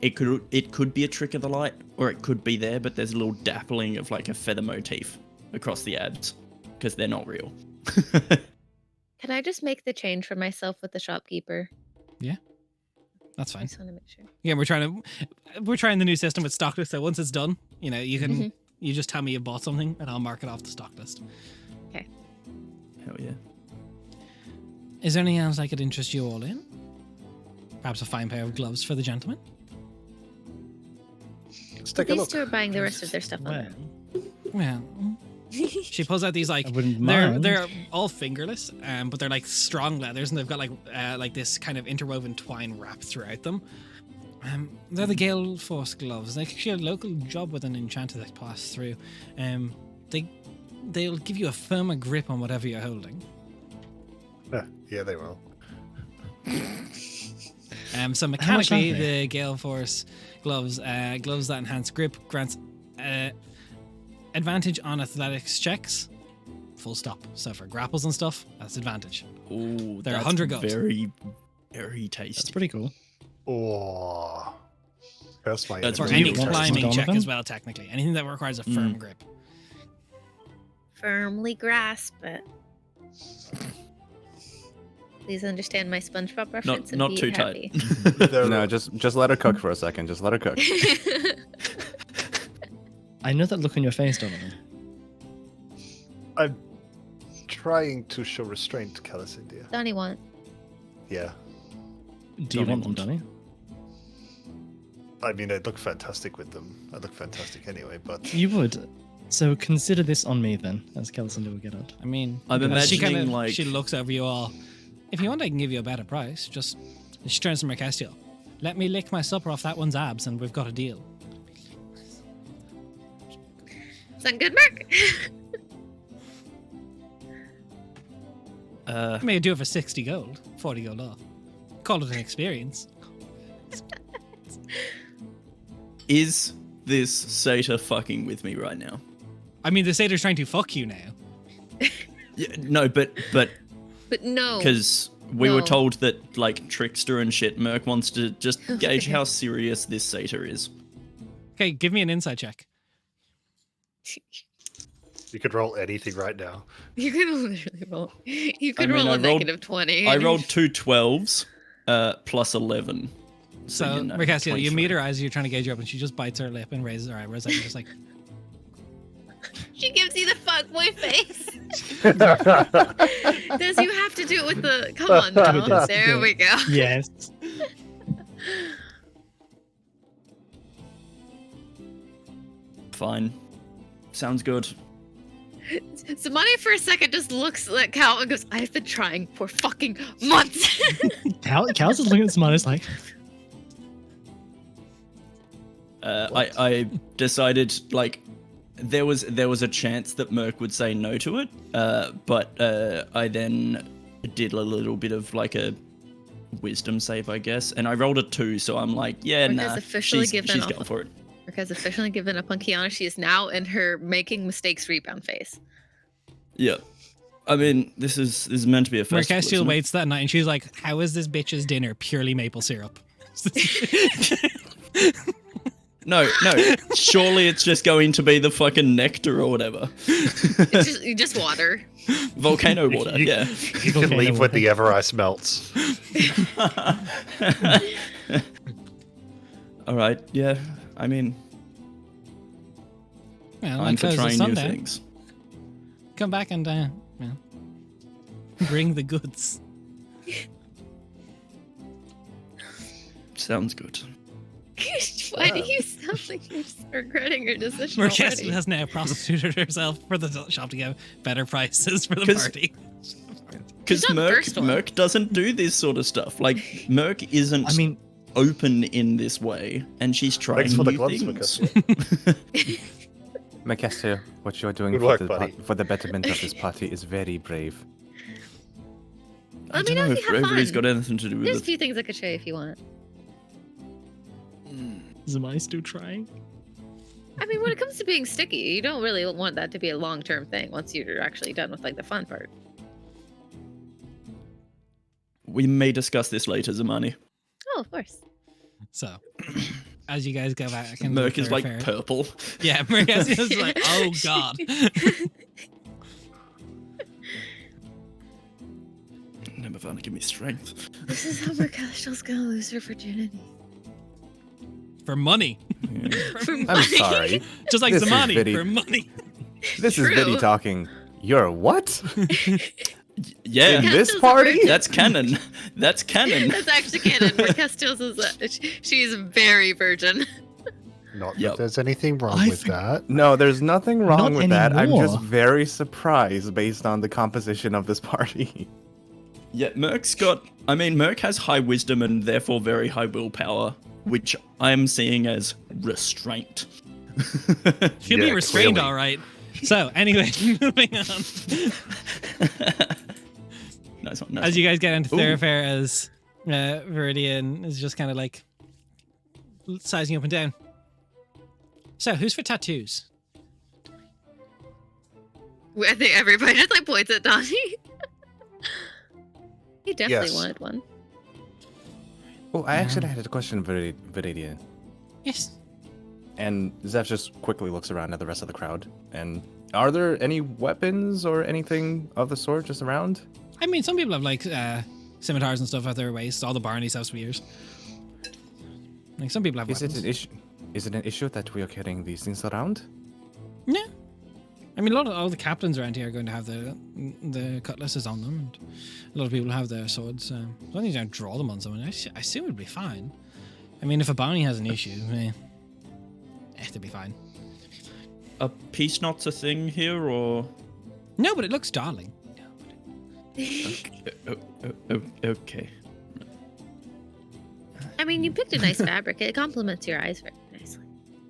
it could be a trick of the light or it could be there, but there's a little dappling of like a feather motif across the abs because they're not real. Can I just make the change for myself with the shopkeeper? That's I fine. just want to make sure. Yeah, we're trying the new system with stock list. So once it's done, you can Mhm. you just tell me you bought something and I'll mark it off the stock list. Hell yeah. Is there anything else I could interest you all in? Perhaps a fine pair of gloves for the gentleman. Let's take a These look. two are buying the rest of their stuff on Well, their own. Well, she pulls out these like I wouldn't mind. they're all fingerless, but they're like strong leathers, and they've got like this kind of interwoven twine wrapped throughout them. They're the Gale Force gloves. They actually a local job with an enchanter that passed through. They'll give you a firmer grip on whatever you're holding. Yeah, they will. So much are mechanically, they? the Gale Force gloves that enhance grip grants advantage on athletics checks. Full stop. So for grapples and stuff, that's advantage. Ooh, They're that's 100 gold. very, very tasty. that's pretty cool. Oh. Curse my That's For enemy. any beautiful. climbing check Donovan? as well, technically. Anything that requires a firm grip. Firmly grasp it. Please understand my SpongeBob reference and Not be too happy. tight. They're- No, just let her cook for a second. Just let her cook. I know that look on your face, Donovan. I'm trying to show restraint, Callus India. Donnie want. Yeah. Do you want them, Donnie? I mean, I'd look fantastic with them. I look fantastic anyway, but You would. So consider this on me then, as Calicinda will get out. I mean, I'm she imagining, like- she looks over you all. If you want, I can give you a better price. Just she turns to Mercastio. Let me lick my supper off that one's abs, and we've got a deal. Sound good, Mark? I may do it for 60 gold, 40 gold off. Call it an experience. Is this satyr fucking with me right now? I mean, the satyr's trying to fuck you now. Yeah, no, but But no. because we were No. told that like Trickster and shit, Merc wants to just gauge how serious this satyr is. Okay, give me an insight check. you could roll anything right now. You could literally roll. You could mean, roll I a rolled- negative 20. I rolled 2 12s plus 11. So, you know, Mercastio, you 23. meet her as you're trying to gauge her up, and she just bites her lip and raises her eyebrows. Like, just like, She gives you the fuckboy face. Does you have to do it with the? Come on Do now. this, There do we it. go. Yes. Fine. Sounds good. Samani for a second just looks at Cal and goes, "I've been trying for fucking months." Cal's just looking at Smarties like, I decided like there was a chance that Merc would say no to it, but I then did a little bit of like a wisdom save, I guess, and I rolled a 2, so I'm like, yeah, Merc has nah, officially she's given up. going for it. Rick has officially given up on Kiana. She is now in her making mistakes rebound phase. Yeah, I mean, this is meant to be a festival. Mercastio isn't it? waits that night, and she's like, "How is this bitch's dinner purely maple syrup?" No, surely it's just going to be the fucking nectar or whatever. It's just water. Volcano water, You- yeah. You can Okay, leave no when the ever ice melts. All right, yeah. I mean, Yeah, I'm like for close at trying new sundown. things. Come back and bring the goods. Sounds good. Why do you sound like you're regretting your decision Mercastio already? has now prostituted herself for the shop to get better prices for the 'Cause- party. Because She's not the Merc first one. doesn't do this sort of stuff. Like Merc isn't I mean, open in this way, and she's trying Thanks for the new gloves, things. Mercastio. Macasio, what you're doing Good for, work, the buddy. for the betterment of this party is very brave. I Let me don't know know if if you have Revelry's fun. got anything to do with There's a it. few things I could show you if you want. is Amai still trying? I mean, when it comes to being sticky, you don't really want that to be a long-term thing once you're actually done with like the fun part. We may discuss this later, Zamani. Oh, of course. So, as you guys go back, and Merc is like fair. purple. Yeah, Mercastio's like, oh god. Never found to give me strength. This is how Mercastil's gonna lose her virginity. For money. Yeah. For I'm money. sorry. Just like This is Zamani, very- for money. This is True. Vinny talking. You're what? Yeah, In this Mercastil's a party? virgin. that's canon. That's canon. That's actually canon. Mercastil's is she's very virgin. Not Yep. that there's anything wrong I with think- that. No, there's nothing wrong Not with that. I'm just anymore. very surprised based on the composition of this party. Yeah, Merc has high wisdom and therefore very high willpower, which I'm seeing as restraint. She'll Yeah, be restrained, clearly. all right. So, anyway, moving on. Nice one. Nice As one. you guys get into Ooh. thoroughfare, as Viridian is just kind of like sizing you up and down. So, who's for tattoos? I think everybody just like points at Donnie. He definitely Yes. wanted one. Oh, I actually had a question, Viridian. Yes. And Zeph just quickly looks around at the rest of the crowd. And are there any weapons or anything of the sort just around? I mean, some people have like scimitars and stuff at their waist. All the Barneys have spears. Like some people have Is it weapons. an issue? Is it an issue that we are carrying these things around? Yeah. I mean, all the captains around here are going to have the cutlasses on them, and a lot of people have their swords. As long as you don't draw them on someone, I assume it'd be fine. I mean, if a bounty has an issue, it'll be fine. Are peace knots a thing here, or? No, but it looks darling. Okay. I mean, you picked a nice fabric. It complements your eyes very nicely.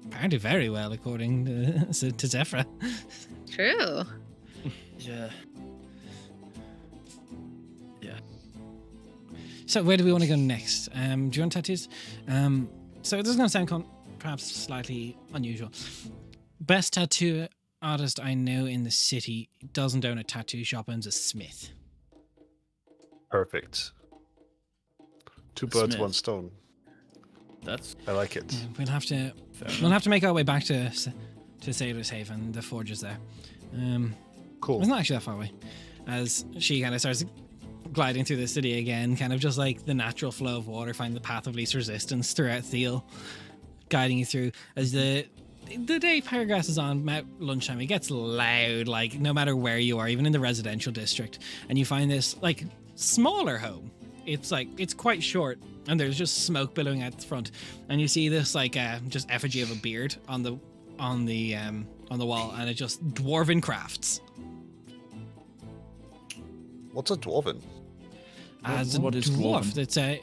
Apparently very well, according to Zephyra. True. Yeah. Yeah. So where do we want to go next? Do you want tattoos? So this is going to sound perhaps slightly unusual. Best tattoo artist I know in the city doesn't own a tattoo shop, owns a smith. Perfect. Two birds, Smith. one stone. That's I like it. Yeah, we'll have to fair enough. make our way back to Sailor's Haven. The forge is there. Cool. It's not actually that far away. As she kind of starts gliding through the city again, kind of just like the natural flow of water, find the path of least resistance throughout Thiel, guiding you through. As the day progresses on, at lunchtime, it gets loud, like no matter where you are, even in the residential district, and you find this like smaller home. It's quite short, and there's just smoke billowing out the front, and you see this like just effigy of a beard on the wall, and it's just dwarven crafts. What's a dwarven? As a what is dwarf, dwarven?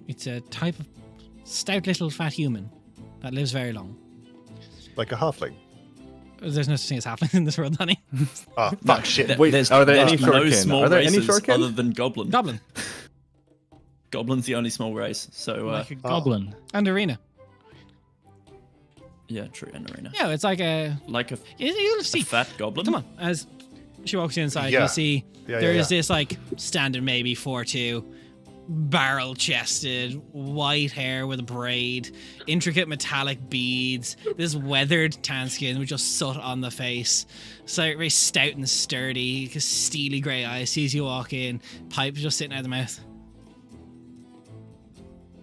it's a type of stout little fat human that lives very long. Like a halfling? There's no such thing as halfling in this world, honey. Ah, fuck, shit. Wait, are there any no shortkin? small Are there any races shortkin? other than goblin? Goblin Goblin's the only small race, so Like a goblin. and arena. yeah, true, and arena. Yeah, it's like a. Like a You'll see. fat goblin. Come on, as she walks inside, Yeah. you see Yeah, there yeah, is this like standard maybe 4'2", barrel chested, white hair with a braid, intricate metallic beads, this weathered tan skin with just soot on the face. So very stout and sturdy, steely grey eyes, sees you walk in, pipe just sitting out of the mouth.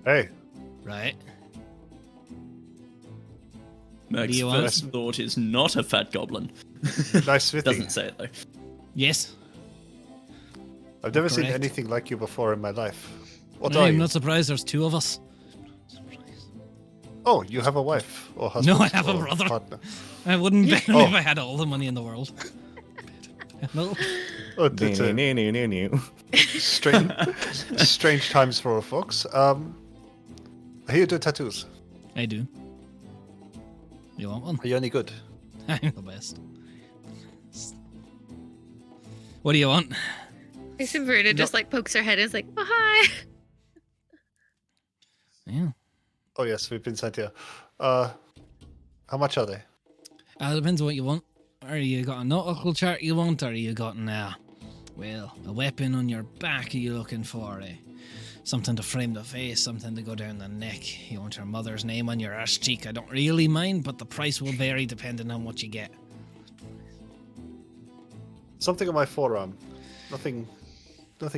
Hey, Right. Merc's do you want? first thought is not a fat goblin. nice smithing. Doesn't say it though. Yes. I've never seen Correct. anything like you before in my life. What are I'm you? not surprised there's two of us. Oh, you have a wife or husband? No, I have a or brother. Partner. I wouldn't bet Oh. if I had all the money in the world. No. Oh, it's strange times for folks. Here you do tattoos. I do. You want one? Are you any good? I'm the best. What do you want? Sabrina just like pokes her head and is like, oh, hi. Yeah. Oh yes, we've been sent here. How much are they? It depends on what you want. Are you got a nautical chart you want, or are you got a weapon on your back? Are you looking for something to frame the face, something to go down the neck? You want your mother's name on your arse cheek? I don't really mind, but the price will vary depending on what you get. Something on my forearm. Nothing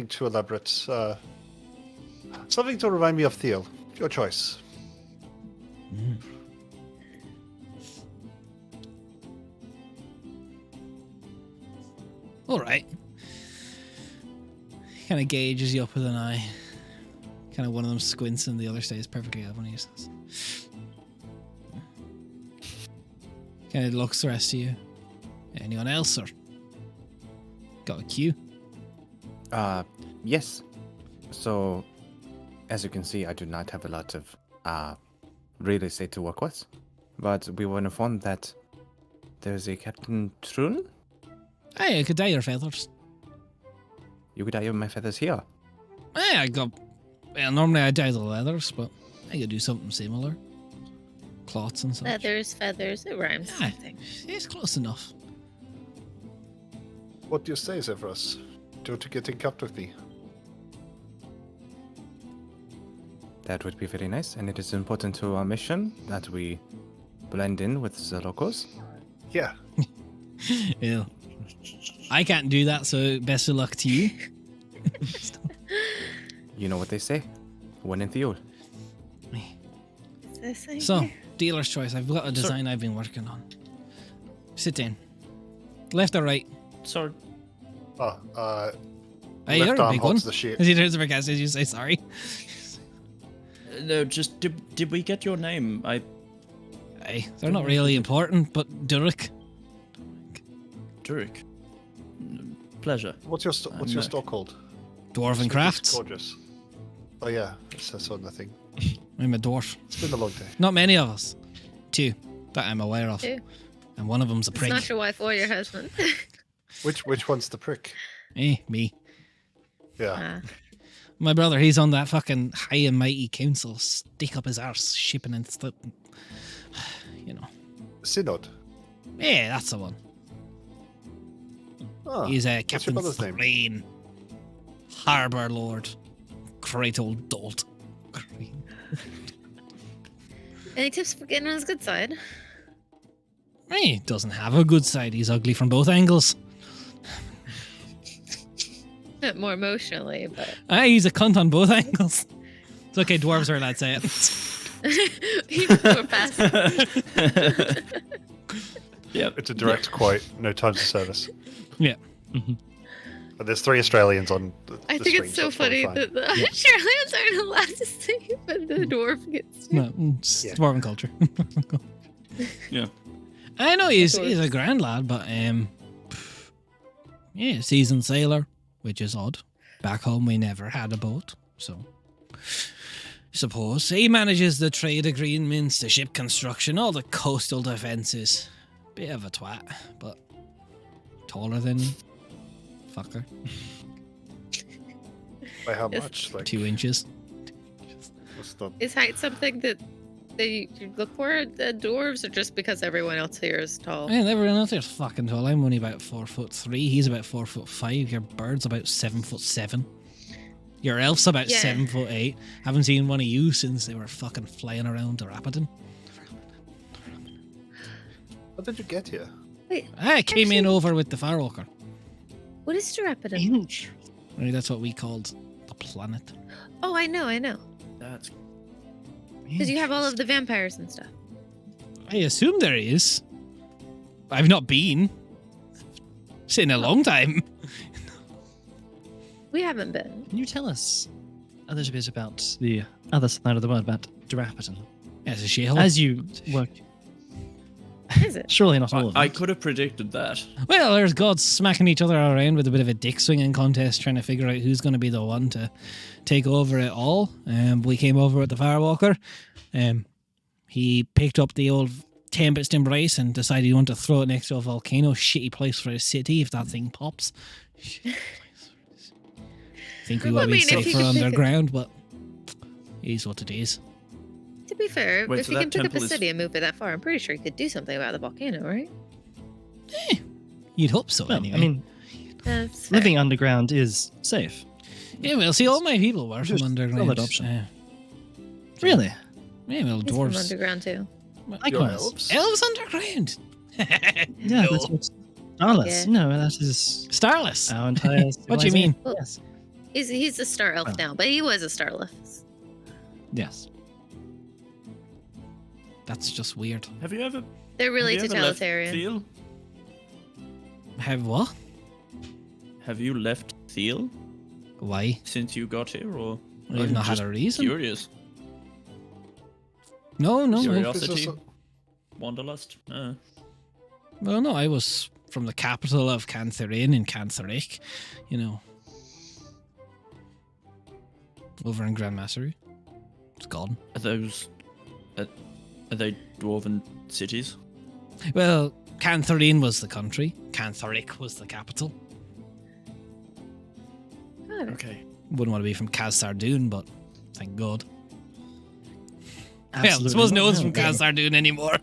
too elaborate. Something to remind me of Thiel. Your choice. All right. Kind of gauges you up with an eye. Kind of one of them squints and the other stays perfectly open. He says, kind of looks the rest of you. Anyone else, or got a queue? Yes. So, as you can see, I do not have a lot of real estate to work with, but we were informed that there's a Captain Trun. Hey, I could dye your feathers. You could dye my feathers here. Hey, I got. Well, normally I dye the leathers, but I could do something similar. Cloths and such. Feathers, it rhymes. Yeah, I think. it's close enough. What do you say, Zephyros? Do you want to get in contact with me? That would be very nice, and it is important to our mission that we blend in with the locals. Yeah. Yeah. I can't do that, so best of luck to you. You know what they say, when in Thiel. This thing So, here. dealer's choice. I've got a design I've been working on. Sit down. Left or right? Sorry. Hey, you're left a arm big one. holds the shield. As he turns to Mercast, you say sorry. No, just did we get your name? Hey, they're not really important, but Durek. Durek. Pleasure. What's your store called? Dwarven It's Crafts. gorgeous. Oh yeah, it says on the thing. I'm a dwarf. It's been a long day. Not many of us. 2 that I'm aware of. 2. And one of them's a It's prick. not your wife or your husband. Which one's the prick? Me. Yeah. My brother, he's on that fucking high and mighty council. Stick up his arse, shipping and stuff. You know. Synod. Yeah, that's the one. Oh, He's a what's your Captain brother's name? Thrain. Harbour Lord. Great old dolt. Any tips for getting on his good side? He doesn't have a good side. He's ugly from both angles. More emotionally, but He's a cunt on both angles. It's okay, dwarves are allowed to say it. he's more passive. Yep. It's a direct quote. No time to service. Yeah. But there's 3 Australians on the I the think stream, it's so it's probably funny fine. that the Australians aren't allowed to say it, but the dwarf gets to. No, it's Yeah. dwarven culture. Yeah. I know he's Dwarves. a grand lad, but yeah, seasoned sailor, which is odd. Back home we never had a boat, so suppose he manages the trade agreements, the ship construction, all the coastal defences. Bit of a twat, but taller than me. Fucker. By how Yes. much? Like 2 inches. what's the Is height something that you look for the dwarves, or just because everyone else here is tall? Man, everyone else here's fucking tall. I'm only about 4'3". He's about 4'5". Your bird's about 7'7". Your elf's about Yeah. 7'8". Haven't seen one of you since they were fucking flying around Rapidan. How did you get here? Wait, I came in Actually- over with the Firewalker. what is Terrapidum? Right, that's what we called the planet. Oh, I know. That's Because you have all of the vampires and stuff. I assume there is. I've not been. It's in a long time. We haven't been. Can you tell us a little bit about the other side of the world, about Drapiton? As a shithole. As you work, Is it? surely not all of I it. could have predicted that. Well, there's gods smacking each other around with a bit of a dick swinging contest, trying to figure out who's going to be the one to take over it all. We came over with the Firewalker. He picked up the old Tempest Embrace and decided he wanted to throw it next to a volcano. Shitty place for a city if that thing pops. Shitty place for a city. Think we Well, would I be mean, if you safer could pick it- underground, but it is what it is. To be fair, Wait, if so you that can pick up temple a is- city and move it that far, I'm pretty sure you could do something about the volcano, right? You'd hope so, Well, anyway. I mean, That's fair. living underground is safe. yeah, well, see, all my people were from Just underground. solid option. Really? Yeah, well, He's from dwarves. underground too. Your Likewise. elves? Elves underground. Yeah, No. that's what's Starless. Yeah. No, that is Starless. our entire. What do you mean? Well- Yes. He's a star elf Oh. now, but he was a star elf. Yes. That's just weird. Have you ever? They're really have you ever left totalitarian. Thiel? Have what? Have you left Thiel Why? since you got here, or? We've I'm not had just a reason. Curious. No. Curiosity. also- Wanderlust. Well, no, I was from the capital of Cantharin in Cantharic, you know. Over in Grand Massery. It's gone. Are those? Are they dwarven cities? Well, Cantharin was the country. Cantharic was the capital. Got it. Okay. Wouldn't want to be from Kaz-Sardoon, but thank God. Well, I Absolutely suppose no not. one's from Kaz-Sardoon anymore.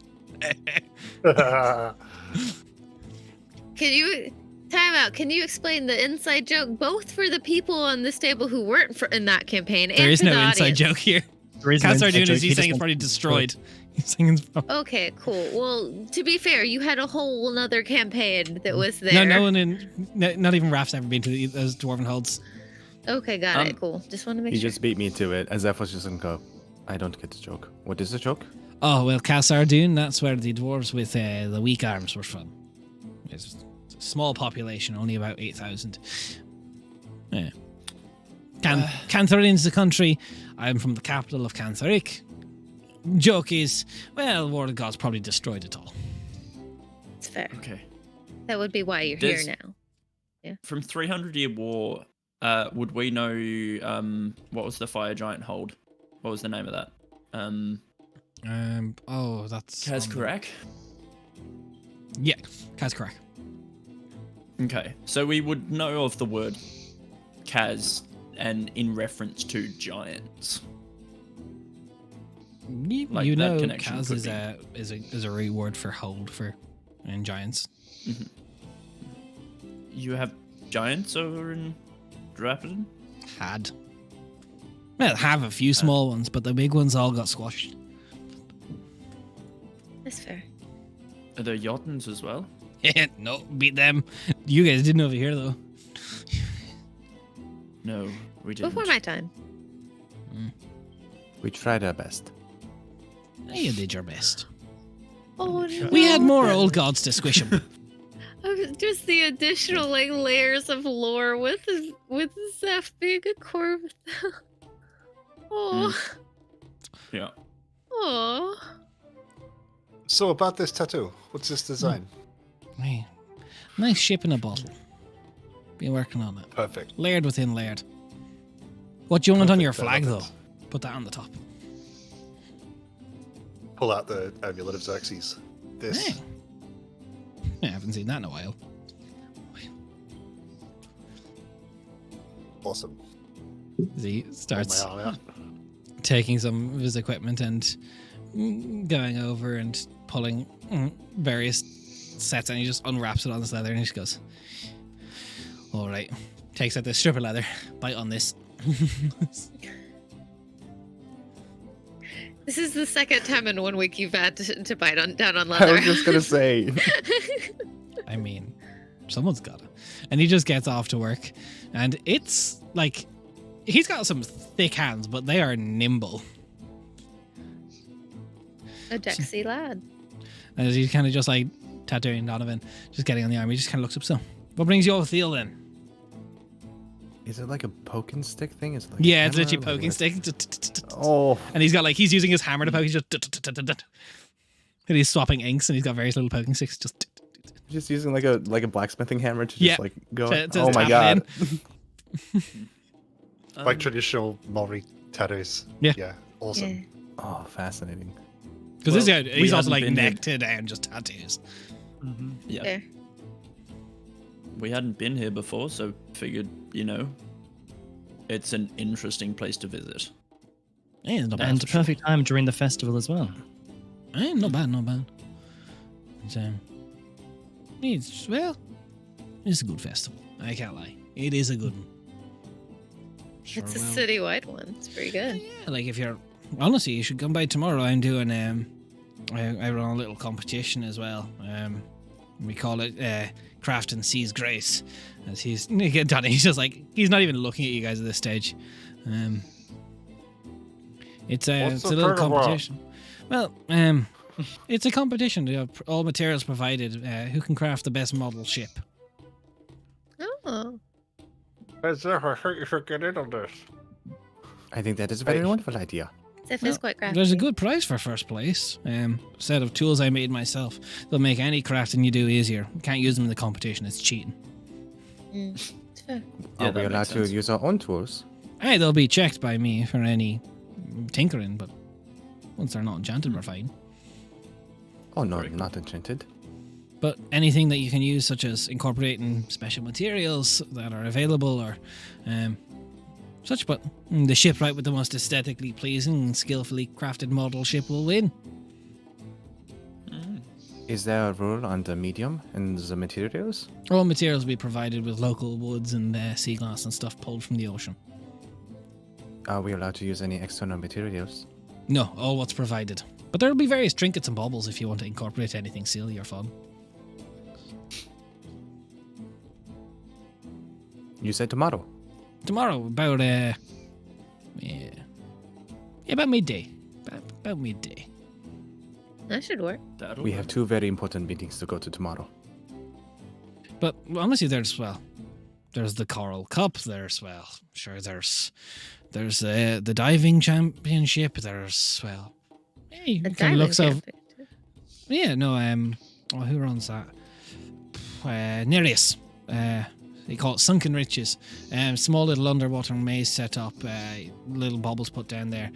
Can you time out? Can you explain the inside joke both for the people on this table who weren't in that campaign There and is to no the inside audience? joke here. There is no inside Kaz-Sardoon joke, is he he's just saying it's wants probably to destroyed. He's saying it's probably... Okay, cool. Well, to be fair, you had a whole nother campaign that was there. No, no one in... No, not even Raph's ever been to those dwarven holds. Okay, got it. Cool. Just want to make He sure. just beat me to it, as if I was just gonna go. I don't get the joke. What is the joke? Oh, well, Kaz-Sardoon, that's where the dwarves with the weak arms were from. It's a small population, only about 8,000. Yeah. Cantharin's the country. I'm from the capital of Cantharik. Joke is, well, War of the Gods probably destroyed it all. It's fair. Okay. That would be why you're There's- here now. From 300-year war, would we know what was the fire giant hold? What was the name of that? That's Kazkarak? Yeah, Kazkarak. Okay, so we would know of the word Kaz and in reference to giants. Like You that know, connection Kaz could is a reward for hold in giants. You have giants over in Drapidan? Had. Well, have a few small ones, but the big ones all got squashed. That's fair. Are there Jotuns as well? Yeah, no, beat them. You guys didn't over here though. No, we didn't. Before my time. We tried our best. You did your best. Oh no. We had more old gods to squish them. Just the additional like layers of lore with Zeph being a corpse. Oh. Yeah. Oh. So about this tattoo, what's this design? Hey, nice ship in a bottle. Been working on it. Perfect. Layered within layered. What do you want on your Perfect, I flag love though? it. Put that on the top. Pull out the amulet of Xerxes. This. Hey. I haven't seen that in a while. Awesome. He starts Hold my arm out. taking some of his equipment and going over and pulling various sets, and he just unwraps it on this leather and he just goes, all right. Takes out this strip of leather, bite on this. This is the second time in 1 week you've had to bite down on I leather. was just gonna say. I mean, someone's got it. And he just gets off to work, and it's like he's got some thick hands, but they are nimble. A Dexy lad. And he's kind of just like tattooing Donovan, just getting on the arm. He just kind of looks up. So, what brings you over Thiel then? Is it like a poking stick thing? Is it like Yeah, a it's literally hammer? poking Like- stick. Oh, And he's using his hammer to poke. He's just and he's swapping inks, and he's got various little poking sticks. just using like a blacksmithing hammer to just Yeah. like go. To Oh my tap it god. Like traditional Maori tattoos. Yeah. Yeah. Awesome. Yeah. Oh, fascinating. Because this Well, guy, we he's also hadn't like been here- neck to down, just tattoos. Yeah. Fair. We hadn't been here before, so figured, it's an interesting place to visit. Yeah, not bad. And a perfect time during the festival as well. Not bad, not bad. It's a good festival. I can't lie. It is a good one. Sure, It's a well. citywide one. It's pretty good. Yeah, like if you're honestly, you should come by tomorrow. I'm doing I run a little competition as well. We call it Craft and Seas Grace. As he's just like he's not even looking at you guys at this stage. It's a What's it's a the little tournament? competition. Well, it's a competition. You have all materials provided. Who can craft the best model ship? Oh. I think you should get in on this. I think that is a very Right. wonderful idea. Zeph Well, is quite crafty. There's a good prize for first place. Set of tools I made myself. They'll make any crafting you do easier. Can't use them in the competition. It's cheating. It's fair. Yeah, Are we that allowed makes to sense. use our own tools? Hey, they'll be checked by me for any tinkering, but once they're not enchanted, we're fine. Oh no, Very cool. not enchanted. But anything that you can use, such as incorporating special materials that are available or such, but the shipwright with the most aesthetically pleasing and skillfully crafted model ship will win. Is there a rule on the medium and the materials? All materials will be provided with local woods and sea glass and stuff pulled from the ocean. Are we allowed to use any external materials? No, all what's provided. But there will be various trinkets and baubles if you want to incorporate anything silly or fun. You said tomorrow. Tomorrow, about about midday. About midday. That should work. That'll We work. have two very important meetings to go to tomorrow. But honestly, there's the Coral Cup. There's the diving championship. There's hey, A kind of diving looks of championship. yeah. No, who runs that? Nereus. They call it Sunken Riches. Small little underwater maze set up. Little bubbles put down there.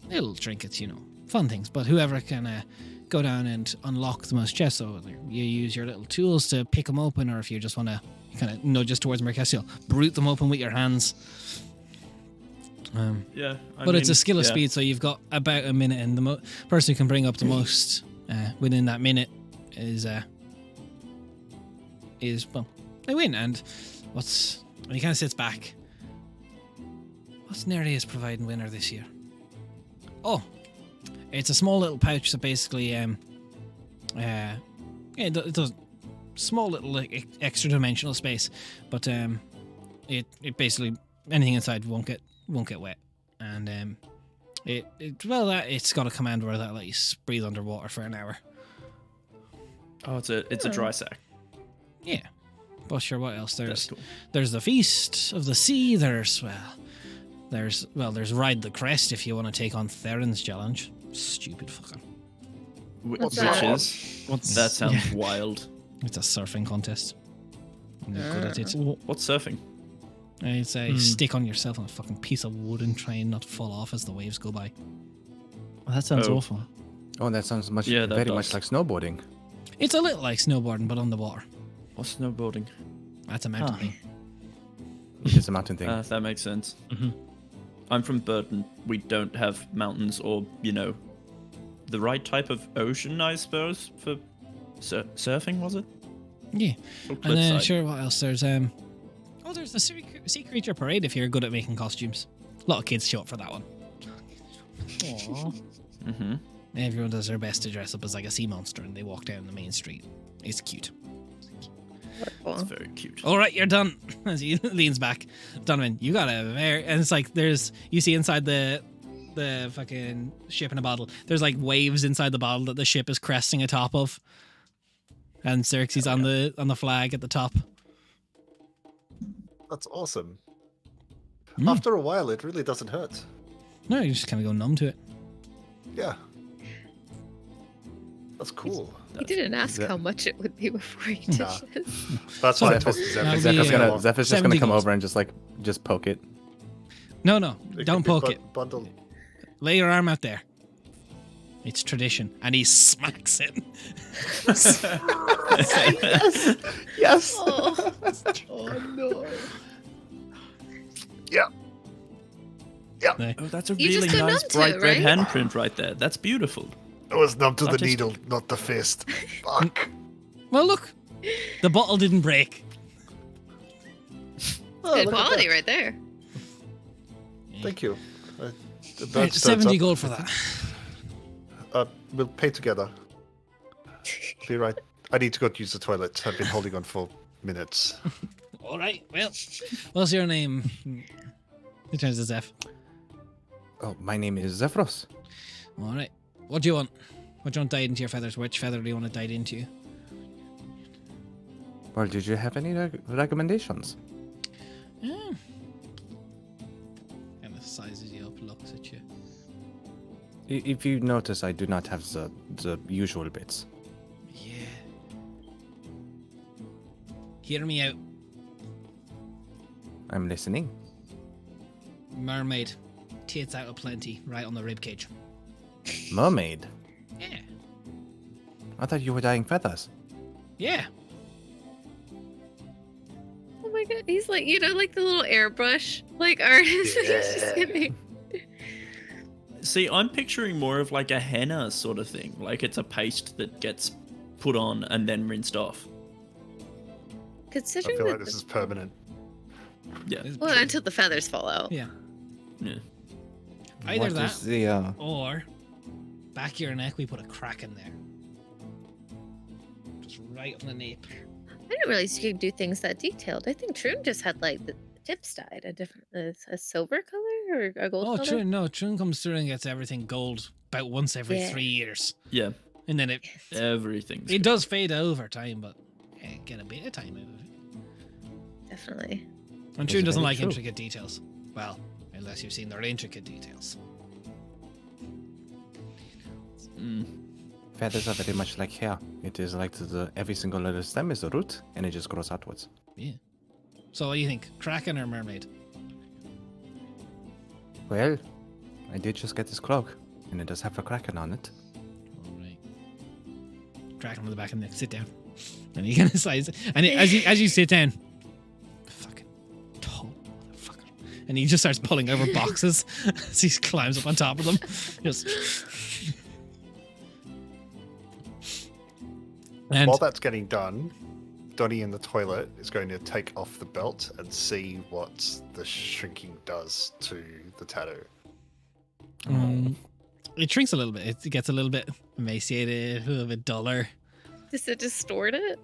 Little trinkets, fun things. But whoever can go down and unlock the most chests, so you use your little tools to pick them open, or if you just want to kind of nudge us towards Mercasio, brute them open with your hands. Yeah, But it's a skill of speed, so you've got about a minute, and the person who can bring up the most within that minute is well, they win. And he kind of sits back. What's Nereus providing winner this year? Oh, it's a small little pouch that basically it does small little extra dimensional space, but it basically anything inside won't get wet, and it's got a command word that lets you breathe underwater for an hour. Oh, it's a dry sack. Yeah, but sure, what else? That's cool. There's the Feast of the Sea. There's Ride the Crest if you want to take on Theron's challenge. Stupid fucker. What's that? That sounds wild. It's a surfing contest. And you're good at it. What's surfing? It's a stick on yourself on a fucking piece of wood and try and not fall off as the waves go by. Well, that sounds awful. Oh, that sounds much Yeah, that very does. much like snowboarding. It's a little like snowboarding, but on the water. What's snowboarding? That's a mountain thing. It's a mountain thing. That makes sense. Mm-hmm. I'm from Burton. We don't have mountains or, the right type of ocean, I suppose, for surfing, was it? Yeah. Or And then, cliffside? sure, what else? There's there's the sea creature parade if you're good at making costumes. A lot of kids show up for that one. Aww. Mm-hmm. Everyone does their best to dress up as like a sea monster, and they walk down the main street. It's cute. It's very cute. All right, you're done. As he leans back, Donovan, you got and it's like you see inside the fucking ship in a bottle. There's like waves inside the bottle that the ship is cresting atop of, and Xerxes on the flag at the top. That's awesome. Mm. After a while, it really doesn't hurt. No, you just kind of go numb to it. Yeah. That's cool. He didn't ask how much it would be before he did Nah. this. That's why I Zephyrus- talked to That'll Zephyrus. be, Zephyr's just 70 gonna come gold. over and just poke it. No, It don't could be poke it. Bundled. Lay your arm out there. It's tradition, and he smacks it. Yes. Oh, no. Yeah. Oh, that's a You really just go nice numb to bright it, red right? handprint right there. That's beautiful. I was numb to the Artistic. needle, not the fist. Fuck. Well, look, the bottle didn't break. Oh, Good look at quality that. right there. Thank you. The bird Right, stands 70 up. gold for that. We'll pay together. Be right. I need to go use the toilet. I've been holding on for minutes. All right. Well, what's your name? He turns to Zeph. Oh, my name is Zephyros. All right. What do you want? What do you want dyed into your feathers? Which feather do you want it dyed into? Well, did you have any recommendations? Yeah. Kind of sizes you up, looks at you. If you notice, I do not have the usual bits. Yeah. Hear me out. I'm listening. Mermaid. Tits out of plenty, right on the ribcage. Mermaid. Yeah. I thought you were dyeing feathers. Yeah. Oh my god, he's like, like the little airbrush, like artist. He's just kidding. See, I'm picturing more of like a henna sort of thing. Like it's a paste that gets put on and then rinsed off. I Considering feel like that this is permanent. Yeah. well, until the feathers fall out. Yeah. Yeah. Either What that, is the or back of your neck, we put a crack in there. Just right on the nape. I didn't realize you could do things that detailed. I think Troon just had like the tips dyed a different, a silver color or a gold Oh, color. Troon, no, Troon comes through and gets everything gold about once every Yeah. 3 years. Yeah. And then Everything's it does fade over time, but yeah. get a bit of time out of it. Definitely. And Is True it doesn't very like true? intricate details. Well, unless you've seen their intricate details. Feathers are very much like hair. It is like every single little stem is a root, and it just grows outwards. Yeah. So what do you think? Kraken or mermaid? Well, I did just get this cloak, and it does have a kraken on it. All right. Kraken on the back of the neck. Sit down. And he kind of slides. And as you sit down, fucking tall motherfucker. And he just starts pulling over boxes as he climbs up on top of them. Just. And While that's getting done, Donnie in the toilet is going to take off the belt and see what the shrinking does to the tattoo. it shrinks a little bit. It gets a little bit emaciated, a little bit duller. Does it distort it?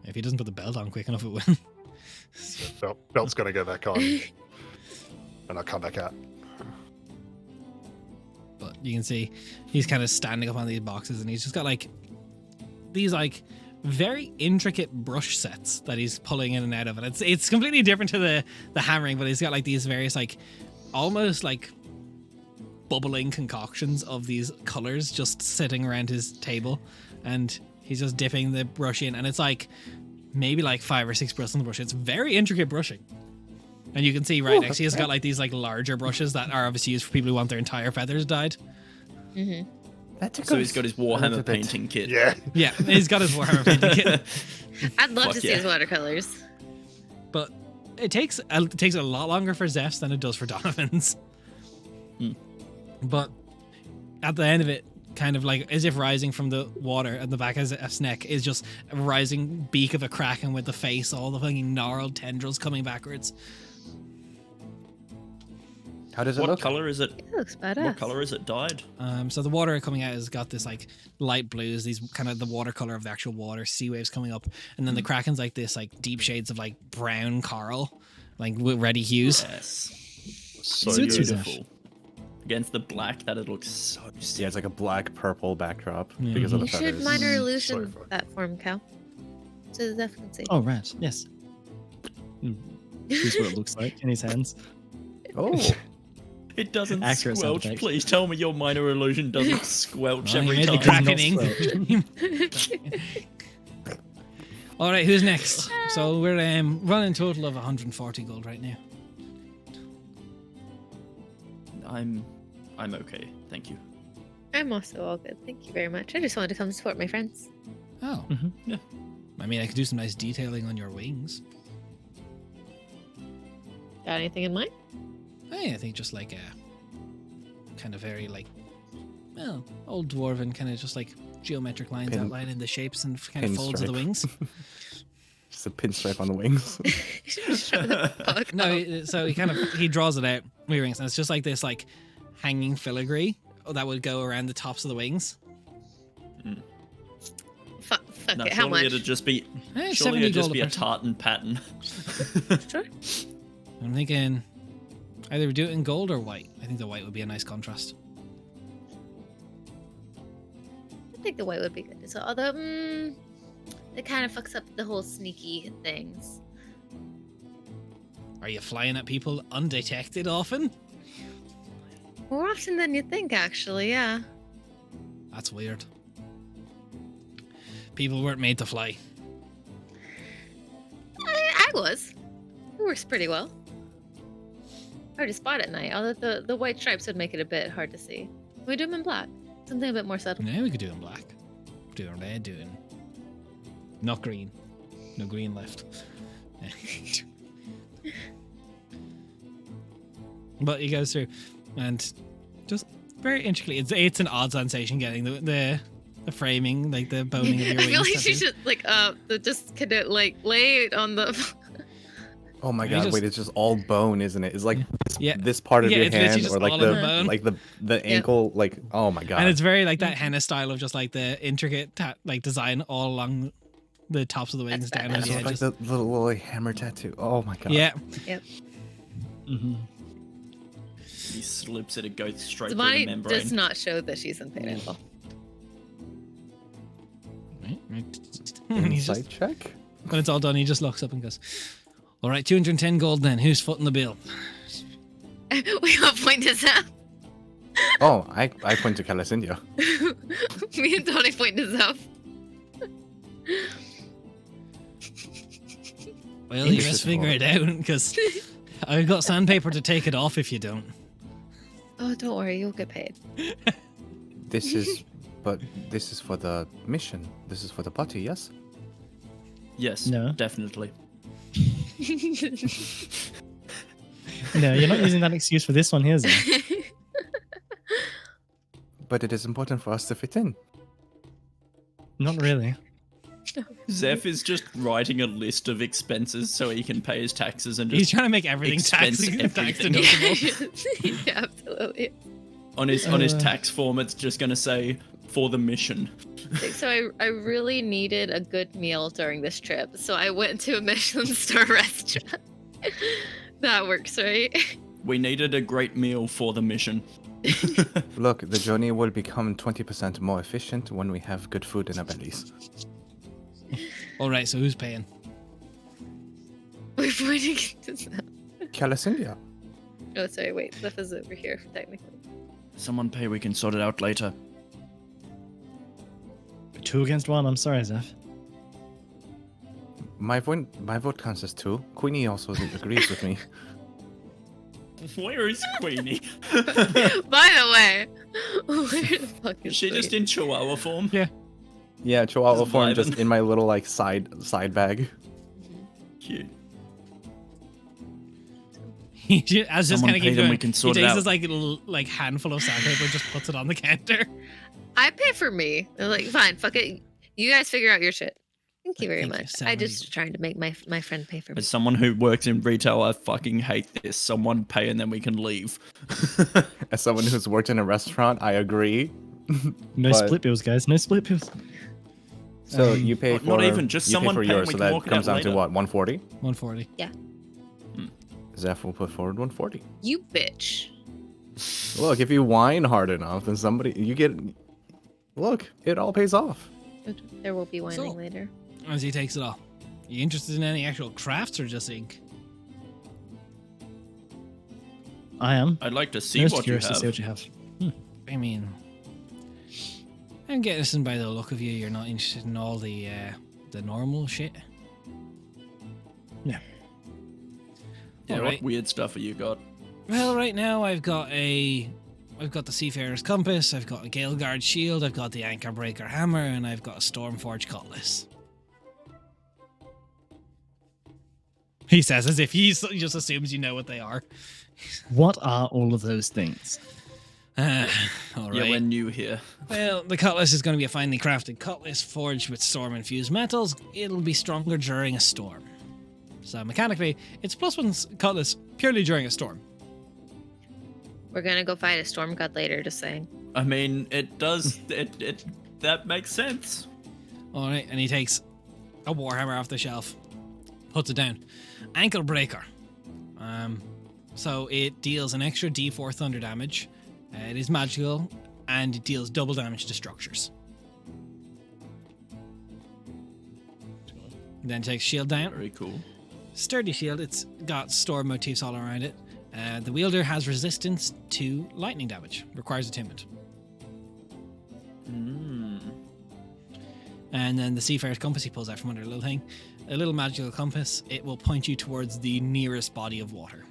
If he doesn't put the belt on quick enough, it will. Belt's going to go back on, and I'll come back out. But you can see he's kind of standing up on these boxes, and he's just got like these like very intricate brush sets that he's pulling in and out of, and it's completely different to the hammering, but he's got like these various like almost like bubbling concoctions of these colors just sitting around his table, and he's just dipping the brush in, and it's like maybe like 5 or 6 brushes on the brush. It's very intricate brushing. And you can see right next to he's got like these like larger brushes that are obviously used for people who want their entire feathers dyed. Mm-hmm. That So he's got his Warhammer little bit. painting kit. Yeah. Yeah, he's got his Warhammer painting kit. I'd love Fuck to see yeah. his watercolors. But it takes a lot longer for Zeph's than it does for Donovan's. But at the end of it, kind of like as if rising from the water at the back of Zeph's neck is just a rising beak of a kraken with the face, all the fucking gnarled tendrils coming backwards. How does it What look? color is it? It looks badass. What color is it dyed? So the water coming out has got this like light blues, these kind of the watercolor of the actual water, sea waves coming up, and then the kraken's like this like deep shades of like brown coral, like with ready hues. Yes. So Suits you, good. Beautiful. Against the black, that it looks so sick. Yeah, it's like a black purple backdrop Yeah. because of the You should feathers. minor So illusion fun. that form, Cal. So Zeph can see. Oh, right. Yes. Here's what it looks like in his hands. Oh, It doesn't Accurate sound squelch. effect. Please tell me your minor illusion doesn't squelch Oh, he every made the time. kraken ink. All right, who's next? So we're running a total of 140 gold right now. I'm okay, thank you. I'm also all good. Thank you very much. I just wanted to come support my friends. Oh, Mhm. Yeah. I mean, I could do some nice detailing on your wings. Got anything in mind? Hey, I think just like a kind of very like, well, old dwarven kind of just like geometric lines Pin- outlining the shapes and kind of folds of the pinstripe. wings. just a pinstripe on the wings. Shut the fuck No, up. so he draws it out with rings, and it's just like this like hanging filigree that would go around the tops of the wings. Fuck No, it. How surely much? it'd just be Eh, surely 70 it'd just gold be a a person. tartan pattern. Sure. I'm thinking either do it in gold or white. I think the white would be a nice contrast. I think the white would be good as well. Although, it kind of fucks up the whole sneaky things. Are you flying at people undetected often? More often than you think, actually. Yeah. That's weird. People weren't made to fly. I was. It works pretty well. Hard to spot at night. Although the white stripes would make it a bit hard to see. We do them in black. Something a bit more subtle. Now we could do it in black. Do it in red, do it in... Not green. No green left. But he goes through and just very intricately. It's an odd sensation getting the framing, like the boning of your I wings. feel like tattooed. she should just kind of like lay it on the. Oh my And he god! just- Wait, it's just all bone, isn't it? It's like Yeah. this part of Yeah, your it's literally hand, just or like all in the the bone. like the ankle. Like, oh my god! And it's very like that henna style of just like the intricate like design all along the tops of the wings That's down on badass. the It's like edges. the little like, hammer tattoo. Oh my god! Yeah. Yep. Mm-hmm. He slips it, it goes straight through Zamani the membrane. does not show that she's in pain at all. Right. He's just- Insight check. When it's all done, he just looks up and goes, "All right, 210 gold then. Who's footing the bill?" We got point to Zap. Oh, I point to Calasindia. Me and Tony point to Zap. Well, you best figure it out, because I've got sandpaper to take it off if you don't. Oh, don't worry, you'll get paid. This is for the mission. This is for the party, yes? Yes, No. definitely. No, you're not using that excuse for this one here, Zeph. But it is important for us to fit in. Not really. Zeph is just writing a list of expenses so he can pay his taxes and He's just trying to make everything tax everything. deductible. Yeah, absolutely. on his tax form it's just gonna say for the mission. So I really needed a good meal during this trip, so I went to a Michelin star restaurant. That works, right? We needed a great meal for the mission. Look, the journey will become 20% more efficient when we have good food in our bellies. All right, so who's paying? We're pointing to Zeph. Calasindia. Oh, sorry, wait. Zeph is over here, technically. Someone pay, we can sort it out later. 2 against 1. I'm sorry, Zeph. My vote counts as 2. Queenie also agrees with me. Where is Queenie? By the way, where the fuck is Is she just in Chihuahua form? Yeah. Yeah, Chihuahua Just form vibing. just in my little like side bag. Cute. As just Someone kind of pay keep them, going, we can sort he it takes out. this like handful of sandpaper, just puts it on the counter. I pay for me. They're like, fine, fuck it. You guys figure out your shit. Thank you very Thank you, much. I Sarah. just trying to make my friend pay for me. As someone who works in retail, I fucking hate this. Someone pay and then we can leave. As someone who's worked in a restaurant, I agree. No But- split bills, guys. No split bills. So you pay not- for not even, just you someone pay for pay and yours, we so can that walk it comes out down to later. what, 140? 140. Zeph will put forward 140. You bitch. Look, if you whine hard enough, then you get. Look, it all pays off. There will be whining So- later. As he takes it all. You interested in any actual crafts or just ink? I am. I'd like to see Just what you curious to have. see what you have. I mean, I'm guessing by the look of you, you're not interested in all the normal shit. Yeah. Yeah, All what right. weird stuff have you got? Well, right now I've got the Seafarer's Compass, I've got a Gale Guard Shield, I've got the Anchor Breaker Hammer, and I've got a Stormforge Cutlass. He says as if he just assumes you know what they are. What are all of those things? All Yeah, right. we're new here. Well, the cutlass is going to be a finely crafted cutlass forged with storm-infused metals. It'll be stronger during a storm. So mechanically, it's +1 cutlass purely during a storm. We're gonna go fight a storm god later, just saying. I mean, it does. it that makes sense. All right, and he takes a warhammer off the shelf, puts it down. Ankle breaker. So it deals an extra D4 thunder damage. It is magical, and it deals double damage to structures. Then takes shield down. Very cool. Sturdy shield. It's got storm motifs all around it. The wielder has resistance to lightning damage. Requires attunement. And then the Seafarer's Compass he pulls out from under a little thing. A little magical compass. It will point you towards the nearest body of water.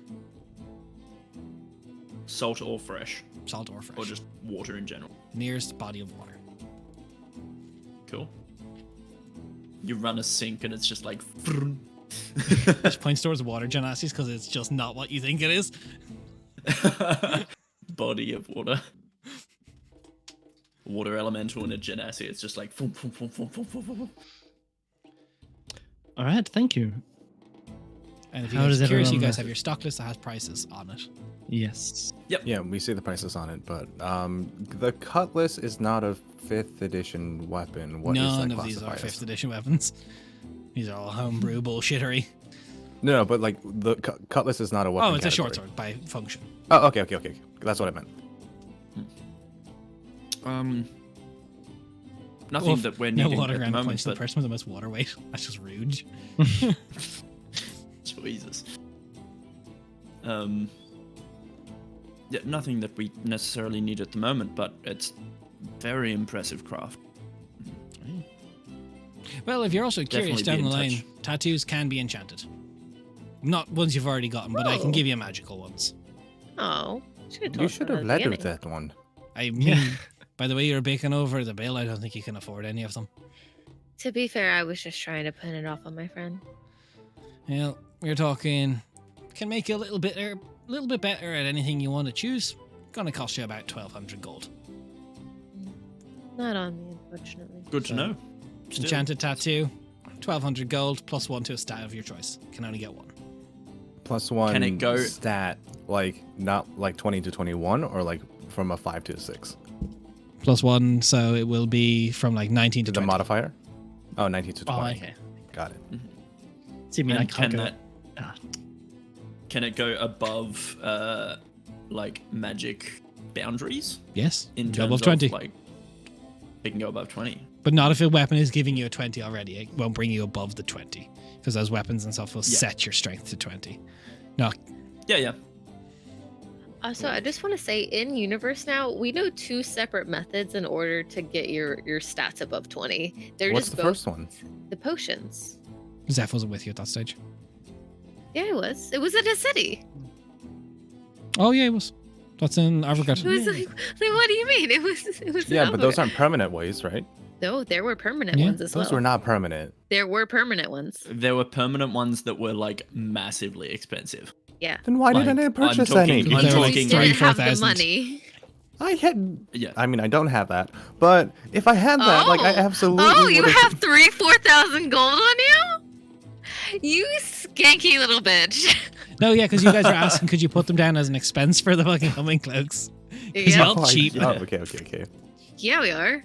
Salt or fresh, Salt or fresh. or just water in general. Nearest body of water. Cool. You run a sink and it's just like. Which points towards water, Genastis, because it's just not what you think it is. Body of water. Water elemental in a genasi. It's just like. Boom, boom, boom, boom, boom, boom, boom. All right, thank you. And if you How guys does are curious, you everyone- guys have your stock list that has prices on it. Yes. Yeah, we see the prices on it, but the cutlass is not a 5th edition weapon. What is None that of these are classified 5th as? edition weapons. These are all homebrew bullshittery. No, but like the cutlass is not a weapon. Oh, it's a short category. sword by function. Oh, okay. That's what I meant. nothing Oof, that we're no needing water at the around the moment. punch the But person with the most water weight. That's just rude. Jesus. Yeah, nothing that we necessarily need at the moment, but it's very impressive craft. Well, if you're also curious Definitely down the be in line, tattoos can be enchanted. Not ones you've already gotten, but I can Oh. give you magical ones. Oh, You should have led with that one. I mean, by the way you're baking over the bill, I don't think you can afford any of them. To be fair, I was just trying to pin it off on my friend. Well, we're talking can make you a little bit better at anything you want to choose. Gonna cost you about 1,200 gold. Not on me, unfortunately. Good to So, know. Still. Enchanted tattoo, 1,200 gold plus 1 to a stat of your choice. Can only get 1. +1 Can it go- stat, like, not like 20 to 21, or like from a 5 to a 6? Plus 1, so it will be from like 19 to To the 20. modifier? Oh, 19 to 20. Oh, okay. Got it. See, I mean, I And can't can go. that Ah. can it go above like magic boundaries Yes, in go terms above 20. of like it can go above 20? But not if a weapon is giving you a 20 already. It won't bring you above the 20. Because those weapons and stuff will Yeah. set your strength to 20. No, Yeah. Also, I just want to say, in universe now, we know 2 separate methods in order to get your stats above 20. They're What's just the both first one? the potions. Zeph wasn't with you at that stage. Yeah, it was. It was in a city. Oh, yeah, it was. That's in Arvergard. It was like, what do you mean? It was. It was. Yeah, in but those Albuquerque. aren't permanent ways, right? No, there were permanent Yeah, ones as Those well. were not permanent. There were permanent ones. There were permanent ones that were like massively expensive. Yeah. Then why didn't I Like, purchase I'm any? talking- I'm Because they're like You talking- didn't have the 3,000-4,000. money. I had. Yeah. I mean, I don't have that, but if I had that, like, I absolutely. Oh, you would've- have 4,000 gold on you? You skanky little bitch. No, yeah, because you guys were asking, could you put them down as an expense for the fucking humming cloaks? Because Yeah. you're all cheap. Oh, okay. Yeah, we are.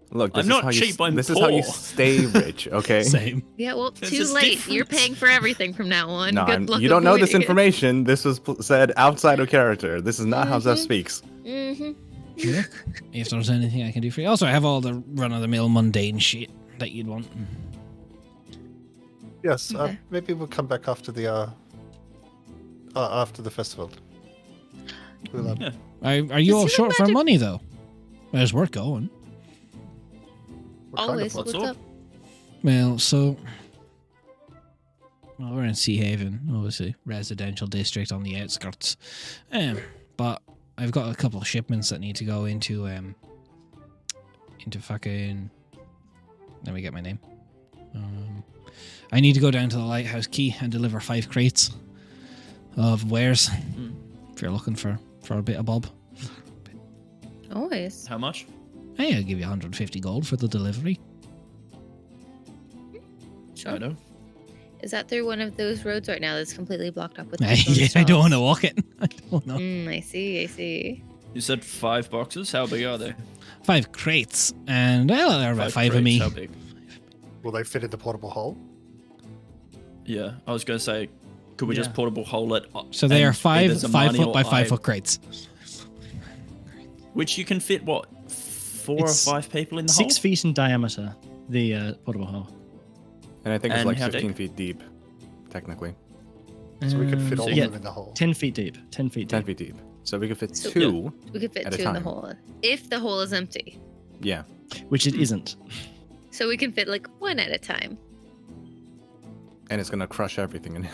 Look, this I'm is not how you, cheap, I'm This is how you poor. stay rich, okay? Same. Yeah, well, There's too this late. difference. You're paying for everything from now on. No, Good luck you don't know this avoiding it. information. This was said outside of character. This is not how Zeph Mhm. speaks. Mhm. Look, if there's anything I can do for you. Also, I have all the run-of-the-mill mundane shit that you'd want. Yes, Okay. maybe we'll come back after the festival. We'll, Yeah. Are you Does all he short look for magic- money, though? Well, it's worth going. what kind of Always. one? What's What's up? Well, so... Well, we're in Sea Haven, obviously. Residential district on the outskirts. But I've got a couple of shipments that need to go into fucking... Let me get my name. I need to go down to the Lighthouse Quay and deliver 5 crates of wares. If you're looking for a bit of bob. Always. How much? Hey, I'll give you 150 gold for the delivery. I know. Is that through one of those roads right now that's completely blocked up with Yeah, people and I don't want to stalls? walk it. I don't know. I see. You said 5 boxes. How big are they? 5 crates, and well, there are about 5 of crates, me. How big? Will they fit in the portable hull? Yeah, I was gonna say, could we just Yeah. portable hole it? So they are and 5 either 5 Zamani foot or by 5 I- foot crates. Which you can fit what, 4 It's or 5 people in the 6 hole? feet in diameter, the portable hull. And I think it's And like how 15 big? feet deep, technically. So we could fit all so of yeah, them in the hull. 10 feet deep. 10 feet 10 deep. feet deep. So we could fit So- 2. We could fit At a 2 in the time. hole. If the hole is empty. Yeah. Which it isn't. So we can fit like 1 at a time. And it's going to crush everything in it.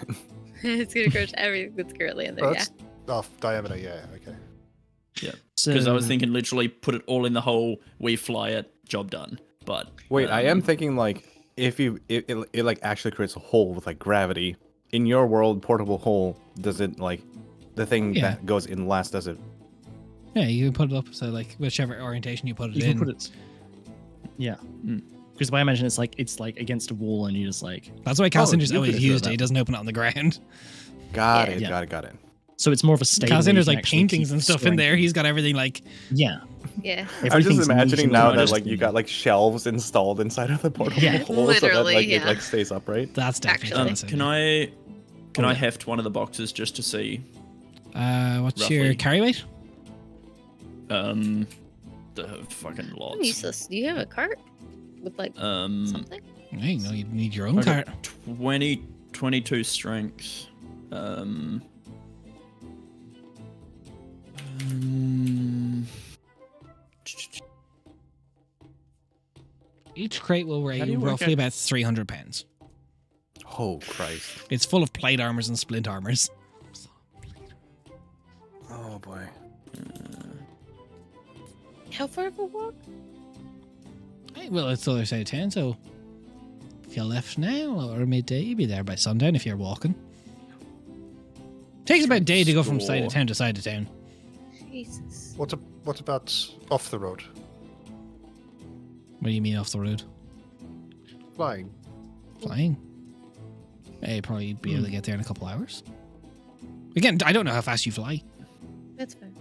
It's gonna crush everything that's currently in there, Oh, yeah. that's off diameter, yeah, okay. So, Because I was thinking literally put it all in the hole, we fly it, job done. But Wait, I am thinking, like, if you it like actually creates a hole with like gravity in your world, portable hole, does it like the thing Yeah. that goes in last, does it? Yeah, you can put it up, so like whichever orientation you put it you in. can put it. Yeah. Because I imagine it's like against a wall, and you just like. That's why Cassinder's you always could do used it. that. He doesn't open it on the ground. Got Yeah. it, Yeah. got it. So it's more of a stable. where you Cassinder's can like actually paintings keep and stuff in strength. there. He's got everything like Yeah. Yeah. I'm just Everything's imagining neat now and that just- like you got like shelves installed inside of the portable Yeah. hole so that Literally, like it yeah. like stays upright. that's definitely. Actually. Cassinder's. can I Oh, yeah. heft one of the boxes just to see? What's your roughly? carry weight? fucking I'm lots. useless. Do you have a cart with like something? Hey, no, you need your own I cart. got 22 strength. Each crate will How weigh do you work roughly out- about 300 pounds. Oh Christ! It's full of plate armors and splint armors. Oh boy. How far of a walk? Hey, well, it's the other side of town, so if you left now or midday, you'd be there by sundown if you're walking. Takes about a day to go from side of town to side of town. Jesus. What about off the road? What do you mean off the road? Flying. Flying? You'd probably be able to get there in a couple hours. Again, I don't know how fast you fly. That's fine.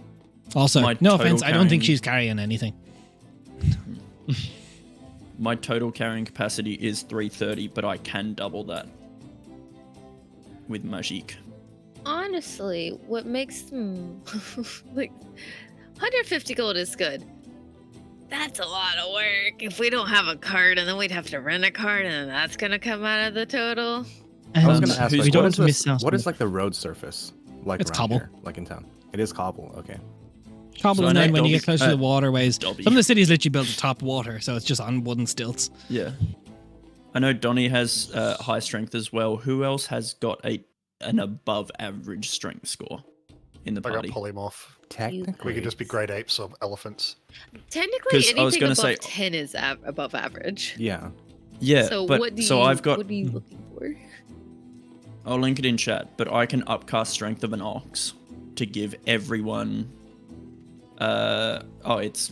Also, My no total offense, I don't think carrying- she's carrying anything. My total carrying capacity is 330, but I can double that with Magique. Honestly, what makes them like 150 gold is good. That's a lot of work. If we don't have a cart, and then we'd have to rent a cart, and then that's gonna come out of the total. I was And gonna ask, we like, don't what want is to miss out what on is like the road surface like? It's around cobble. here, like in town. It is cobble. Okay. Cobble, So and I then know when you Dobby- get close to the waterways, Dobby. some of the cities literally built atop water, so it's just on wooden stilts. Yeah. I know Donnie has high strength as well. Who else has got an above average strength score in the I got party? polymorph. Technically, We could just be great apes or elephants. Technically, 'Cause I was anything gonna above say- 10 is above average. Yeah. Yeah, So but what do so you? I've got. What are you looking for? I'll link it in chat, but I can upcast strength of an ox to give everyone. It's.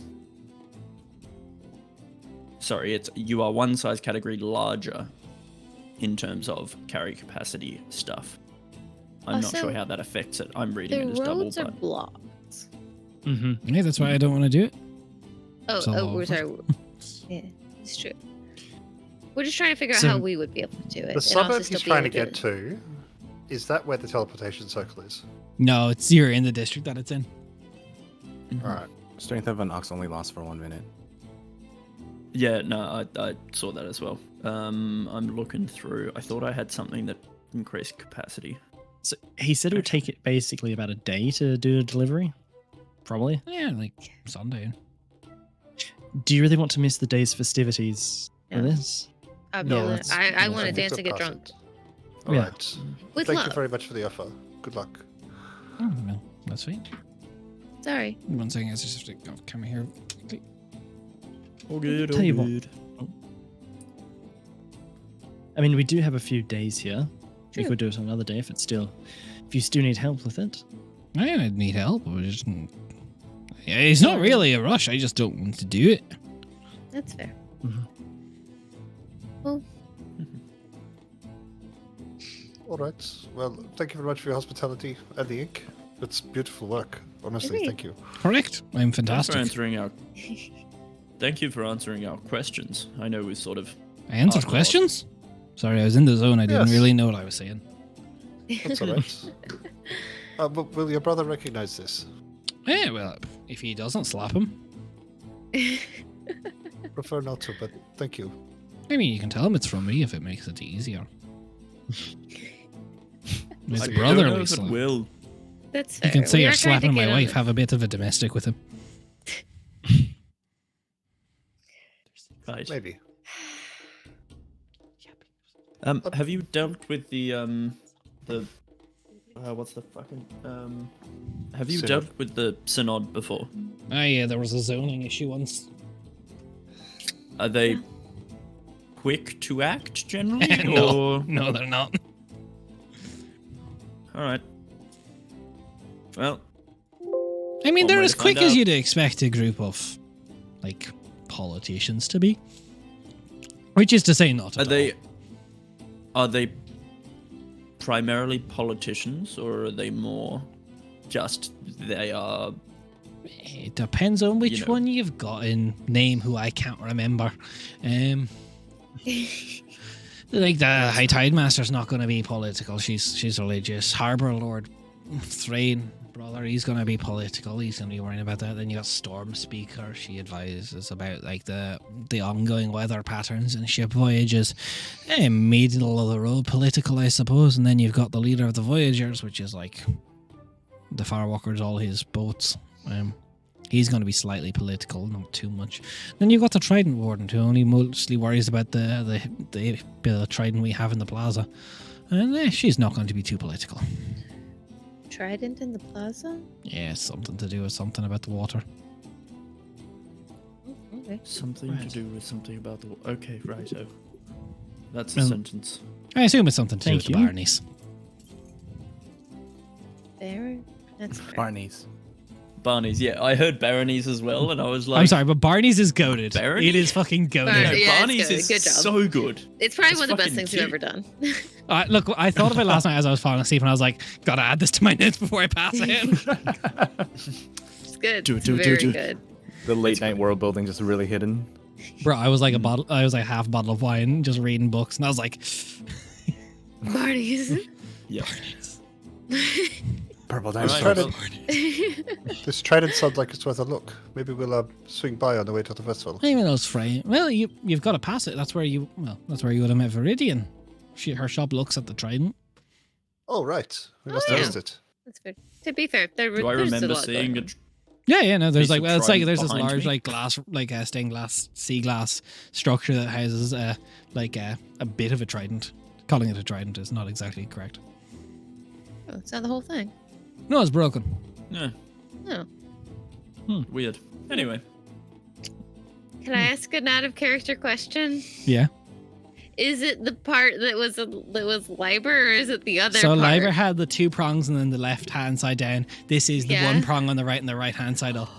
Sorry, it's you are one size category larger in terms of carry capacity stuff. I'm not Also, sure how that affects it. I'm reading The it as double, roads are but blocked. Mm-hmm. Yeah, that's why I don't want to do it. We're sorry. Yeah, it's true. We're just trying to figure out So- how we would be able to do it. The and also suburb still he's be trying to able get to, is that where the teleportation circle is? No, it's you're in the district that it's in. Alright. Strength of an ox only lasts for 1 minute. yeah, no, I saw that as well. I'm looking through. I thought I had something that increased capacity. So he said it would take it basically about a day to do a delivery. Probably. Yeah, like sundown. Do you really want to miss the day's festivities for No. this? Absolutely. that's- I want to think dance so, and get pass drunk. it. Yeah. Alright. With Thank love. you very much for the offer. Good luck. Oh, no, that's fine. Sorry. One second, I just have to come here. All good. Tell you what. I mean, we do have a few days here. We True. could do it another day if you still need help with it. I don't need help. It's not really a rush. I just don't want to do it. That's fair. Mhm. Well, Alright. Well, thank you very much for your hospitality and the ink. It's beautiful work. Honestly, Agreed. thank you. Correct. I'm Thanks for fantastic. answering our. Thank you for answering our questions. I know we sort of. I answered Oh, questions? Sorry, I was in the zone. I didn't Yes. really know what I was saying. That's alright. Will your brother recognize this? Yeah, well, if he doesn't, slap him. Prefer not to, but thank you. I mean, you can tell him it's from me if it makes it easier. It's I a don't brotherly know if it slap. will. That's You fair. can say We you're are trying to slapping my get wife. on Have a bit of a domestic with him. Right. Maybe. Have you dealt with the what's the fucking have you Synod. dealt with the synod before? Oh, yeah, there was a zoning issue once. Are they quick to act generally? No. Or... No, they're not. All right. Well, I mean, One they're way as to find quick as out. you'd expect a group of, like, politicians to be. Which is to say, not at are they primarily politicians, or are they more just they are? all. It depends on which You know. one you've got in name who I can't remember. Like the High Tide Master's not going to be political. She's religious. Harbour Lord Thrain brother, he's gonna be political. He's gonna be worrying about that. Then you got Storm Speaker. She advises about like the ongoing weather patterns and ship voyages. Middle of the road political, I suppose. And then you've got the leader of the Voyagers, which is like the Firewalkers, all his boats. He's going to be slightly political, not too much. Then you've got the Trident Warden, who only mostly worries about the bit of Trident we have in the plaza. And she's not going to be too political. Trident in the plaza? Yeah, something to do with something about the water. Okay. Something to do with something about the. Okay, right. Oh, that's a Um, sentence. I assume it's something to do Thank with the you. Barneys. Baron? That's fair. Barney's. Barney's, yeah, I heard Barney's as well, and I was like, I'm sorry, but Barney's is goated. Barney? It is fucking goated. Bar- No, Yeah, it's Barney's good. is Good job. so good. It's probably It's one of the best fucking things we've ever cute. done. Look, I thought of it last night as I was falling asleep, and I was like, gotta add this to my notes before I pass out. It's good. Do, It's do, do, very do. good. The late night world building just really hidden. Bro, I was like half a bottle of wine, just reading books, and I was like, Barney's. Yeah. Purple This dinosaurs. trident, this trident sounds like it's worth a look. Maybe we'll swing by on the way to the festival. even those frame. Well, you've got to pass it. That's where you would have met Viridian. Her shop looks at the Trident. Oh, right. We Oh, must have yeah. missed it. That's good. To be fair, Do I there's a remember lot seeing going it? on. Yeah, no. There's Piece like, of well, it's like trident there's this behind large me? like glass, like stained glass, sea glass structure that houses a bit of a trident. Calling it a trident is not exactly correct. Oh, it's not the whole thing. No, it's broken. Yeah, Oh. weird. Anyway, Can I ask an out of character question? Yeah. Is it the part that was Liber, or is it the other So part? Liber had the two prongs and then the left hand side down. This is the Yeah. one prong on the right and the right hand side up.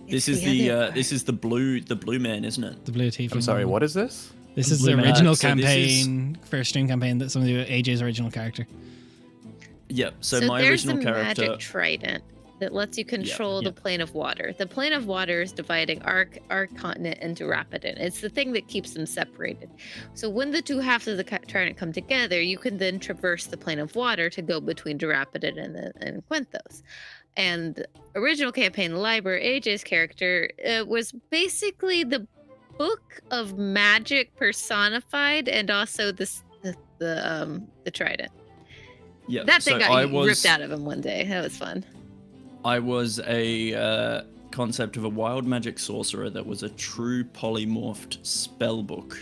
It's this is the other part. this is the blue man, isn't it? The blue tiefling. I'm sorry, what is this? This is Blue the man. original So this is- campaign, first stream campaign that somebody AJ's original character. Yep. So, So my there's original a character. magic trident that lets you control yeah. the plane of water. The plane of water is dividing our continent into Rapidin. It's the thing that keeps them separated. So when the two halves of the trident come together, you can then traverse the plane of water to go between Durapidin and Quinthos. And the original campaign, Liber, AJ's character, was basically the book of magic personified, and also the trident. Yeah. That thing so got ripped out of him one day. That was fun. I was a concept of a wild magic sorcerer that was a true polymorphed spell book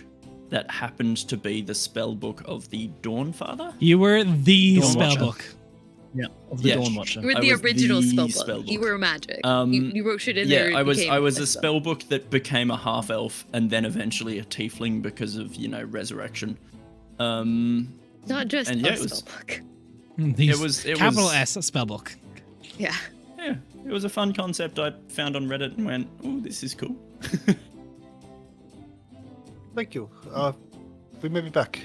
that happened to be the spell book of the Dawnfather. You were the Dawn spell Watcher. book. Yeah, of the Yeah. Dawn Watcher. You were I the was original the spell spell book. book. You were magic. Um, you wrote shit in there. Yeah, it became I was a spell. spell book that became a half elf and then eventually a tiefling because of resurrection. Not just and a yeah, it was- spell book. It It capital was- S spell book. Yeah. Yeah, it was a fun concept I found on Reddit and went, oh, this is cool. Thank you. We may be back.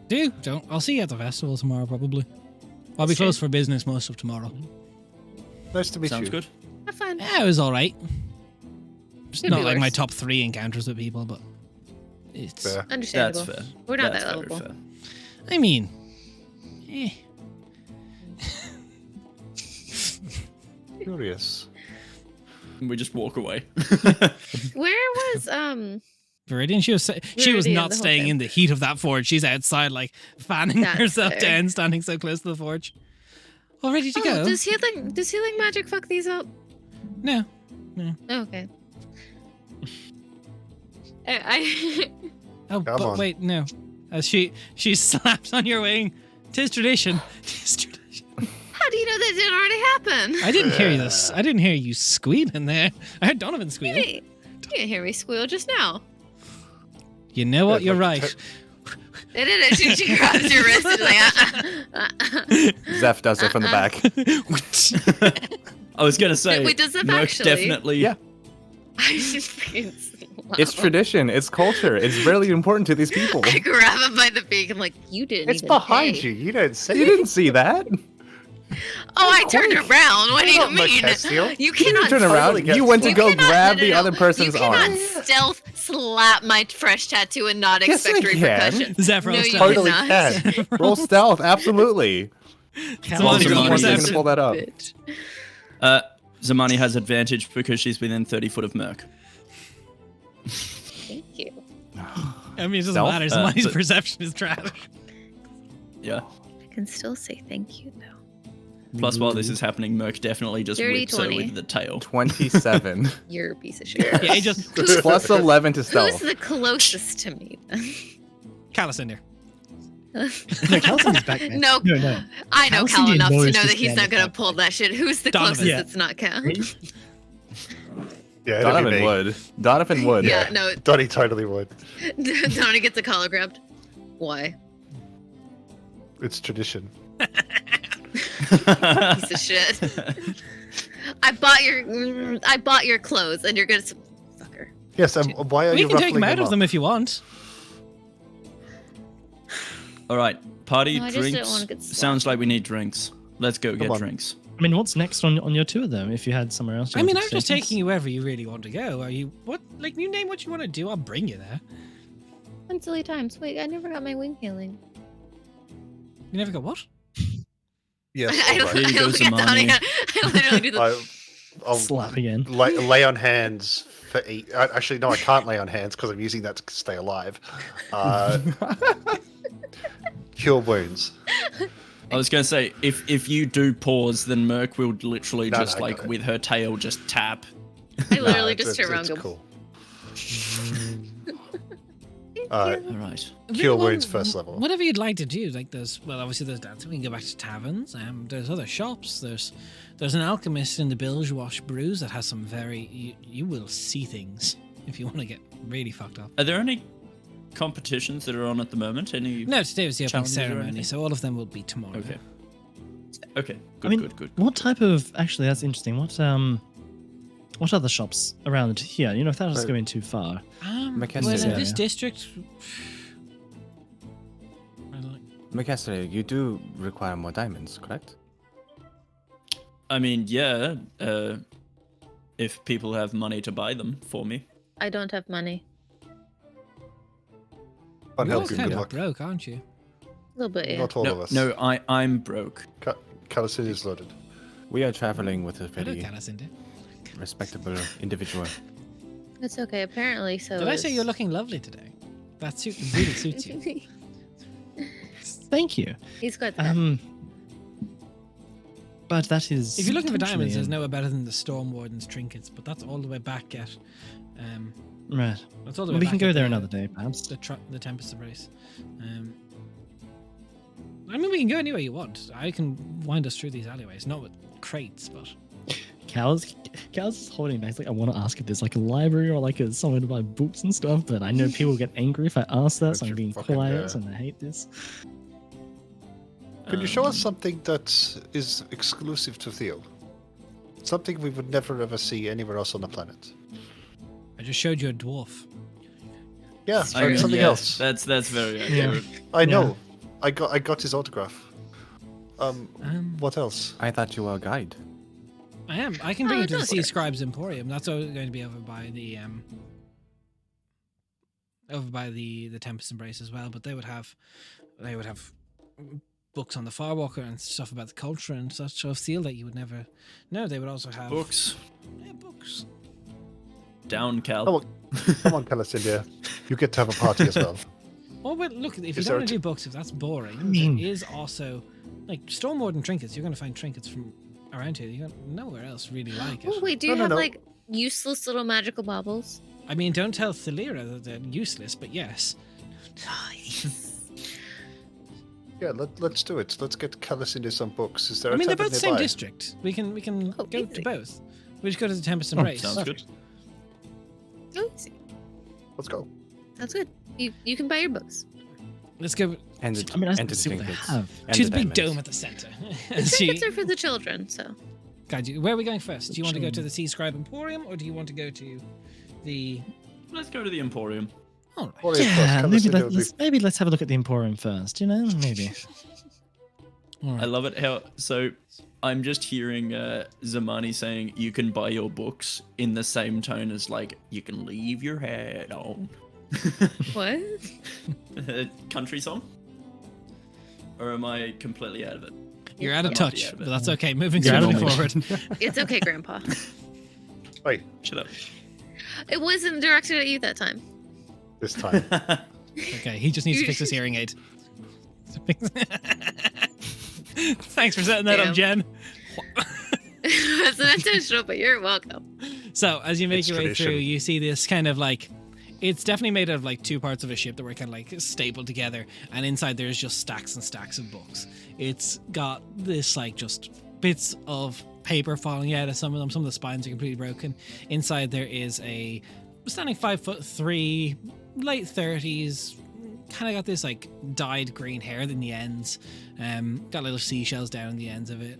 Don't. I'll see you at the festival tomorrow, probably. I'll be That's true. closed for business most of tomorrow. Nice to meet Sounds you. good. Have fun. Yeah, it was all right. It's Could not be like my worse. top 3 encounters with people, but it's. Fair. Understandable. That's fair. We're not That's that very level. fair. I mean, eh. Curious. We just walk away. Where was Viridian, she was Viridian, not the whole staying thing. in the heat of that forge. She's outside, like fanning That's herself fair. down, standing so close to the forge. All ready to Oh, go? does healing magic fuck these up? No. Oh, okay. I Oh, Come but on. wait, no. As she slaps on your wing. 'Tis tradition. 'Tis tradition. how do you know that didn't already happen? I didn't hear you. I didn't hear you squealing there. I heard Donovan squeal. You didn't hear me squeal just now. You know what? Yeah, You're like right. It did. She grabs your wrist and is like, Zeph does it from the back. I was going to say, Wait, does that Merc actually? definitely. Yeah. I just fucking It's tradition. It's culture. It's really important to these people. I grab him by the beak. I'm like, you didn't. It's even behind pay. you. You didn't say You didn't see that. Oh, I turned around. What do you Not mean? Mercastile. You You cannot turn totally around. get You went to you go cannot- grab no, the no, other person's you cannot arm. stealth slap my fresh tattoo and not Yes, expect I can. repercussions. Zephyr No, you stealth. did Totally not. can. Roll stealth, absolutely. Zamani, Zamani, roll you're gonna perception. pull that up. Bitch. Zamani has advantage because she's within 30 foot of Merc. Thank you. I mean, it doesn't Stealth? matter. Zamani's but- perception is trash. Yeah. I can still say thank you though. Plus, while this is happening, Merc definitely just Dirty whips her 20. with the tail. 27 You're a piece of shit. Yeah, he just plus 11 to Who's stealth. the closest to me then? Callisinder. No, Calcinder's back there. No, No. I know Calcium Cal didn't enough to know know it's that just he's not standing gonna up. pull that shit. Who's the Donovan. closest Yeah. that's not Cal? Yeah, it'd be Donovan me. would. Donovan would. Yeah, no. Donnie totally would. Donnie gets a collar grabbed. Why? It's tradition. Piece of shit. I bought your clothes, and you're gonna fucker. Yes, why are We you can take ruffling him out of up? them if you want. All right, party No, I just don't drinks. wanna get Sounds like we need drinks. Let's go get on. drinks. I mean, what's next on your tour though? If you had somewhere else. you I mean, wanted I'm to just take us? taking you wherever you really want to go. Are you what? Like, you name what you want to do. I'll bring you there. Fun silly times. Wait, I never got my wing healing. You never got what? Yes, I all right. Here you go, look at Donnie. Zamani. I literally do the. I'll Slap again. lay on hands for 8. Actually, no, I can't lay on hands because I'm using that to stay alive. Cure wounds. I was gonna say, if you do pause, then Merc will literally No, just no, I like got it. with her tail just tap. I literally Nah, just turn around it's and go. cool. All right. Cure Well, wounds first level. Whatever you'd like to do. Like, obviously there's dancing. We can go back to taverns. There's other shops. There's an alchemist in the Bilgewash Brews that has some very. You will see things if you want to get really fucked up. Are there any competitions that are on at the moment? Any? No, today was the opening Challenges or ceremony, anything? so all of them will be tomorrow. Okay. Okay. Good. I mean, good. What type of? Actually, that's interesting. What other shops around here? You know, without us Right. going too far. Mackenzie, Well, in yeah. this district. Mackenzie, you do require more diamonds, correct? I mean, yeah. If people have money to buy them for me. I don't have money. Can't You're help you. kind Good of luck. broke, aren't you? A little bit, yeah. Not all of No, us. no, I'm broke. Callus is loaded. We are traveling with a Hello, very Callisinder. respectable individual. It's okay. Apparently, so. Did I say is- you're looking lovely today? That suit really suits you. Thank you. He's quite the man. But that is. If you're looking for diamonds, there's potentially, nowhere better than the Storm Warden's trinkets, but that's all the way back at. Right. That's all the Well, way we can back go at there the- another day, perhaps. The Tempest of Race. I mean, we can go anywhere you want. I can wind us through these alleyways, not with crates, but Cal's is holding back. He's like, I want to ask if there's like a library or like somewhere to buy books and stuff, but I know people get angry if I ask that, so Don't I'm you being fucking quiet, dare. and I hate this. Could you show us something that is exclusive to Theo? Something we would never ever see anywhere else on the planet. I just showed you a dwarf. Yeah, I mean, something yeah, else. That's very accurate. I know. I got his autograph. What else? I thought you were a guide. I am. I can bring Oh, you to the don't Sea worry. Scribes Emporium. That's going to be over by the Tempest Embrace as well. But they would have books on the Firewalker and stuff about the culture and such of Seal that you would never know. They would also have Books. Yeah, books. Down, Cal. Come on, Callisinder. You get to have a party as well. Oh, but look, if you Is don't there want a to do books, if that's boring, mean- there is also like Stormwarden trinkets. You're going to find trinkets from around here. You got nowhere else really like it. Oh wait, do you No, no, have no. like useless little magical baubles? I mean, don't tell Thalira that they're useless, but yes. Yeah, let's do it. Let's get Callisinder some books. Is there I a mean, they're tavern both the same nearby? district. We can Oh, go to easy. both. We just go to the Tempest Embrace. Sounds good. Oh, easy. Let's go. That's good. You can buy your books. Let's go And I mean, I and the see what they trinkets. have. And to the the big diamonds. dome at the center. The And see, trinkets are for the children, so. guide you. Where are we going first? Do you want to go to the Sea Scribe Emporium, or do you want to go to the? Let's go to the Emporium. All right. Warrior Yeah, Plus, maybe Callisinder would be- maybe let's have a look at the Emporium first. You know, maybe. All I right. love it how so I'm just hearing Zamani saying you can buy your books in the same tone as like you can leave your head on. What? Country song? Or am I completely out of it? You're out of Not touch, yet, but that's okay. Moving You're out of swiftly touch. forward. It's okay, Grandpa. Wait, Shut up. It wasn't directed at you that time. this time. Okay, he just needs to fix his hearing aid. Thanks for setting that up, Jen. That's not intentional, but you're welcome. So as you make It's your way tradition. through, you see this kind of like, it's definitely made out of like two parts of a ship that were kind of like stapled together, and inside there's just stacks and stacks of books. It's got this like just bits of paper falling out of some of them. Some of the spines are completely broken. Inside there is a standing 5'3", late 30s, kind of got this like dyed green hair in the ends. Got little seashells down in the ends of it.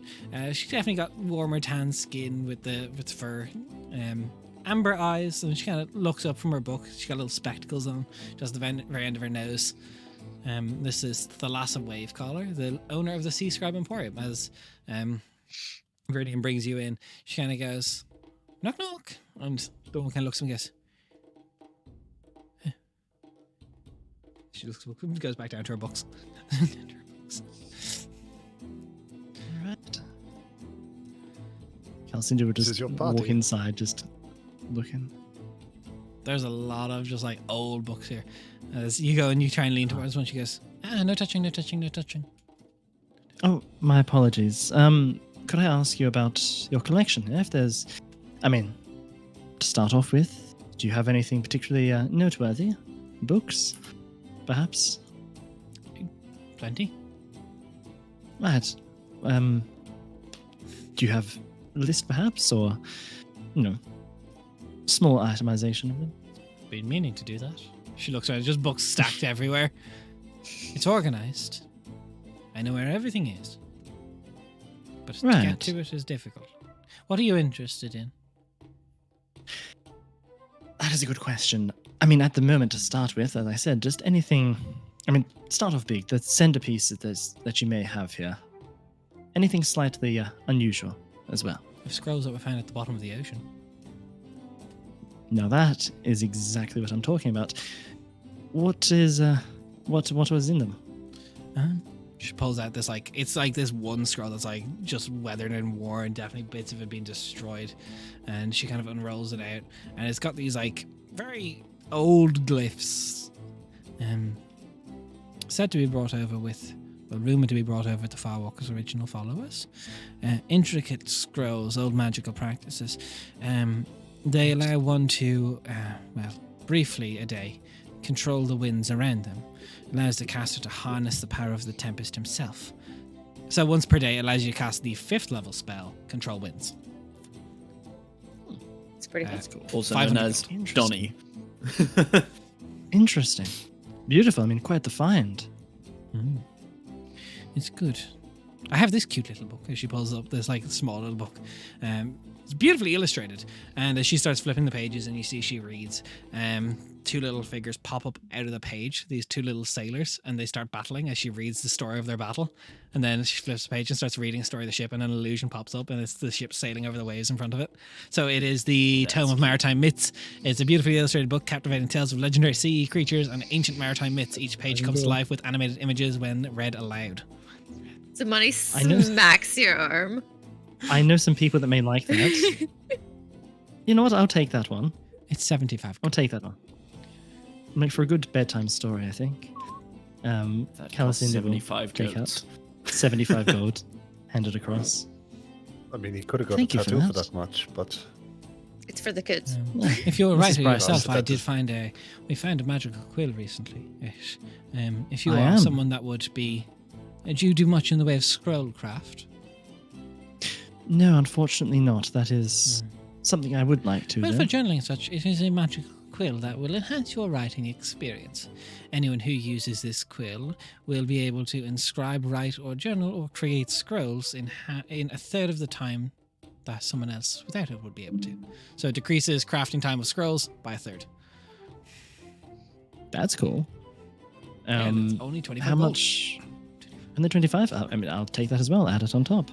She's definitely got warmer tan skin with fur. Amber eyes, and she kind of looks up from her book. She's got little spectacles on, just the very end of her nose. This is Thalassa Wavecaller, the owner of the Sea Scribe Emporium. As Viridian brings you in, she kind of goes, knock knock, and the one kind of looks and goes. "Huh." She goes back down to her books. Right. Calcinder would This just is your walk party. inside, just looking. There's a lot of just like old books here. As you go and you try and lean towards one, she goes, no touching, no touching, no touching. Oh, my apologies. Could I ask you about your collection? If there's, to start off with, do you have anything particularly noteworthy? Books, perhaps? Plenty. Right. Do you have a list, perhaps, or small itemization of them? Been meaning to do that. She looks around, just books stacked everywhere. It's organized. I know where everything is. But to Right. get to it is difficult. What are you interested in? That is a good question. At the moment, to start with, as I said, just anything. Start off big. The centerpiece that you may have here. Anything slightly unusual as well. If scrolls that were found at the bottom of the ocean. Now that is exactly what I'm talking about. What is what was in them? She pulls out this like, it's like this one scroll that's like just weathered and worn, definitely bits of it being destroyed, and she kind of unrolls it out, and it's got these like very old glyphs, said to be brought over with, well, rumored to be brought over with the Firewalker's original followers. Intricate scrolls, old magical practices. They allow one to, briefly a day, control the winds around them. Allows the caster to harness the power of the Tempest himself. So once per day, it allows you to cast the 5th level spell, Control Winds. It's pretty good. That's cool. Also known 500 as gold. Donny. Interesting. Beautiful. Quite the find. It's good. I have this cute little book as she pulls up this like small little book. It's beautifully illustrated, and as she starts flipping the pages and you see she reads, two little figures pop up out of the page, these two little sailors, and they start battling as she reads the story of their battle. And then she flips the page and starts reading a story of the ship, and an illusion pops up, and it's the ship sailing over the waves in front of it. So it is the Tome of Maritime Myths. It's a beautifully illustrated book, captivating tales of legendary sea creatures and ancient maritime myths. Each page comes to life with animated images when read aloud. So money I know- smacks your arm. I know some people that may like that. You know what? I'll take that one. It's 75. I'll take that one. For a good bedtime story, I think. That costs Calicinda will 75 take goats. out 75 gold, handed across. He could have got Thank a you for tattoo for that. that much, but It's for the kids. If you're Mrs. right Bryce, yourself, I that did is- find we found a magical quill recently. If you I are am. someone that would be, do you do much in the way of scroll craft? No, unfortunately not. That is something I would like to Well, do. for journaling and such, it is a magical quill that will enhance your writing experience. Anyone who uses this quill will be able to inscribe, write, or journal, or create scrolls in a third of the time that someone else without it would be able to. So it decreases crafting time of scrolls by a third. That's cool. And it's only 25 How gold. much? And the 25? I'll take that as well. Add it on top.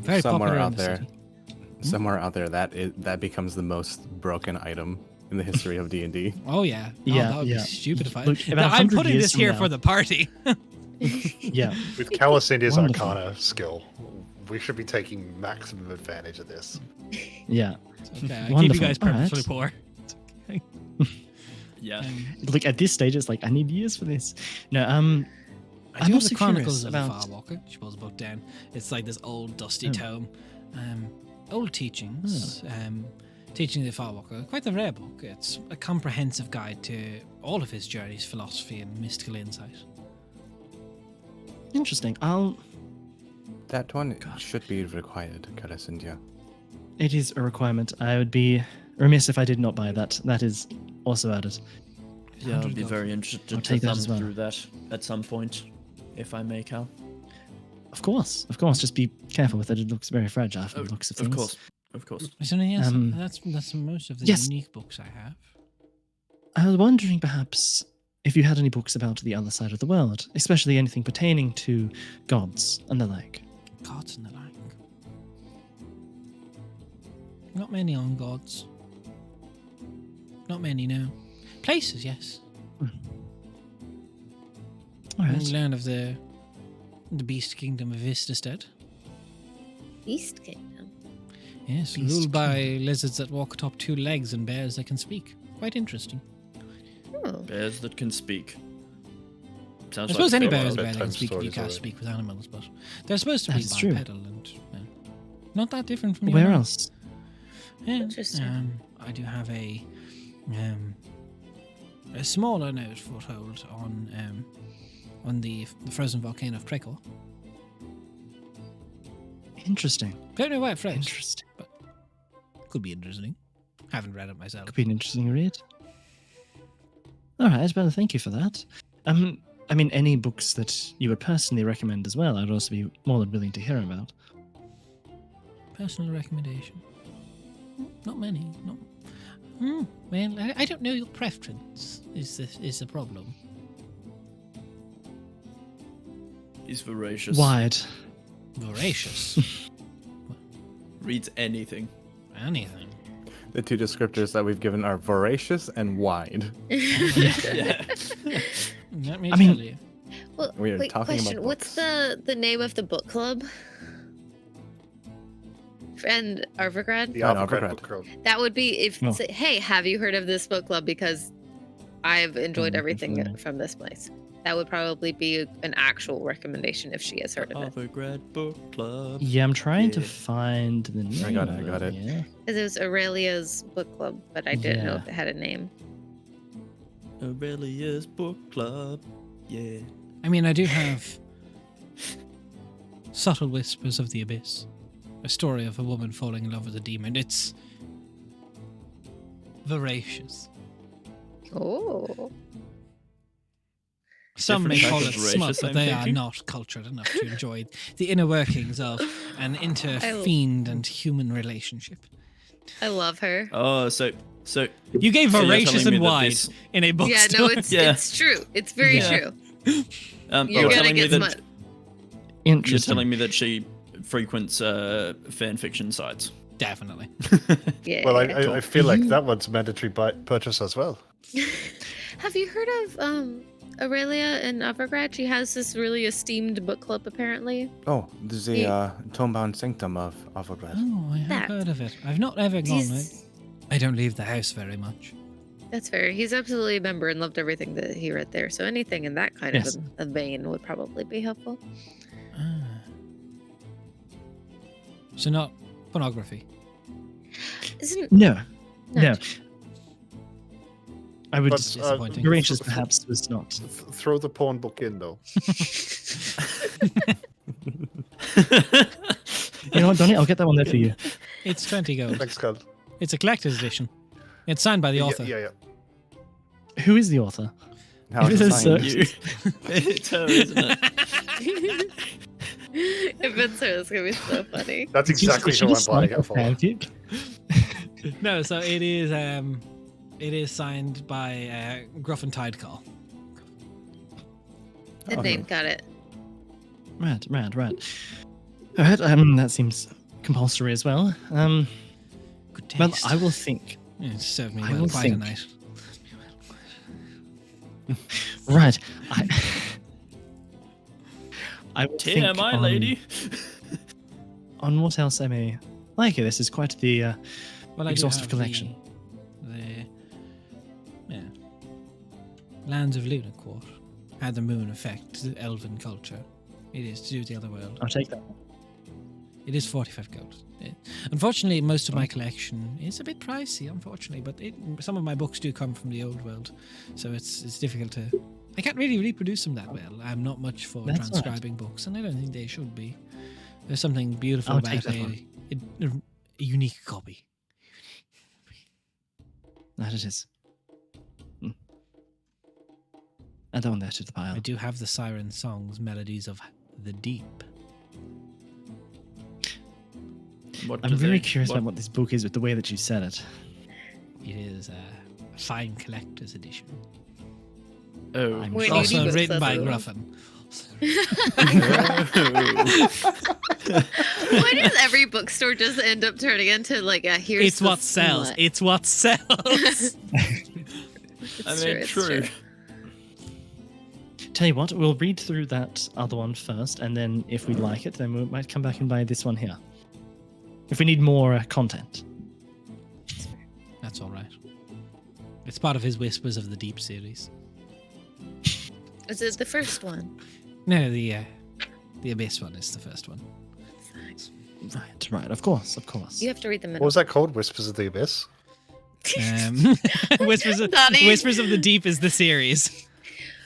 Very Somewhere popular out in the there. city. Somewhere out there, that becomes the most broken item in the history of D&D. Oh yeah, Yeah, that would yeah. be stupid if I. Look, about No, I'm 100 putting years this from here now- for the party. Yeah. With Calacindia's Wonderful. Arcana skill, we should be taking maximum advantage of this. Yeah. Okay, I keep you Wonderful. guys purposefully Alright. poor. Yeah. Like at this stage, it's like I need years for this. No, I I'm do have also the Chronicles curious of about. the Farwalker. She pulls a book down. It's like this old, dusty Oh. tome. Old teachings. Teaching the Farwalker. Quite the rare book. It's a comprehensive guide to all of his journeys, philosophy, and mystical insight. Interesting. That one should be required, Calacindia. It is a requirement. I would be remiss if I did not buy that. That is also added. Yeah, I'd 100 be gold. very interested I'll to take that thumb as well. through that at some point, if I may, Cal. Of course. Just be careful with it. It looks very fragile from the looks of things. Of course. Is there anything else? Um, That's most of the yes. unique books I have. I was wondering perhaps if you had any books about the other side of the world, especially anything pertaining to gods and the like. Gods and the like. Not many on gods. Not many, no. Places, yes. All We right. learn of the beast kingdom of Vistestead. Beast Kingdom. Yes, Beast ruled by lizards that walk atop two legs and bears that can speak. Quite interesting. Oh. Bears that can speak. Sounds I suppose like any a bear is a lot bear of that can bedtime speak if you stories can't already. speak with animals, but they're supposed to That be is true. bipedal and not that different from Where humans. else? Yeah. Interesting. I do have a smaller note foothold on the frozen volcano of Prekor. Interesting. Don't know why it froze. Interesting. Could be interesting. Haven't read it myself. Could be an interesting read. All right, well, thank you for that. I mean, any books that you would personally recommend as well, I'd also be more than willing to hear about. Personal recommendation. Not many. Well, I don't know your preference. Is the problem? He's voracious. Wide. Voracious. Reads anything. Anything. The two descriptors that we've given are voracious and wide. Yeah. Let me I mean- tell you. Well, We are wait, talking about question. What's books. the name of the book club? Friend Arvagrad? The Right, Alpha Alpha Book Club. That would be if Oh. say, hey, have you heard of this book club? Because I've enjoyed looking everything for it. from this place. That would probably be an actual recommendation if she has heard of it. Grad Book Club. Yeah, I'm trying to Yeah. find the name. I got it, of I got it. Yeah. Because it was Aurelia's book club, but I didn't know Yeah. if it had a name. Aurelia's Book Club. Yeah. I mean, I do have Subtle Whispers of the Abyss, a story of a woman falling in love with a demon. It's voracious. Oh. Some may Different call type it of smut, voracious, but I'm they are thinking. not cultured enough to enjoy the inner workings of an inter-fiend and human relationship. I love her. Oh, so You gave So you're voracious telling me and that wide this- in a Yeah, bookstore. no, it's Yeah. it's true. It's very Yeah. true. you're You're gonna telling me get that smut. you're Interesting. telling me that she frequents fan fiction sites. Definitely. Yeah. Well, I feel like that one's mandatory purchase as well. Have you heard of Aurelia in Evergrad? She has this really esteemed book club, apparently. Oh, there's the Tomebound Sanctum of Alphagrad. Oh, I have That- heard of it. I've not ever gone. He's- I don't leave the house very much. That's fair. He's absolutely a member and loved everything that he read there. So anything in that kind Yes. of a vein would probably be helpful. Ah. So not pornography. Isn't No. no. No. I would But, disappointing. Gracious perhaps was not. Throw the porn book in, though. You know what, Donnie? I'll get that one there for you. It's 20 gold. Thanks, Cal. It's a collector's edition. It's signed by the author. Yeah. Who is the author? How It is is, it signed? You. It's her, isn't it? If it's her, it's gonna be so funny. That's exactly Did you who I'm just buying snipe it a for. fanfic? No, so it is signed by Gruff and Tidal. The Okay. name got it. Right. All right, that seems compulsory as well. Good taste. Well, I will think. Yeah, it served me I well will quite a think. night. Right. I would Tear, think my on, lady. on what else I may like here. This is quite the Well, I do exhaustive have collection. Yeah. Lands of Lunacourt had the moon affect the elven culture. It is to do with the other world. I'll take that. It is 45 gold. Unfortunately, most of my collection is a bit pricey, unfortunately, but some of my books do come from the old world, so it's difficult to... I can't really reproduce them that well. I'm not much for That's all right. transcribing books, and I don't think they should be. There's something beautiful I'll about take that a one. unique copy. That it is. Add that one there to the pile. I do have the Siren Songs, Melodies of the Deep. What I'm do very they- curious about what this book is with the way that you said it. It is a fine collector's edition. Oh, I'm Where do you Also books written as by well? Gruffin. Why does every bookstore just end up turning into like a here's It's the what sells. slut? It's what sells. It's I mean, it's true. Tell you what, we'll read through that other one first, and then if we like it, then we might come back and buy this one here. If we need more content. That's all right. It's part of his Whispers of the Deep series. Is it the first one? No, the Abyss one is the first one. Right, of course. You have to read the What middle. was that called? Whispers of the Abyss? Donnie- Whispers of the Deep is the series.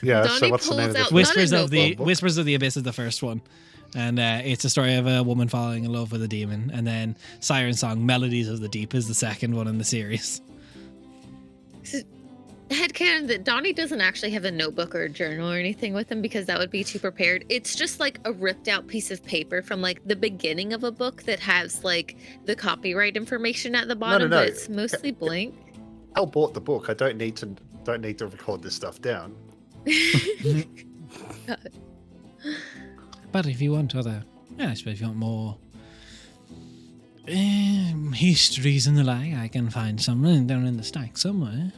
Yeah, so Donnie what's the name of pulls the out- Whispers Not a of the notebook. Whispers of the Abyss is the first one, and it's a story of a woman falling in love with a demon. And then Siren Song, Melodies of the Deep is the second one in the series. Headcanon that Donnie doesn't actually have a notebook or a journal or anything with him because that would be too prepared. It's just like a ripped out piece of paper from like the beginning of a book that has like the copyright information at the bottom, no. but it's mostly blank. Al bought the book. I don't need to record this stuff down. But if you want I suppose if you want more histories and the like, I can find some down in the stack somewhere.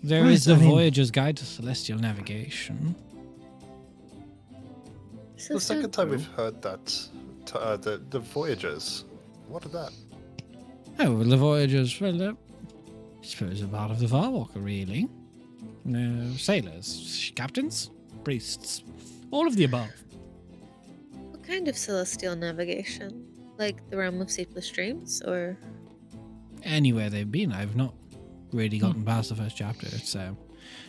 There Right, is the I mean- Voyager's Guide to Celestial Navigation. So The second time simple. we've heard that, the Voyagers. What are that? Oh, well, the Voyagers, well, I suppose a part of the Farwalker, really. Sailors, captains, priests, all of the above. What kind of celestial navigation? Like the realm of sleepless dreams, or Anywhere they've been, I've not really gotten past the first chapter.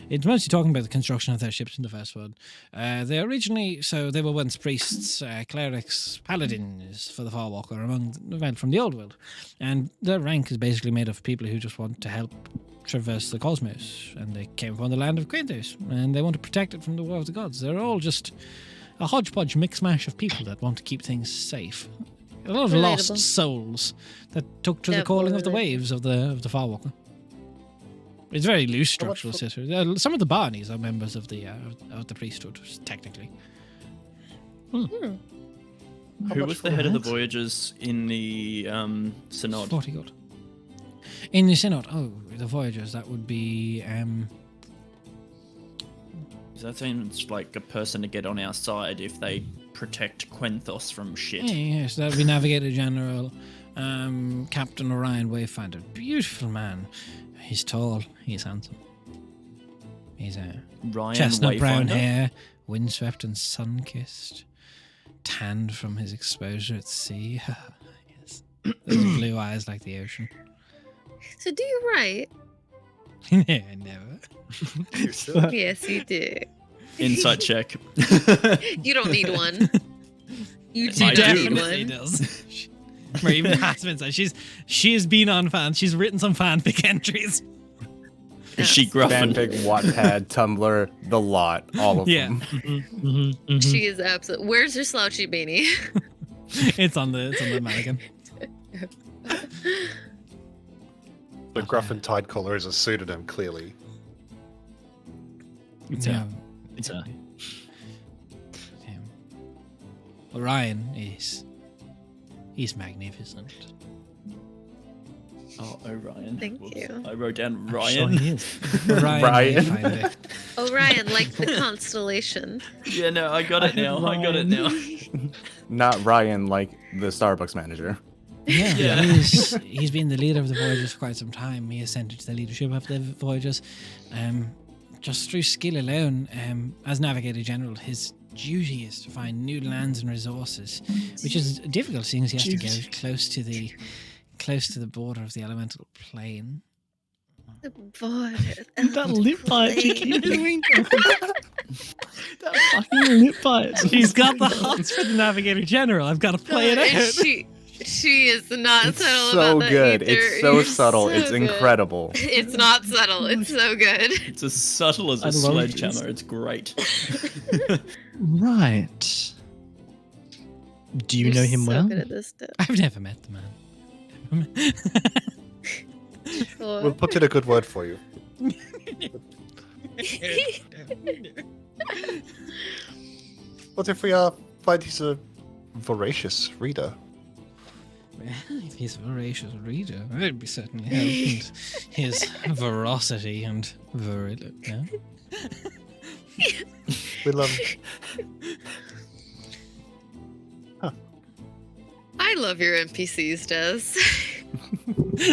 It's mostly talking about the construction of their ships in the first one. They were once priests, clerics, paladins for the Farwalker among the men from the old world. And their rank is basically made of people who just want to help traverse the cosmos. And they came from the land of Quintus, and they want to protect it from the war of the gods. They're all just a hodgepodge mix-mash of people that want to keep things safe. A lot of Relatable. lost souls that took to the calling of the Definitely. waves of the Farwalker. It's very loose structural system. Some of the Barneys are members of the priesthood, technically. How Who much was the for head of the that? Voyagers in the Synod? 40 gold. In the Synod, the Voyagers, that would be... That seems like a person to get on our side if they protect Quenthos from shit. yes, that would be Navigator General Captain Orion Wayfinder. Beautiful man. He's tall, he's handsome. He's Ryan chestnut brown Wayfinder? hair, windswept and sun-kissed, tanned from his exposure at sea. Yes, those blue eyes like the ocean. so do you write? Never. Yes, you do. Insight check. You don't need one. You do I not do. need Definitely one. does. Or even Hasman says she has been on fans. She's written some fanfic entries. Is she gruffing? Fanfic, Wattpad, Tumblr, the lot, all of Yeah. them. She is absolute. Where's your slouchy beanie? It's on the mannequin. The Gruff and Tide Collar is a pseudonym, clearly. It's Yeah. It's a Orion he's magnificent. Oh, Orion. Thank Whoops. you. I wrote down I'm Ryan. sure he is. Orion Ryan. Wayfinder. Orion, like the constellation. Yeah, no, I got it now. I got it now. Not Ryan, like the Starbucks manager. Yeah, Yeah. he's been the leader of the Voyagers for quite some time. He ascended to the leadership of the Voyagers. Just through skill alone, as Navigator General, his duty is to find new lands and resources, which is difficult seeing as he has to go close to the border of the elemental plane. The border. That lip bite you keep doing. That fucking lip bite. He's got the hots for the Navigator General. I've got to play it out. She is not It's subtle so about that good. either. It's so You're subtle. so It's good. incredible. It's not subtle. It's so good. It's as subtle as I a love sledgehammer. It's great. Right. Do you You're know him so well? good at this stuff. I've never met the man. We'll put in a good word for you. What if we find he's a voracious reader? If he's a voracious reader, I'd be certainly helped. His veracity and virility. Yeah? We'll I love your NPCs, Des.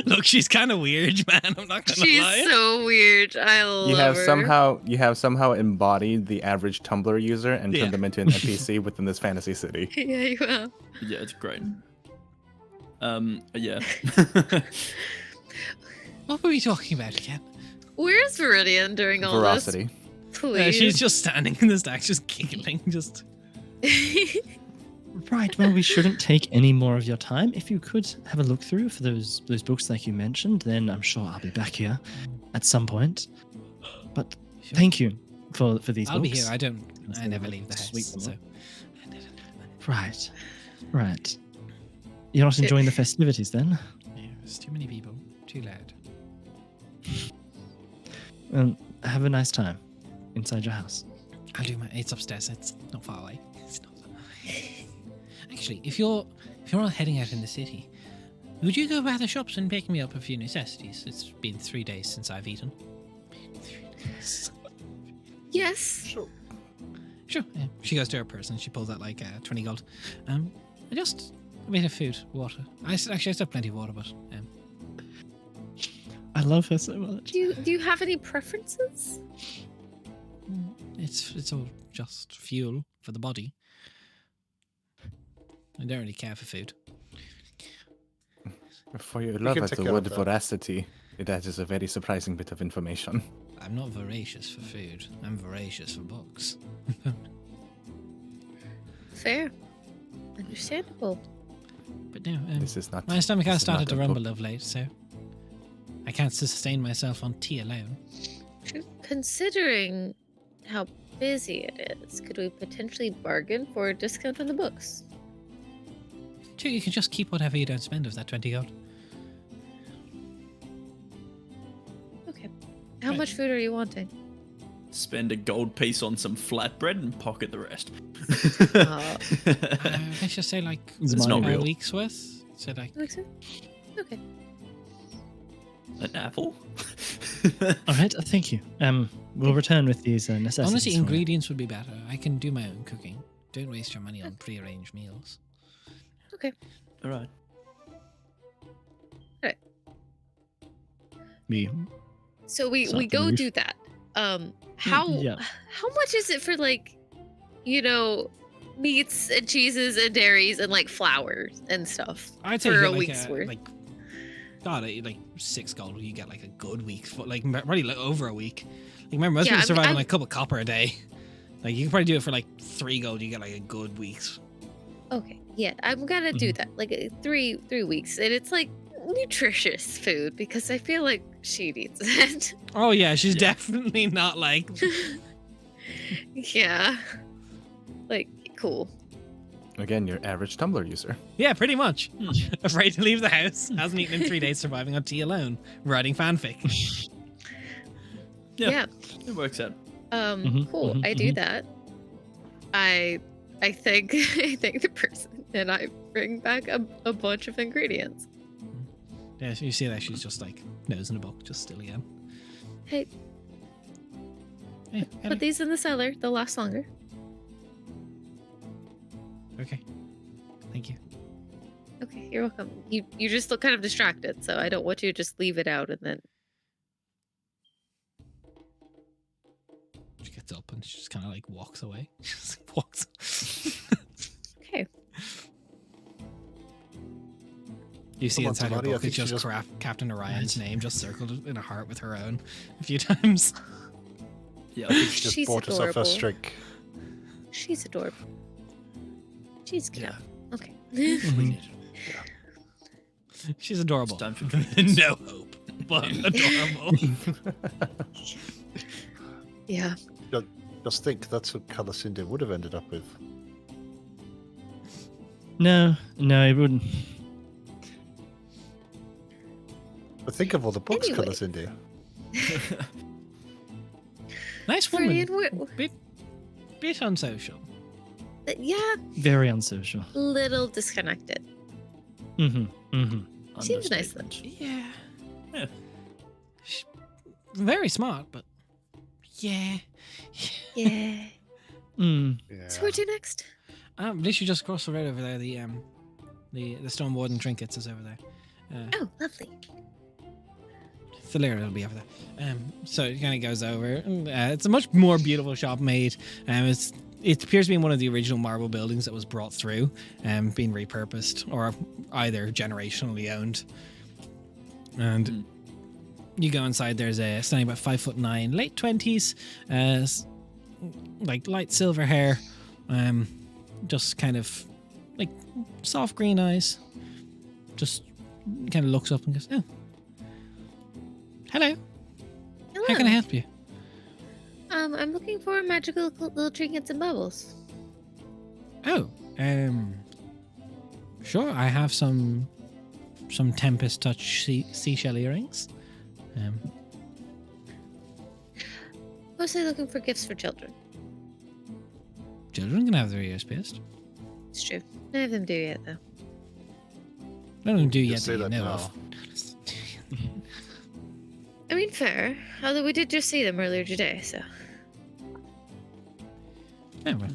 Look, she's kind of weird, man. I'm not gonna She's lie. so weird. I love You have her. somehow embodied the average Tumblr user and Yeah. turned them into an NPC within this fantasy city. Yeah, you have. Yeah, it's great. Yeah. What were we talking about again? Where's Viridian during all Veracity. this? Please. She's just standing in the stack, just giggling. Just Right, well, we shouldn't take any more of your time. If you could have a look through for those books like you mentioned, then I'm sure I'll be back here at some point. But thank you for these I'll be books. here. I never leave the Sweep house. them So. Right, right. You're not enjoying the festivities then? Yeah, there's too many people. Too loud. Have a nice time inside your house. I'll do it's upstairs. It's not far away. It's not. Actually, if you're all heading out in the city, would you go by the shops and pick me up a few necessities? It's been 3 days since I've eaten. 3 days. Yes. Sure. Yeah. She goes to her purse and she pulls out like 20 gold. Just a bit of food, water. I still have plenty of water, but I love her so much. Do you have any preferences? it's all just fuel for the body. I don't really care for food. For your love can of take the care word of that. veracity, that is a very surprising bit of information. I'm not voracious for food. I'm voracious for books. Fair. Understandable. But no, This is not. my stomach this has is not started to a book. rumble of late, so I can't sustain myself on tea alone. Considering how busy it is, could we potentially bargain for a discount on the books? Sure, you can just keep whatever you don't spend of that 20 gold. Okay. How Right. much food are you wanting? Spend a gold piece on some flatbread and pocket the rest. Let's just say like It's not a real. week's worth. So like, Like so? Okay. An apple? All right, thank you. We'll return with these necessities. honestly, for you. ingredients would be better. I can do my own cooking. Don't waste your money on pre-arranged meals. Okay. All right. So we Something go roof. do that. How yeah. how much is it for like, meats and cheeses and dairies and like flours and stuff I'd say for you a get, like week's worth? like 6 gold. You get like a good week, like probably like over a week. Like, remember, most Yeah, people survive on I'm- like a couple copper a day. Like you can probably do it for like 3 gold. You get like a good week's. Okay, yeah, I'm gonna do Mhm. that. Like 3 weeks, and it's like nutritious food because I feel like she needs it. Oh yeah, she's definitely not like. Yeah. Like cool. Again, your average Tumblr user. Yeah, pretty much. Afraid to leave the house. Hasn't eaten in 3 days. Surviving on tea alone. Writing fanfic. Yeah. It works out. Cool. I do that. I thank I thank the person and I bring back a bunch of ingredients. Yeah, you see that she's just like nose in a book, just still again. Hey, Yeah, Put these in the cellar. They'll last longer. okay. Thank you. Okay, you're welcome. You just look kind of distracted, so I don't want you to just leave it out and then. She gets up and she just kind of like walks away. She just walks. Okay. You see Come on, inside her somebody, I book, it's think she just just- Captain Orion's name just circled in a heart with her own a few times. Yeah. I think she just She's bought herself a adorable. drink. She's adorable. She's cute. Yeah. Okay. She's adorable. It's time for No hope, but adorable. Yeah. Just think, that's what Calacinda would have ended up with. No, it wouldn't. But think of all the books Anyway. Calacinda. Nice woman. Florian, Bit unsocial. yeah, Very unsocial. little disconnected. Seems nice though. Understatement. Yeah. Yeah. Very smart, but yeah. Yeah. Mm. Yeah. So where to next? Literally just across the road over there. The Stone Warden Trinkets is over there. Oh, lovely. Thalera will be over there. So it kind of goes over. It's a much more beautiful shop made. It appears to be in one of the original marble buildings that was brought through, being repurposed or either generationally owned. And you go inside. There's a standing about 5'9", late 20s, like light silver hair, just kind of like soft green eyes. Just kind of looks up and goes, "Oh, hello. Hello. How can I help you?" I'm looking for magical little trinkets and bubbles. Oh, sure. I have some Tempest Touch seashell earrings. Mostly looking for gifts for children. Children can have their ears pierced. It's true. None of them do yet, though. None of them do Just yet say that you that know now. of. I mean, fair. Although we did just see them earlier today, so. Yeah, well,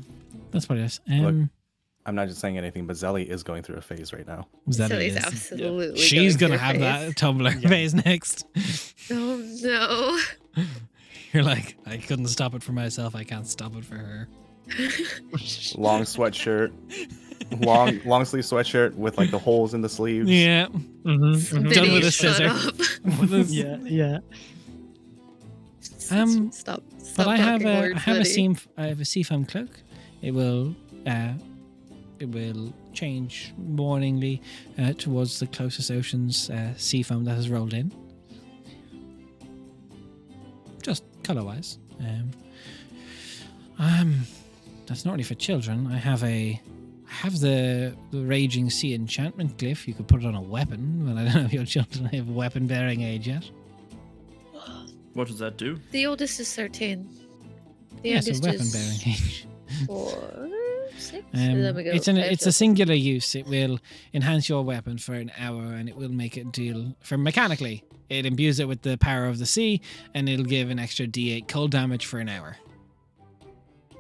that's what it is. Look, I'm not just saying anything, but Zelly is going through a phase right now. that So it he's is. absolutely. She's going gonna through a have phase. that Tumblr phase next. Oh no. You're like, I couldn't stop it for myself. I can't stop it for her. Long sweatshirt, long sleeve sweatshirt with like the holes in the sleeves. Yeah. Mm-hmm. Done with a shut scissor. up. Yeah. Stop. But I have talking words, I have a seafoam cloak. It will change morningly towards the closest ocean's seafoam that has rolled in. Just color-wise. That's not only for children. I have the Raging Sea enchantment glyph. You could put it on a weapon, but I don't know if your children have weapon-bearing age yet. What does that do? The oldest is 13. The Yes, a youngest weapon-bearing is age. 4, 6. Let me go. It's a singular use. It will enhance your weapon for an hour, and it will make it deal for mechanically. It imbues it with the power of the sea, and it'll give an extra D8 cold damage for an hour.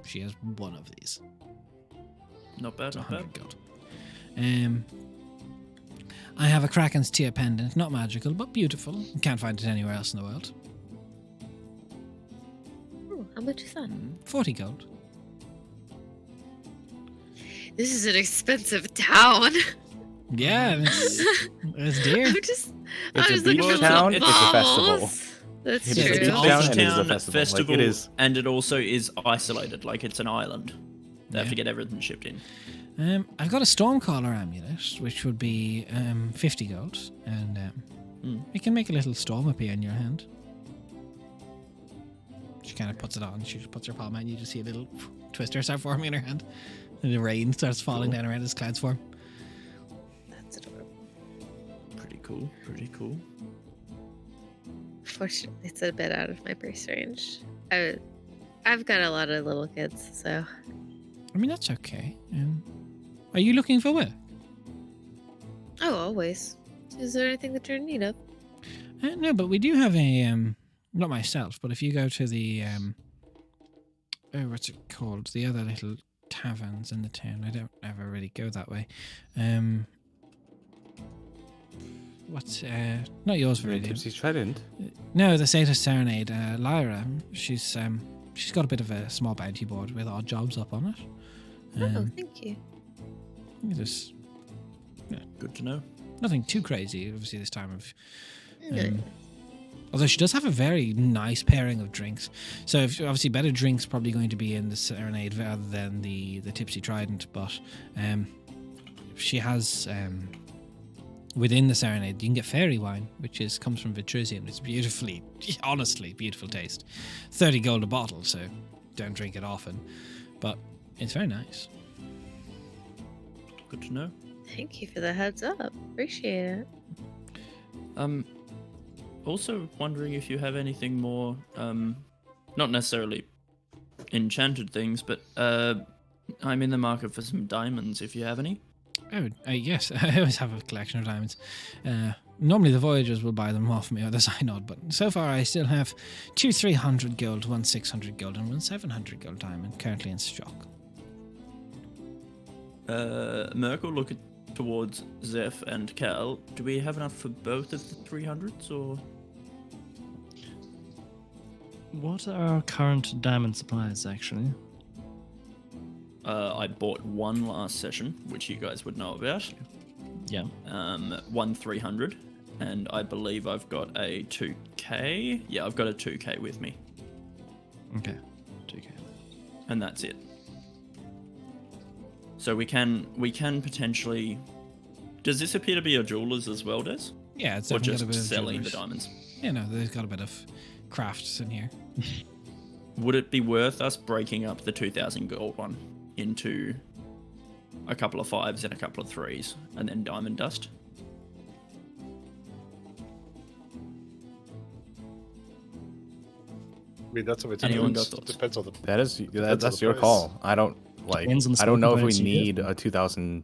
She has one of these. Not bad, It's not bad. 100 gold. I have a Kraken's tear pendant, not magical, but beautiful. Can't find it anywhere else in the world. Ooh, how much is that? 40 gold. This is an expensive town. Yeah, it's dear. I'm just It's a looking beach for town, little it's a festival. baubles. That's It Yeah, is true. a it's an beach town old and it is a town festival. festival, Like, it is. and it also is isolated, like it's an island. They have Yeah. to get everything shipped in. I've got a Stormcaller amulet, which would be 50 gold, and it can make a little storm appear in your hand. She kind of puts it on. She just puts her palm out, and you just see a little twister start forming in her hand, and the rain starts falling down around as clouds form. That's adorable. Pretty cool, pretty cool. Fortunately, it's a bit out of my price range. I've got a lot of little kids, so I mean, that's okay. Are you looking for work? always. Is there anything that you're in need of? No, but we do have a not myself, but if you go to the what's it called? The other little taverns in the town. I don't ever really go that way. What's not yours, Viridian. Tipsy Trident. No, the Satyr Serenade. Lyra. She's got a bit of a small bounty board with odd jobs up on it. Oh, thank you. Just Good to know. nothing too crazy, obviously, this time of. Good. Although she does have a very nice pairing of drinks. So obviously better drinks probably going to be in the Serenade rather than the Tipsy Trident. But she has within the Serenade you can get fairy wine, which comes from Vitrusian. It's honestly beautiful taste. 30 gold a bottle, so don't drink it often. But it's very nice. Good to know. Thank you for the heads up. Appreciate it. Also wondering if you have anything more, not necessarily enchanted things, but I'm in the market for some diamonds. If you have any. Oh, yes. I always have a collection of diamonds. Normally the Voyagers will buy them off me or the Synod, but so far I still have 2 300 gold, 1 600 gold, and 1 700 gold diamond currently in stock. Merkel, look towards Zeph and Cal. Do we have enough for both of the 300s, or? What are our current diamond supplies, actually? I bought one last session, which you guys would know about. Yeah. 1 300, and I believe I've got a 2k. Yeah, I've got a 2k with me, Okay. 2K. and that's it. So we can potentially. Does this appear to be a jeweler's as well, Des? Yeah, it's Or definitely just got a bit of selling the jewelers. diamonds? Yeah, no, they've got a bit of crafts in here. Would it be worth us breaking up the 2,000 gold one into a couple of 5s and a couple of 3s, and then diamond dust? I mean, that's a bit. Anyone got thoughts? Depends on the. That's on the your price. call. I don't Depends on the I don't know if we smoking points you need get. a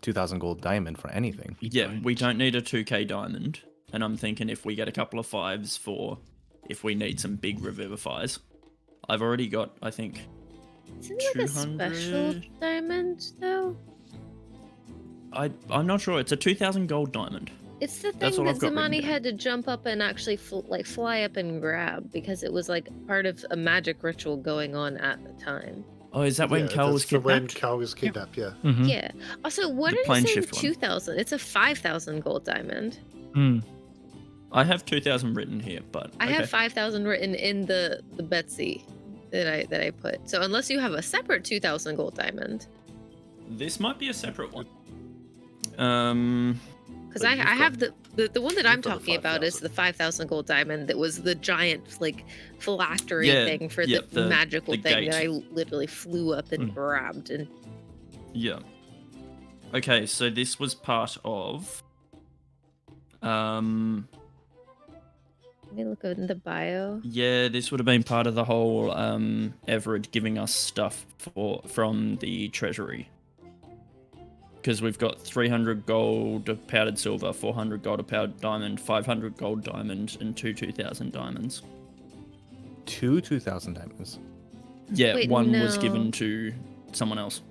2,000 gold diamond for anything. We don't need a 2k diamond, and I'm thinking if we get a couple of 5s for if we need some big revivifiers. I've already got, I think, Isn't it like a special 200? diamond though? I'm not sure. It's a 2,000 gold diamond. It's the That's thing all that I've got written Zamani down. had to jump up and actually fly up and grab because it was like part of a magic ritual going on at the time. Oh, is that when Yeah, Cal was that's for when kidnapped? Cal was kidnapped. Yeah. Mm-hmm. Yeah. Also, what The are plane you saying? shift one. 2,000. It's a 5,000 gold diamond. I have 2,000 written here, but I okay. have 5,000 written in the Betsy that I put. So unless you have a separate 2,000 gold diamond, This might be a separate one. because But I you've have the one that I'm you've got the talking about is 5,000. the 5,000 gold diamond that was the giant like phylactery Yeah, thing for yep, the the magical thing that I gate. literally flew up and grabbed and Yeah. Okay, so this was part of. let me look in the bio. Yeah, this would have been part of the whole Everett giving us stuff from the treasury. Because we've got 300 gold of powdered silver, 400 gold of powdered diamond, 500 gold diamond, and 2,000 diamonds. 2,000 diamonds. Yeah, Wait, one was no. given to someone else.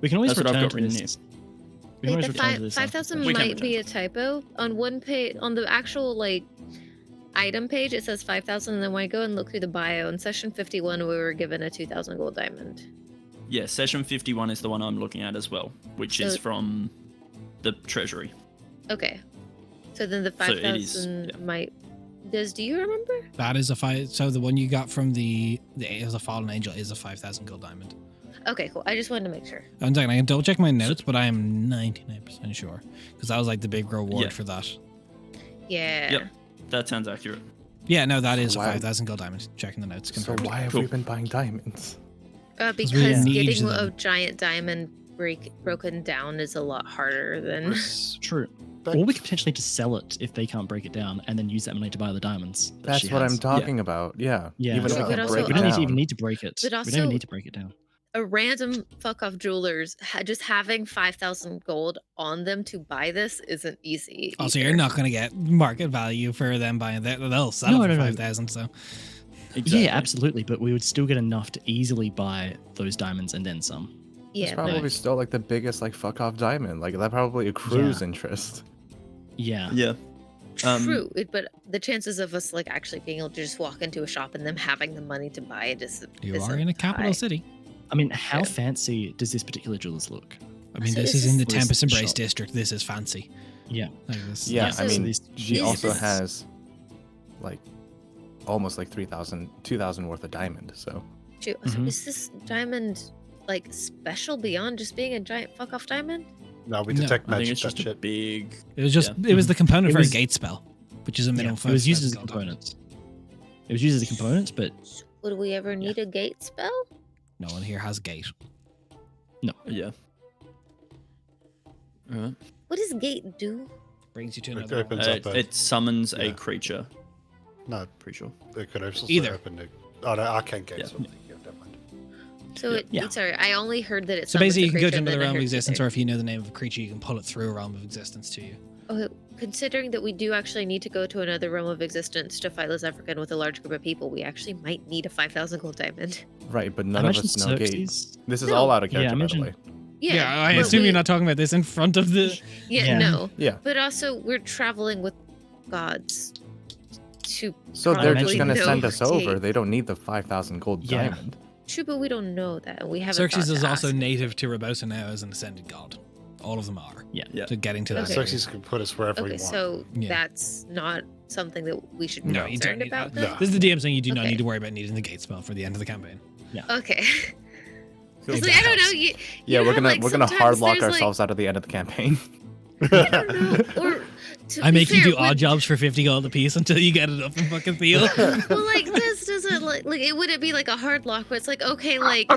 We can always That's what I've return got to written this. We can Wait, always the return to this. after 5,000 session. We can might be a typo. On one page, on the actual like item page, it says 5,000, and then when I go and look through the bio, in session 51, we were given a 2,000 gold diamond. Yeah, session 51 is the one I'm looking at as well, which is So- from the treasury. Okay. So then the So it 5,000 is- yeah. might. Do you remember? That is a five. So the one you got from the as a fallen angel is a 5,000 gold diamond. Okay, cool. I just wanted to make sure. I'm saying I can double check my notes, but I am 99% sure because that was like the big reward Yeah. for that. Yeah. Yep, that sounds accurate. Yeah, no, that is a Why- 5,000 gold diamond. Checking the notes. So Confirmed. why have Cool. we been buying diamonds? Because we need getting a them. giant diamond broken down is a lot harder than. It's true. Back- Or we could potentially just sell it if they can't break it down, and then use that money to buy the diamonds. that That's she what has. I'm talking about. Yeah. Yeah. Even if Yeah. we But can also- break We it don't down. need to even need to break it. But We don't also- even need to break it down. A random fuck off jewelers just having 5,000 gold on them to buy this isn't easy. Also, either. you're not going to get market value for them buying that. They'll sell No, it for no, no. 5,000. So Exactly. Yeah, absolutely. But we would still get enough to easily buy those diamonds and then some. Yeah, It's probably but still like the biggest like fuck off diamond. Like that probably accrues interest. Yeah. Yeah. true. But the chances of us like actually being able to just walk into a shop and them having the money to buy it is You isn't are in a capital high. city. I mean, how Yeah. fancy does this particular jewelers look? I mean, So this is is in the this- Tempest Embrace shop. district. This is fancy. Yeah. Like this. Yeah, So I mean, this- she is also this- has like almost like 2,000 worth of diamond. So So Mhm. is this diamond like special beyond just being a giant fuck off diamond? No, we No, detect I think magic it's that just a shit. big. It was just Yeah. it was the component It for was- a gate spell, which is a Yeah, minimum. it was used as a 5,000 gold component. It was used as a component, but Would we ever need a gate spell? No one here has gate. Yeah. Alright. What does gate do? Brings you to It another. opens world. up a- It summons a yeah. creature. No, Pretty sure. it could also Either. open the. Oh, no, arcane gates. Yeah. Something. Yeah, never mind. So Yeah. it, Yeah. sorry, I only heard that it's So basically, you can go to another realm of existence, or if you know the name of a creature, you can pull it through a realm of existence to you. Okay, considering that we do actually need to go to another realm of existence to fight this African with a large group of people, we actually might need a 5,000 gold diamond. right, but I none of imagine us know gate. Xerxes. This is No. all out of Yeah, character, by the imagine- way. Yeah, I but assume we- you're not talking about this in front of the. Yeah, Yeah. no. Yeah. But also, we're traveling with gods to So they're just Probably gonna no send us over. gate. They don't need the 5,000 gold Yeah. diamond. True, but we don't know that. And we haven't. Xerxes thought is to also ask. native to Rabosa now as an ascended god. All of them are. Yeah. Yeah. So getting to that. Okay. area. Xerxes can put us wherever we Okay, want. so Yeah. that's not something that we should be No, you don't concerned need about. that. Then? No. This is the DM saying you do not Okay. need to worry about needing the gate spell for the end of the campaign. Okay. If It's like, that I don't know. helps. You Yeah, know we're how, gonna like, we're gonna sometimes hard lock there's, ourselves out of the end of the campaign. Like, I don't know, or to I be make you fair, do odd would- jobs for 50 gold apiece until you get it up and fucking feel. Well, like this doesn't like it wouldn't be like a hard lock, but it's like okay, like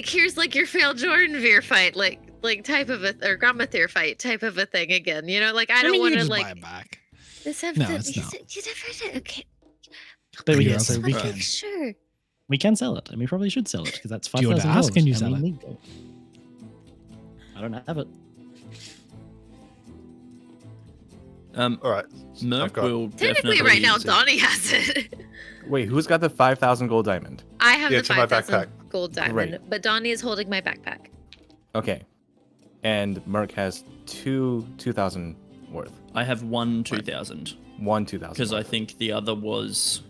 here's like your failed Jordanveer fight, like type of or Gramathir fight type of a thing again. You know, like I don't mean, you want can to just buy like. it back. This have No, to, it's you not. said- you never did. Okay. But You're yeah, okay. so Just we wanna can. make sure. We can sell it, and we probably should sell it because that's Do you want to 5,000 ask? gold. Can you and sell we it? need gold. I don't have it. All right. Merc I've got- will Technically, definitely right now, use it. Donnie has it. Wait, who's got the 5,000 gold diamond? I have Yeah, the it's in my 5,000 backpack. gold diamond, Great. but Donnie is holding my backpack. Okay, and Merc has 2,000 worth. I have one 2,000 One 2,000. because I worth. think the other was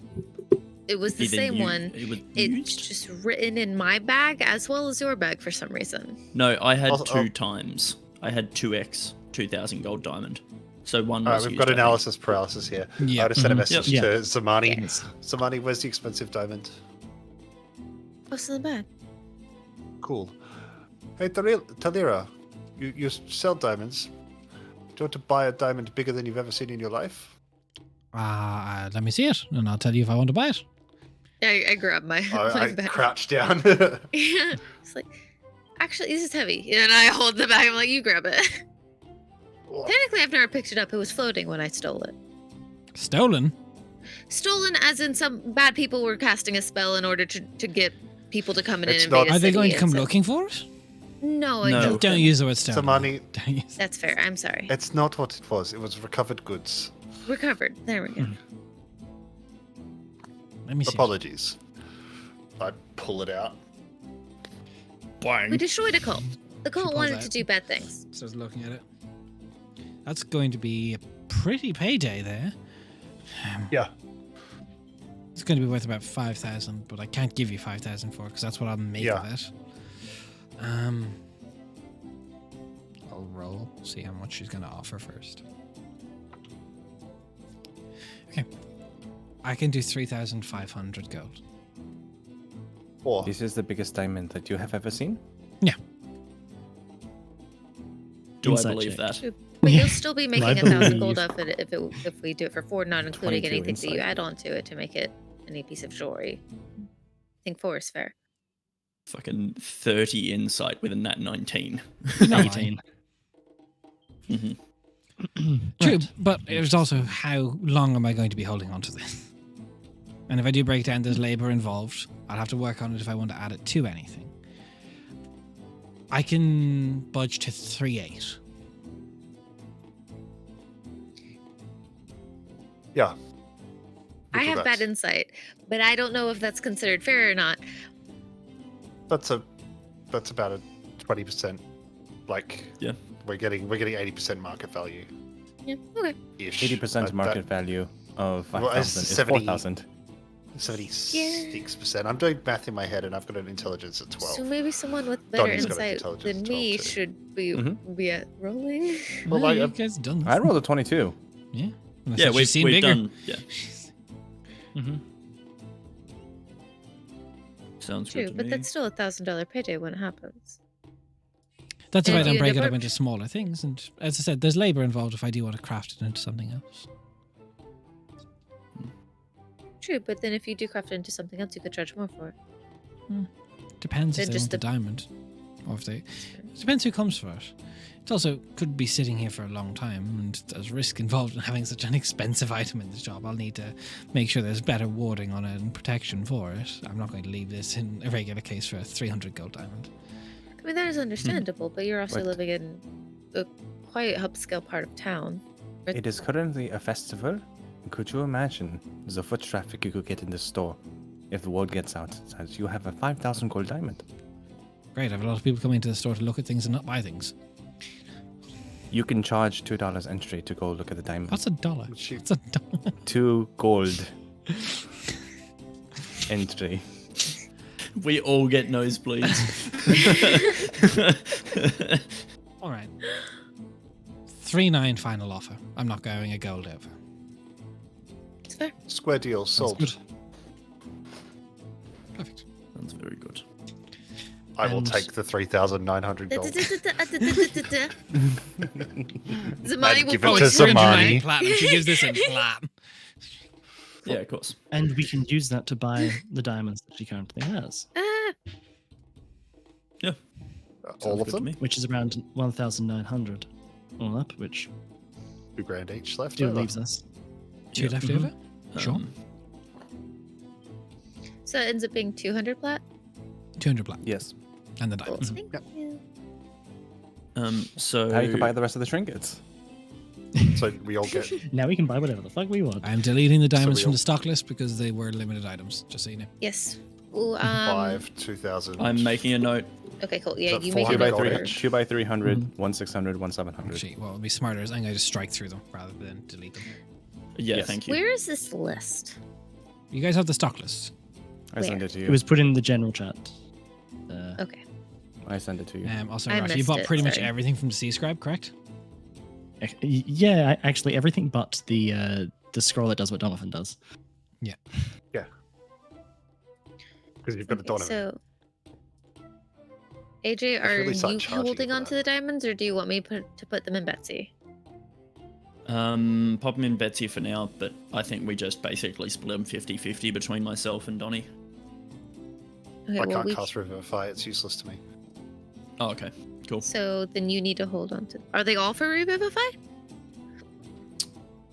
It was the either same u- one. It was It's used. just written in my bag as well as your bag for some reason. No, I had Also- two times. I had 2x 2,000 gold diamond. So one All right, was we've used, got I think. analysis paralysis here. Yeah. I just sent a Mhm. message Yep. to Zamani. Yes. Zamani, where's the expensive diamond? What's in the bag? Cool. Hey, Talira, you sell diamonds. Do you want to buy a diamond bigger than you've ever seen in your life? Let me see it, and I'll tell you if I want to buy it. I grab my, my I bag. crouch down. Yeah. It's like, actually, this is heavy. And I hold the bag. I'm like, you grab it. Technically, I've never picked it up. It was floating when I stole it. Stolen? Stolen, as in some bad people were casting a spell in order to get people to come in It's and invade not- a Are they city, going to and come so- looking for it? No, I No. don't. Don't use the word stolen. Zamani, Don't use. That's fair. I'm sorry. it's not what it was. It was recovered goods. Recovered. There we go. Let me see. Apologies. I pull it out. Bang. We destroyed a cult. The cult pulls wanted out. to do bad things. Starts looking at it. That's going to be a pretty payday there. Yeah. It's going to be worth about 5,000, but I can't give you 5,000 for it because that's what I'll make Yeah. of it. I'll roll, see how much she's going to offer first. Okay. I can do 3,500 gold. Or This is the biggest diamond that you have ever seen. Do I Insight believe check. that? But you'll still be making I 1,000 gold believe. off it if we do it for 4, not including 22 anything that you insight. add on to it to make it any piece of jewelry. I think 4 is fair. Fucking 30 insight with a nat 19. 18. Mhm. True, Right. but there's also how long am I going to be holding on to this? And if I do break down, there's labor involved. I'll have to work on it if I want to add it to anything. I can budge to 3.8. yeah. I have bad $50. insight, but I don't know if that's considered fair or not. That's about a 20%. Like, Yeah. we're getting 80% market value. Yeah. Okay. Ish. 80% market value of 5,000 is 70 4,000. 76%. I'm doing math in my head, and I've got an intelligence at 12. So maybe someone with better Donnie's got an insight intelligence than 12 me too. should be Mhm. at rolling. Well, Well, I- you guys done this. I rolled a 22. Yeah. Unless Yeah, you've we've seen we've bigger. done. Yeah, Mm-hmm. sounds True, good to but me. that's still $1,000 payday when it happens. That's And why I if don't you break it never- up into smaller things. And as I said, there's labor involved if I do want to craft it into something else. True, but then if you do craft it into something else, you could charge more for it. Depends if Then they just want the the- diamond, or if they. It depends who comes for it. It also could be sitting here for a long time, and there's risk involved in having such an expensive item in the shop. I'll need to make sure there's better warding on it and protection for it. I'm not going to leave this in a regular case for a 300 gold diamond. I mean, that is understandable, but you're also Right. living in a quite upscale part of town. It is currently a festival. Could you imagine the foot traffic you could get in the store if the word gets out that you have a 5,000 gold diamond? Great, I have a lot of people coming to the store to look at things and not buy things. You can charge $2 entry to go look at the diamond. What's $1? Which you- What's $1? 2 2 gold entry. We all get nosebleeds. All right. 3.9 final offer. I'm not going a gold over. It's fair. Square deal sold. good. Perfect. Sounds very good. I will And- take the 3,900 gold. Zamani will give it probably to it's Zamani. 309 platinum. She gives this in flat. Yeah, of course. And we can use that to buy the diamonds that she currently has, Yeah. All sounds of good to them? me. which is around 1,900 all up, which $2,000 each left still over. leaves us. 2 Yeah. left over? Sure. Um, So it ends up being 200 plat. 200 plat. Yes. And the Cool. diamonds. Thank Yep. you. So How you can buy the rest of the trinkets. So we all get. Now we can buy whatever the fuck we want. I'm deleting the diamonds we from all- the stock list because they were limited items, just so you know. Yes. Ooh, 2,000. I'm making a note. Okay, cool. Yeah, that you make 400 it 2 by gold 3, each? 2 by 300, Mhm. 1 600, 1 700. Actually, what would be smarter is I'm going to just strike through them rather than delete them. Yeah, Yes. thank you. Where is this list? You guys have the stock list. I send Where? it to you. It was put in the general chat. Okay. I send it to you. Also, I Ross, you missed bought it, pretty much sorry. everything from the Sea Scribe, correct? Yeah, actually everything but the scroll that does what Donovan does. Because you've got a Okay, Donovan. so, AJ, I should are really start you charging holding for on to that. the diamonds, or do you want me to put them in Betsy? Pop them in Betsy for now, but I think we just basically split them 50-50 between myself and Donnie. Okay, I well, can't cast Revivify, it's useless to me. Oh, okay. Cool. so then you need to hold on to. Are they all for Revivify?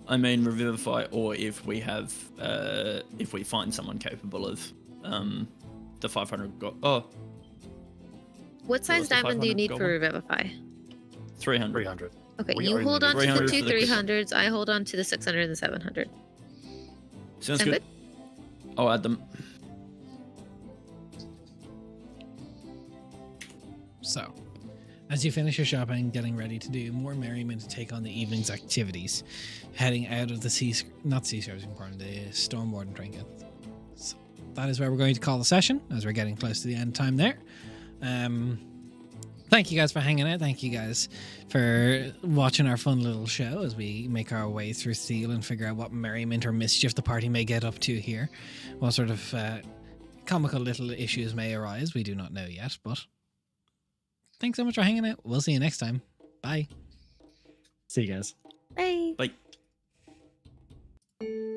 I mean, Revivify, or if we have, if we find someone capable of, the 500 gold. Oh, What size was the diamond do you 500 need gold for one? Revivify? 300. 300. Okay, We you only hold need on to the 300 two for the- 300s. I hold on to the 600 and the 700. Sounds Sound good. I'll add them. So, as you finish your shopping, getting ready to do more merriment to take on the evening's activities, heading out of the not sea servicing part, the storm warden trinket. So that is where we're going to call the session, as we're getting close to the end time there. Thank you guys for hanging out. Thank you guys for watching our fun little show as we make our way through Steel and figure out what merriment or mischief the party may get up to here. What sort of comical little issues may arise, we do not know yet, but thanks so much for hanging out. We'll see you next time. Bye. See you guys. Bye. Bye.